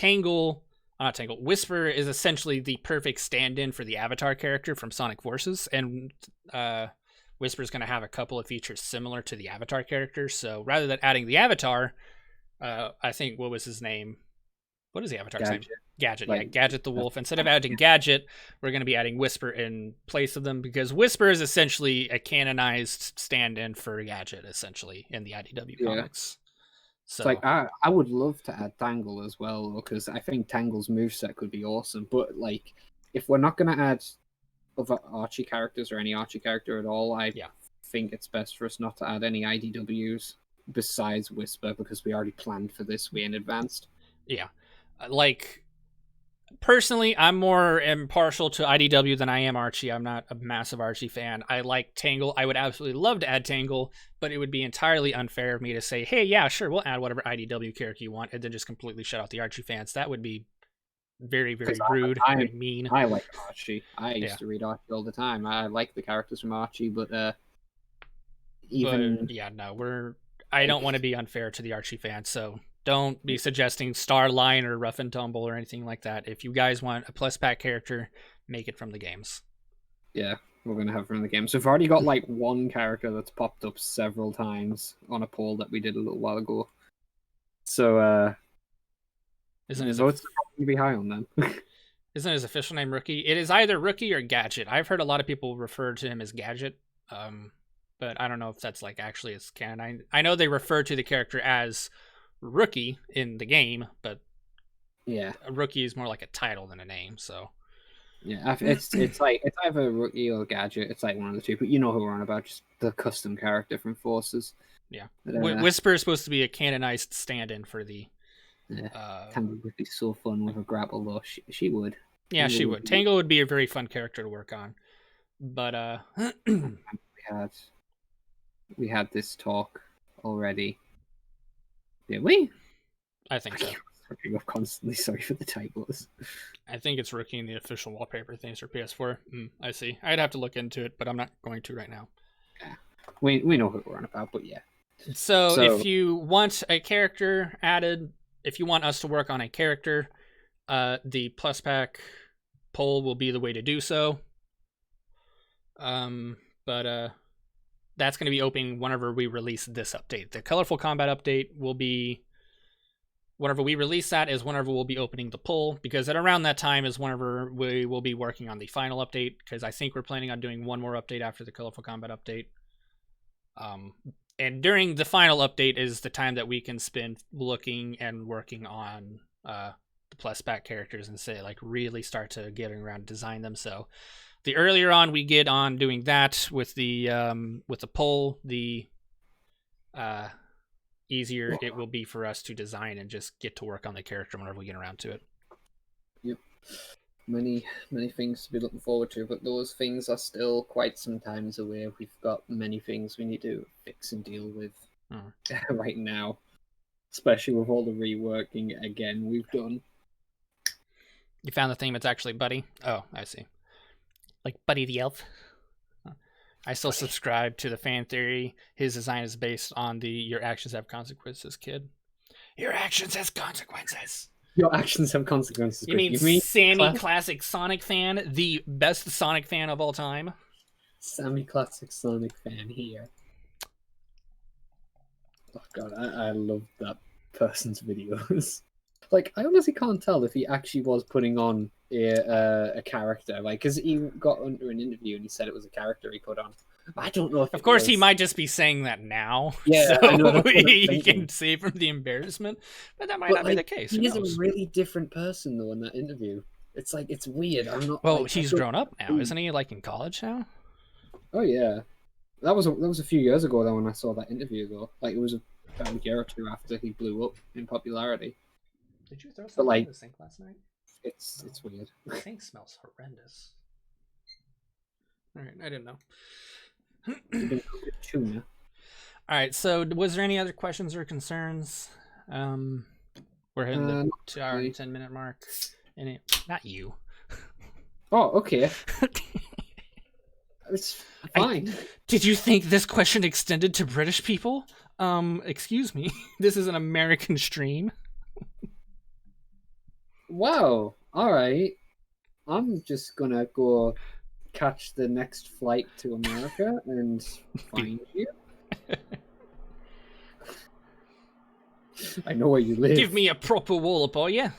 Whisper is essentially the perfect stand-in for the Avatar character from Sonic Forces, and Whisper is going to have a couple of features similar to the Avatar character. So rather than adding the Avatar, I think what was his name? What is the Avatar's name? Gadget. Like, yeah, Gadget the Wolf. Instead of adding Gadget, we're going to be adding Whisper in place of them because Whisper is essentially a canonized stand-in for Gadget, essentially in the IDW comics. So it's like I would love to add Tangle as well because I think Tangle's moveset could be awesome. But like, if we're not gonna add other Archie characters or any Archie character at all, I think it's best for us not to add any IDWs besides Whisper because we already planned for this way in advance. Yeah, like personally, I'm more impartial to IDW than I am Archie. I'm not a massive Archie fan. I like Tangle. I would absolutely love to add Tangle, but it would be entirely unfair of me to say, hey, yeah, sure, we'll add whatever IDW character you want, and then just completely shut out the Archie fans. That would be very, very rude and mean. I like Archie. I used to read Archie all the time. I like the characters from Archie, but I don't want to be unfair to the Archie fans, so don't be suggesting Starline or Rough and Tumble or anything like that. If you guys want a plus pack character, make it from the games. Yeah, we're going to have it from the games. So we've already got like one character that's popped up several times on a poll that we did a little while ago. So, isn't his votes going to be high on them? Isn't his official name Rookie? It is either Rookie or Gadget. I've heard a lot of people refer to him as Gadget, but I don't know if that's like actually his canon. I know they refer to the character as Rookie in the game, but yeah, a Rookie is more like a title than a name. So yeah, it's like it's either Rookie or Gadget. It's like one of the two, but you know who we're on about, just the custom character from Forces. Yeah, Whisper is supposed to be a canonized stand-in for the. Tangle would be so fun with a grapple, though. She would. Yeah, she would. Tangle would be a very fun character to work on, but we had this talk already. Did we? I think so. I'm constantly sorry for the typos. I think it's Rookie in the official wallpaper things for PS4. I see. I'd have to look into it, but I'm not going to right now. Yeah. We know who we're on about, but yeah. So if you want a character added, if you want us to work on a character, the plus pack poll will be the way to do so. But that's going to be opening whenever we release this update. The Colorful Combat update will be whenever we release that is whenever we'll be opening the poll, because at around that time is whenever we will be working on the final update, because I think we're planning on doing one more update after the Colorful Combat update. And during the final update is the time that we can spend looking and working on the plus pack characters and say, like, really start to getting around to design them. So the earlier on we get on doing that with the poll, the easier it will be for us to design and just get to work on the character whenever we get around to it. Yep. Many things to be looking forward to, but those things are still quite some times away. We've got many things we need to fix and deal with right now, especially with all the reworking again we've done. You found the thing that's actually Buddy? Oh, I see. Like Buddy the Elf? I still subscribe to the fan theory. His design is based on the "your actions have consequences" kid. Your actions has consequences. Your actions have consequences. You mean Sammy Classic Sonic fan, the best Sonic fan of all time? Sammy Classic Sonic fan here. Oh god, I love that person's videos. Like, I honestly can't tell if he actually was putting on a character, like, because he got under an interview and he said it was a character he put on. I don't know if Of course, it he was. might just be saying that now, Yeah, so I know, that's what I'm he thinking. can save from the embarrassment. But that might But, not be the case. Who He is a knows? really different person though in that interview. It's like it's weird. I'm not. Well, like, I he's don't- grown up now, isn't he? Like in college now. Oh yeah, that was a few years ago though when I saw that interview though. Like it was about a year or two after he blew up in popularity. Did you throw But, something like- in the sink last night? It's weird. The sink smells horrendous. All right, I didn't know. Tuna. All right, so was there any other questions or concerns? We're hitting the 2 hour and 10-minute mark. Not you. Oh, okay. It's fine. Did you think this question extended to British people? Excuse me. This is an American stream. Wow. All right. I'm just gonna go catch the next flight to America and find you. I know where you live. Give me a proper wallop, oh yeah.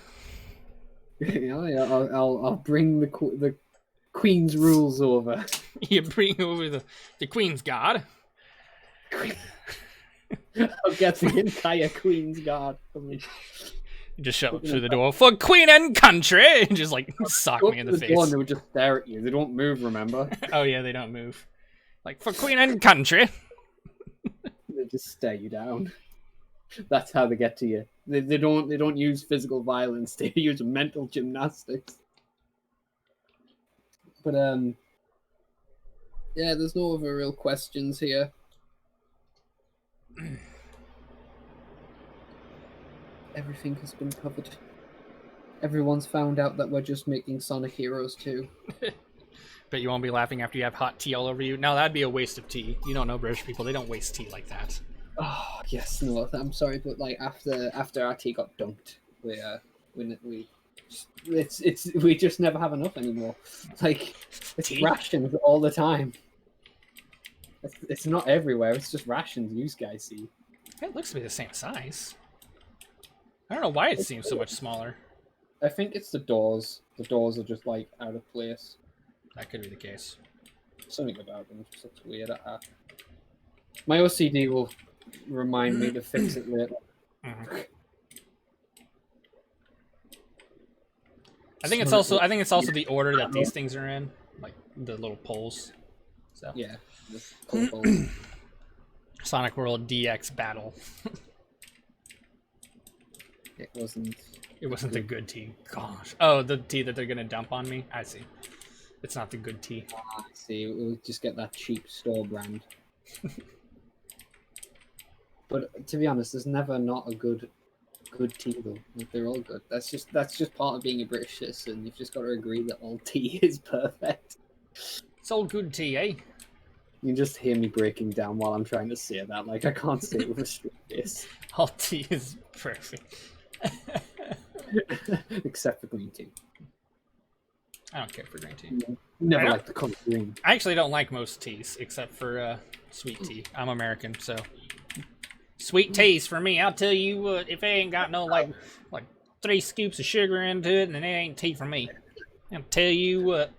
Yeah, I'll bring the Queen's rules over. You bring over the Queen's Guard. I'll get the entire Queen's Guard for me. You just shove up through the door for Queen and country, and just like sock Go me in up the to door and face. they would just stare at you. They don't move, remember? Oh yeah, they don't move. Like for Queen and country. They just stare you down. That's how they get to you. They don't use physical violence. They use mental gymnastics. But yeah, there's no other real questions here. Everything has been covered. Everyone's found out that we're just making Sonic Heroes 2. But you won't be laughing after you have hot tea all over you. No, that'd be a waste of tea. You don't know British people; they don't waste tea like that. Oh yes, no, I'm sorry, but like after our tea got dunked, we just never have enough anymore. Like it's Tea? rations all the time. It's not everywhere. It's just rations you guys see. It looks to be the same size. I don't know why it seems so much smaller. I think it's the doors. The doors are just like out of place. That could be the case. Something about them just looks weird. My OCD will remind me to fix it later. Mhm. I think it's also the order that these things are in, like the little poles. So Yeah. Just pull. Sonic World DX Battle. It wasn't. It wasn't the good tea. Gosh. Oh, the tea that they're gonna dump on me. I see. It's not the good tea. I see. We'll just get that cheap store brand. But to be honest, there's never not a good tea though. Like, they're all good. That's just part of being a British citizen. You've just got to agree that all tea is perfect. It's all good tea, eh? You can just hear me breaking down while I'm trying to say that. Like I can't say it with a straight face, All tea is perfect. except for green tea. I don't care for green tea. Never I don't- liked the color green. I actually don't like most teas except for sweet tea. I'm American, so sweet teas for me. I'll tell you what, if it ain't got no like 3 scoops of sugar into it, then it ain't tea for me. I'll tell you what.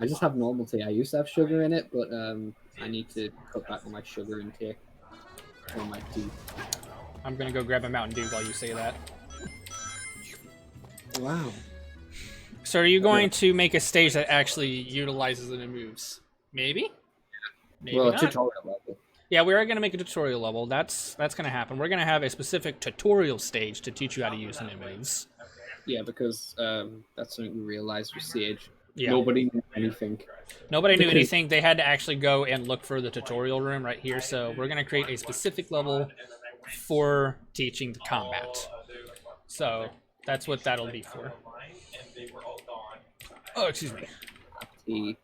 I just have normal tea. I used to have sugar in it, but I need to cut back on my sugar intake on my tea. I'm gonna go grab a Mountain Dew while you say that. Wow. So are you going to make a stage that actually utilizes the new moves? Maybe? Maybe Well, not. tutorial level. Yeah, we are going to make a tutorial level. That's going to happen. We're going to have a specific tutorial stage to teach you how to use the new moves. Yeah, because that's something we realized with Sage. Yeah. Nobody knew anything. Nobody knew Because- anything. They had to actually go and look for the tutorial room right here. So we're going to create a specific level for teaching the combat. So that's what that'll be for. Oh, excuse me. Tea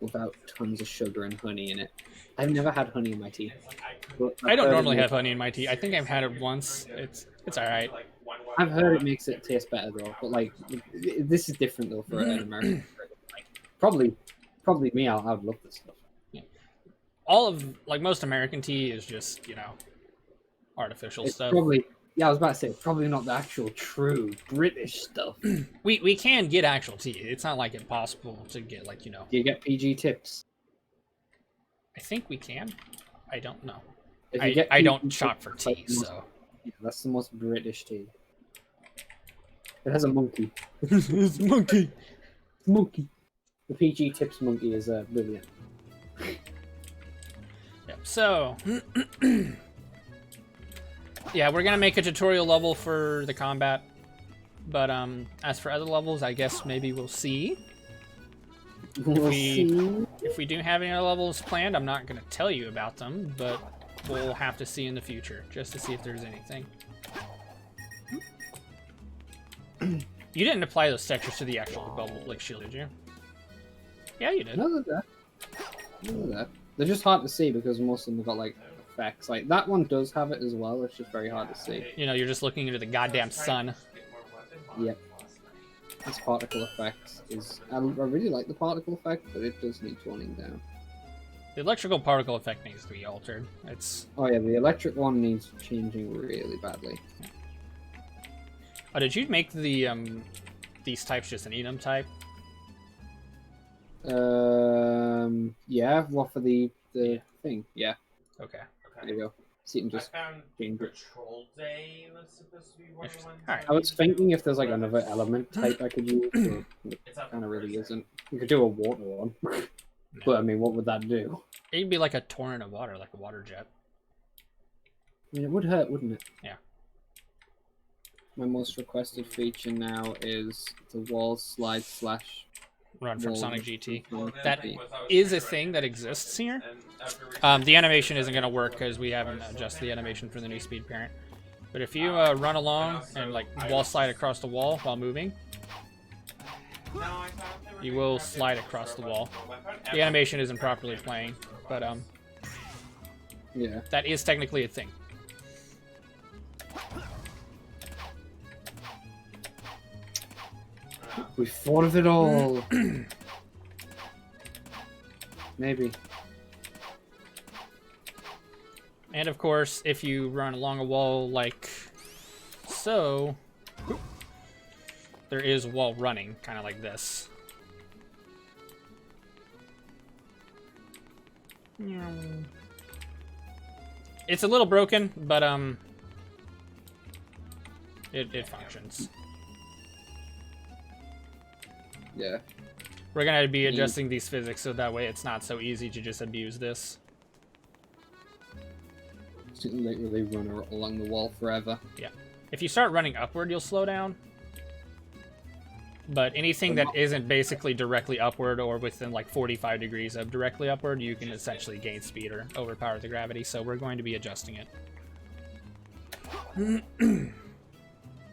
without tons of sugar and honey in it. I've never had honey in my tea. But I I've don't heard normally it have honey in my tea. I think I've had it once. It's all right. I've heard it makes it taste better though. But like, this is different though for an American. Probably me. I would love this stuff. All of most American tea is just artificial It's stuff. probably. Yeah, I was about to say probably not the actual true British stuff. Do We can get actual tea. It's not like impossible to get you get PG tips? I think we can. I don't know. If you get I don't tea, shop for it's like tea, the most- so. Yeah, that's the most British tea. It has a monkey. It's monkey. Monkey. The PG Tips monkey is brilliant. Yep. So, yeah, we're gonna make a tutorial level for the combat, but as for other levels, I guess maybe we'll see. We'll we- see. If we do have any other levels planned, I'm not gonna tell you about them, but we'll have to see in the future just to see if there's anything. You didn't apply those textures to the actual bubble like shield, did you? Yeah, you did. None of that. None of that. They're just hard to see because most of them have got like effects. Like that one does have it as well. It's just very hard to see. You know, you're just looking into the goddamn sun. Yep. This particle effect is. I really like the particle effect, but it does need toning down. The electrical particle effect needs to be altered. It's. Oh yeah, the electric one needs changing really badly. Oh, did you make the these types just an enum type? Yeah. What for the thing? Yeah. Okay. There you go. So you can just I found change it. Patrol Day was supposed to be one of the ones. Alright. I was thinking if there's like another element type I could use, but it It's up kind of really first. isn't. You could do a water one, but I mean, what would that do? It'd be like a torrent of water, like a water jet. I mean, it would hurt, wouldn't it? Yeah. My most requested feature now is the wall slide slash. Run from wall Sonic GT. Well, That the thing was I was is trying a to thing write that it, exists here. and after The animation isn't going to work because we haven't adjusted the animation for the new speed parent. But if you run along and like wall slide across the wall while moving, No, I thought they were you doing will updates slide for across the Robot wall. Control. I thought the everyone- animation isn't properly playing, but Yeah. that is technically a thing. We thought of it all. Maybe. And of course, if you run along a wall like so, there is wall running, kind of like this. It's a little broken, but it functions. Yeah. We're gonna be adjusting these physics so that way it's not so easy to just abuse this. Just literally run along the wall forever. If you start running upward, you'll slow down. But anything that isn't basically directly upward or within like 45 degrees of directly upward, you can essentially gain speed or overpower the gravity. So we're going to be adjusting it.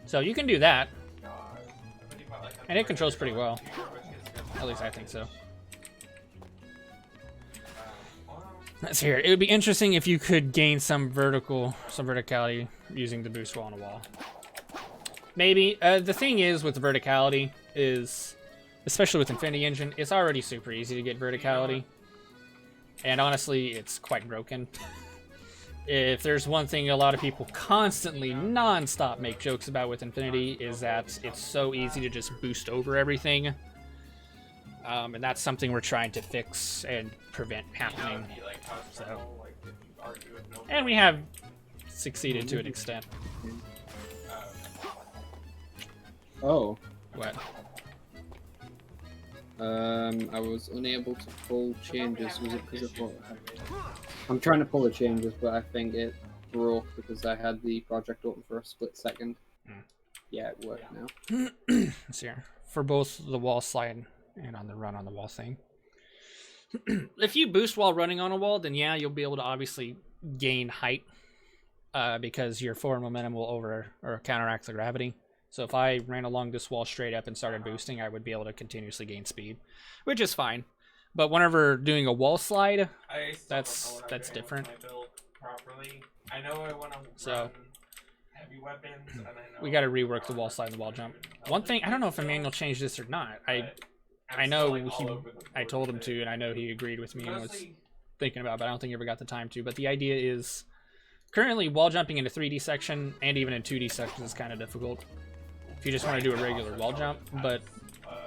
So you can do that, and it controls pretty well. At least I think so. Let's hear it. It would be interesting if you could gain some verticality using the boost wall on a wall. Maybe. The thing is with verticality is, especially with Infinity Engine, it's already super easy to get verticality. And honestly, it's quite broken. If there's one thing a lot of people constantly, non-stop make jokes about with Infinity, is that it's so easy to just boost over everything. And that's something we're trying to fix and prevent happening. So, and we have succeeded to an extent. Oh. What? I was unable to pull changes. Was it because of what? I'm trying to pull the changes, but I think it broke because I had the project open for a split second. Yeah, it worked now. Let's see here. For both the wall slide and on the run on the wall thing. If you boost while running on a wall, then yeah, you'll be able to obviously gain height because your forward momentum will counteract the gravity. So if I ran along this wall straight up and started boosting, I would be able to continuously gain speed, which is fine. But whenever doing a wall slide, that's different. I know I want to So heavy weapons, and I know we got to rework the wall slide and the wall jump. One thing, I don't know if Emmanuel changed this or not. I know I told him to, and I know he agreed with me and was thinking about it, but I don't think he ever got the time to. But the idea is, currently wall jumping in a 3D section and even in 2D sections is kind of difficult. If you just want to do a regular wall jump, but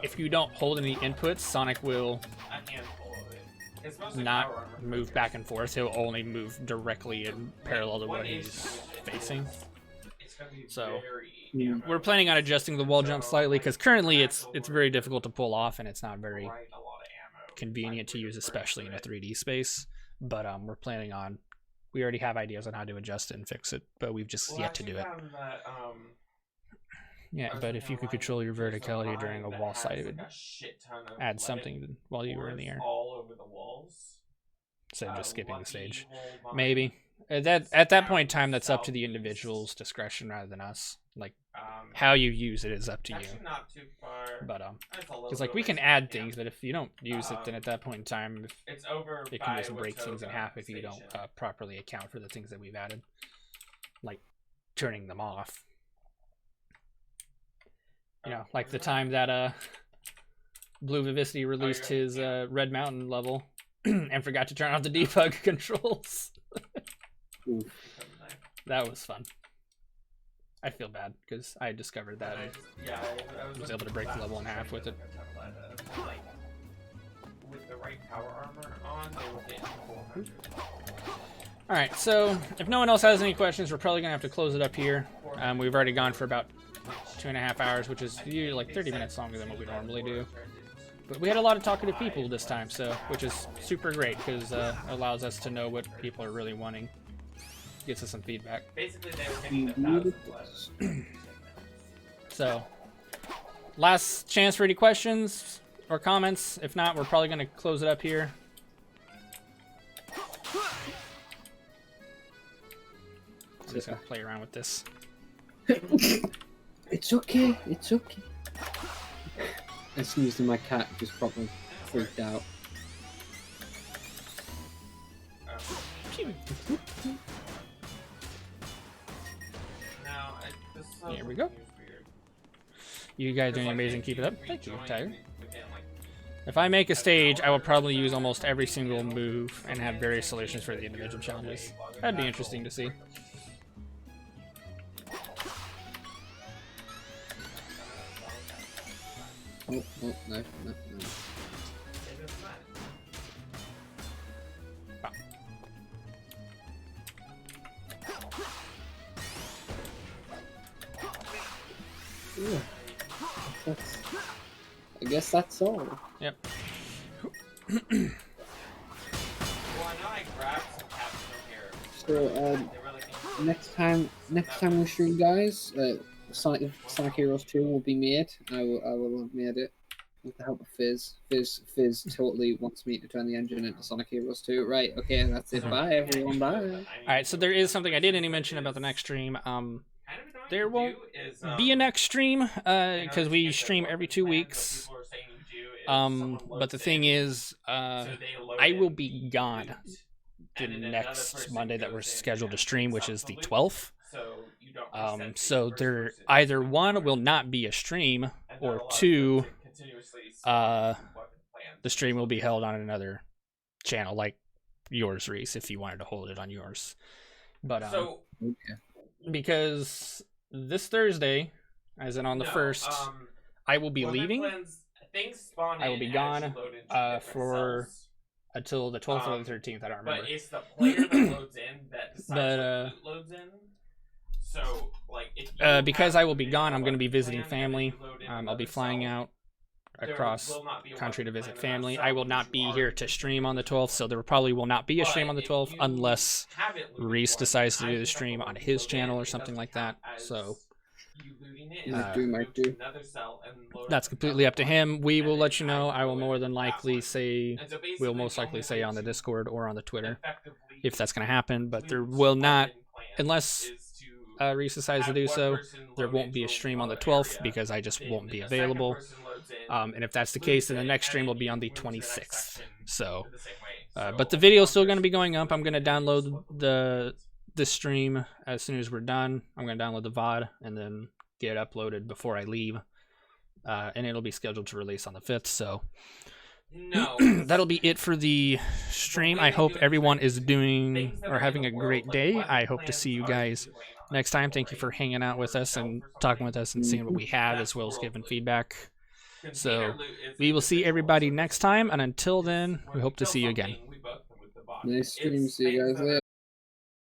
if you don't hold any inputs, Sonic will It's mostly not power armor. move back and forth. He'll only move directly in parallel to what he's facing. It's gonna be So, very ammo. We're planning on adjusting the wall jump slightly because currently it's very difficult to pull off and it's not very Right, a lot of ammo. convenient to use, especially in a 3D space. But we're planning on. We already have ideas on how to adjust it and fix it, but we've just Well, yet to actually do it. found that, Yeah, but if you could control your verticality during a wall side, it would add something while you were in the air. All over the walls. Instead of just skipping the stage. Lucky Hole Maybe. At that point in time, that's up to the individual's discretion rather than us. Like, how you use it is up to you. Actually not too far. But, It's a little because, like, bit we of can a add yeah. things, but if you don't use it, then at that point in time, It's over it can by just break things in Watoga half if you don't Station. properly account for the things that we've added. Like, turning them off. You know, like the time that Blue Vivacity released his Red Mountain level and forgot to turn off the debug controls. That was fun. I feel bad because I discovered that and I was able to break the level in half with it. Like, with the right power armor on, they will get 400. Alright, so if no one else has any questions, we're probably going to have to close it up here. We've already gone for about 2.5 hours, which is usually like 30 minutes longer than what we normally do. But we had a lot of talkative people this time, so which is super great because it allows us to know what people are really wanting. Gets us some feedback. Basically, they were getting 1,000 plus. So, last chance for any questions or comments. If not, we're probably going to close it up here. I'm just going to play around with this. It's okay. It's okay. I sneezed and my cat just probably freaked out. Here we go. You guys doing amazing. Keep it up. Thank you, Tiger. If I make a stage, I will probably use almost every single move and have various solutions for the individual challenges. That'd be interesting to see. Oh, no. Yeah. I guess that's all. Yep. Well, I know I grabbed some caps from here. So, They really think next time we stream, guys, Sonic Heroes 2 will be made. I will have made it with the help of Fizz. Fizz totally wants me to turn the engine into Sonic Heroes 2. Right? Okay, that's it. Bye, everyone. Bye. All right. So there is something I didn't mention about the next stream. There won't be a next stream because we stream every 2 weeks. But the thing is, I will be gone the next Monday that we're scheduled to stream, which is the 12th. So there either one will not be a stream, or two, the stream will be held on another channel, like yours, Reese, if you wanted to hold it on yours. But because this Thursday, as in on the 1st, I will be leaving. I will be gone for until the 12th or the 13th. I don't remember. But it's the player that loads in that decides what loads in. So, like, if because I will be gone, I'm going to be visiting family. I'll be flying out across country to visit family. I will not be here to stream on the 12th, so there probably will not be a stream on the 12th unless Reese decides to do the stream on his channel or something like that. So that's completely up to him. We will let you know. I will more than likely say, we'll most likely say on the Discord or on the Twitter if that's going to happen, but there will not, unless Reese decides to do so, there won't be a stream on the 12th because I just won't be available. And if that's the case, then the next stream will be on the 26th. So, but the video is still going to be going up. I'm going to download the stream as soon as we're done. I'm going to download the VOD and then get it uploaded before I leave. And it'll be scheduled to release on the 5th. So that'll be it for the stream. I hope everyone is doing or having a great day. I hope to see you guys next time. Thank you for hanging out with us and talking with us and seeing what we have, as well as giving feedback. So we will see everybody next time, and until then, we hope to see you again. Nice stream. See you guys later.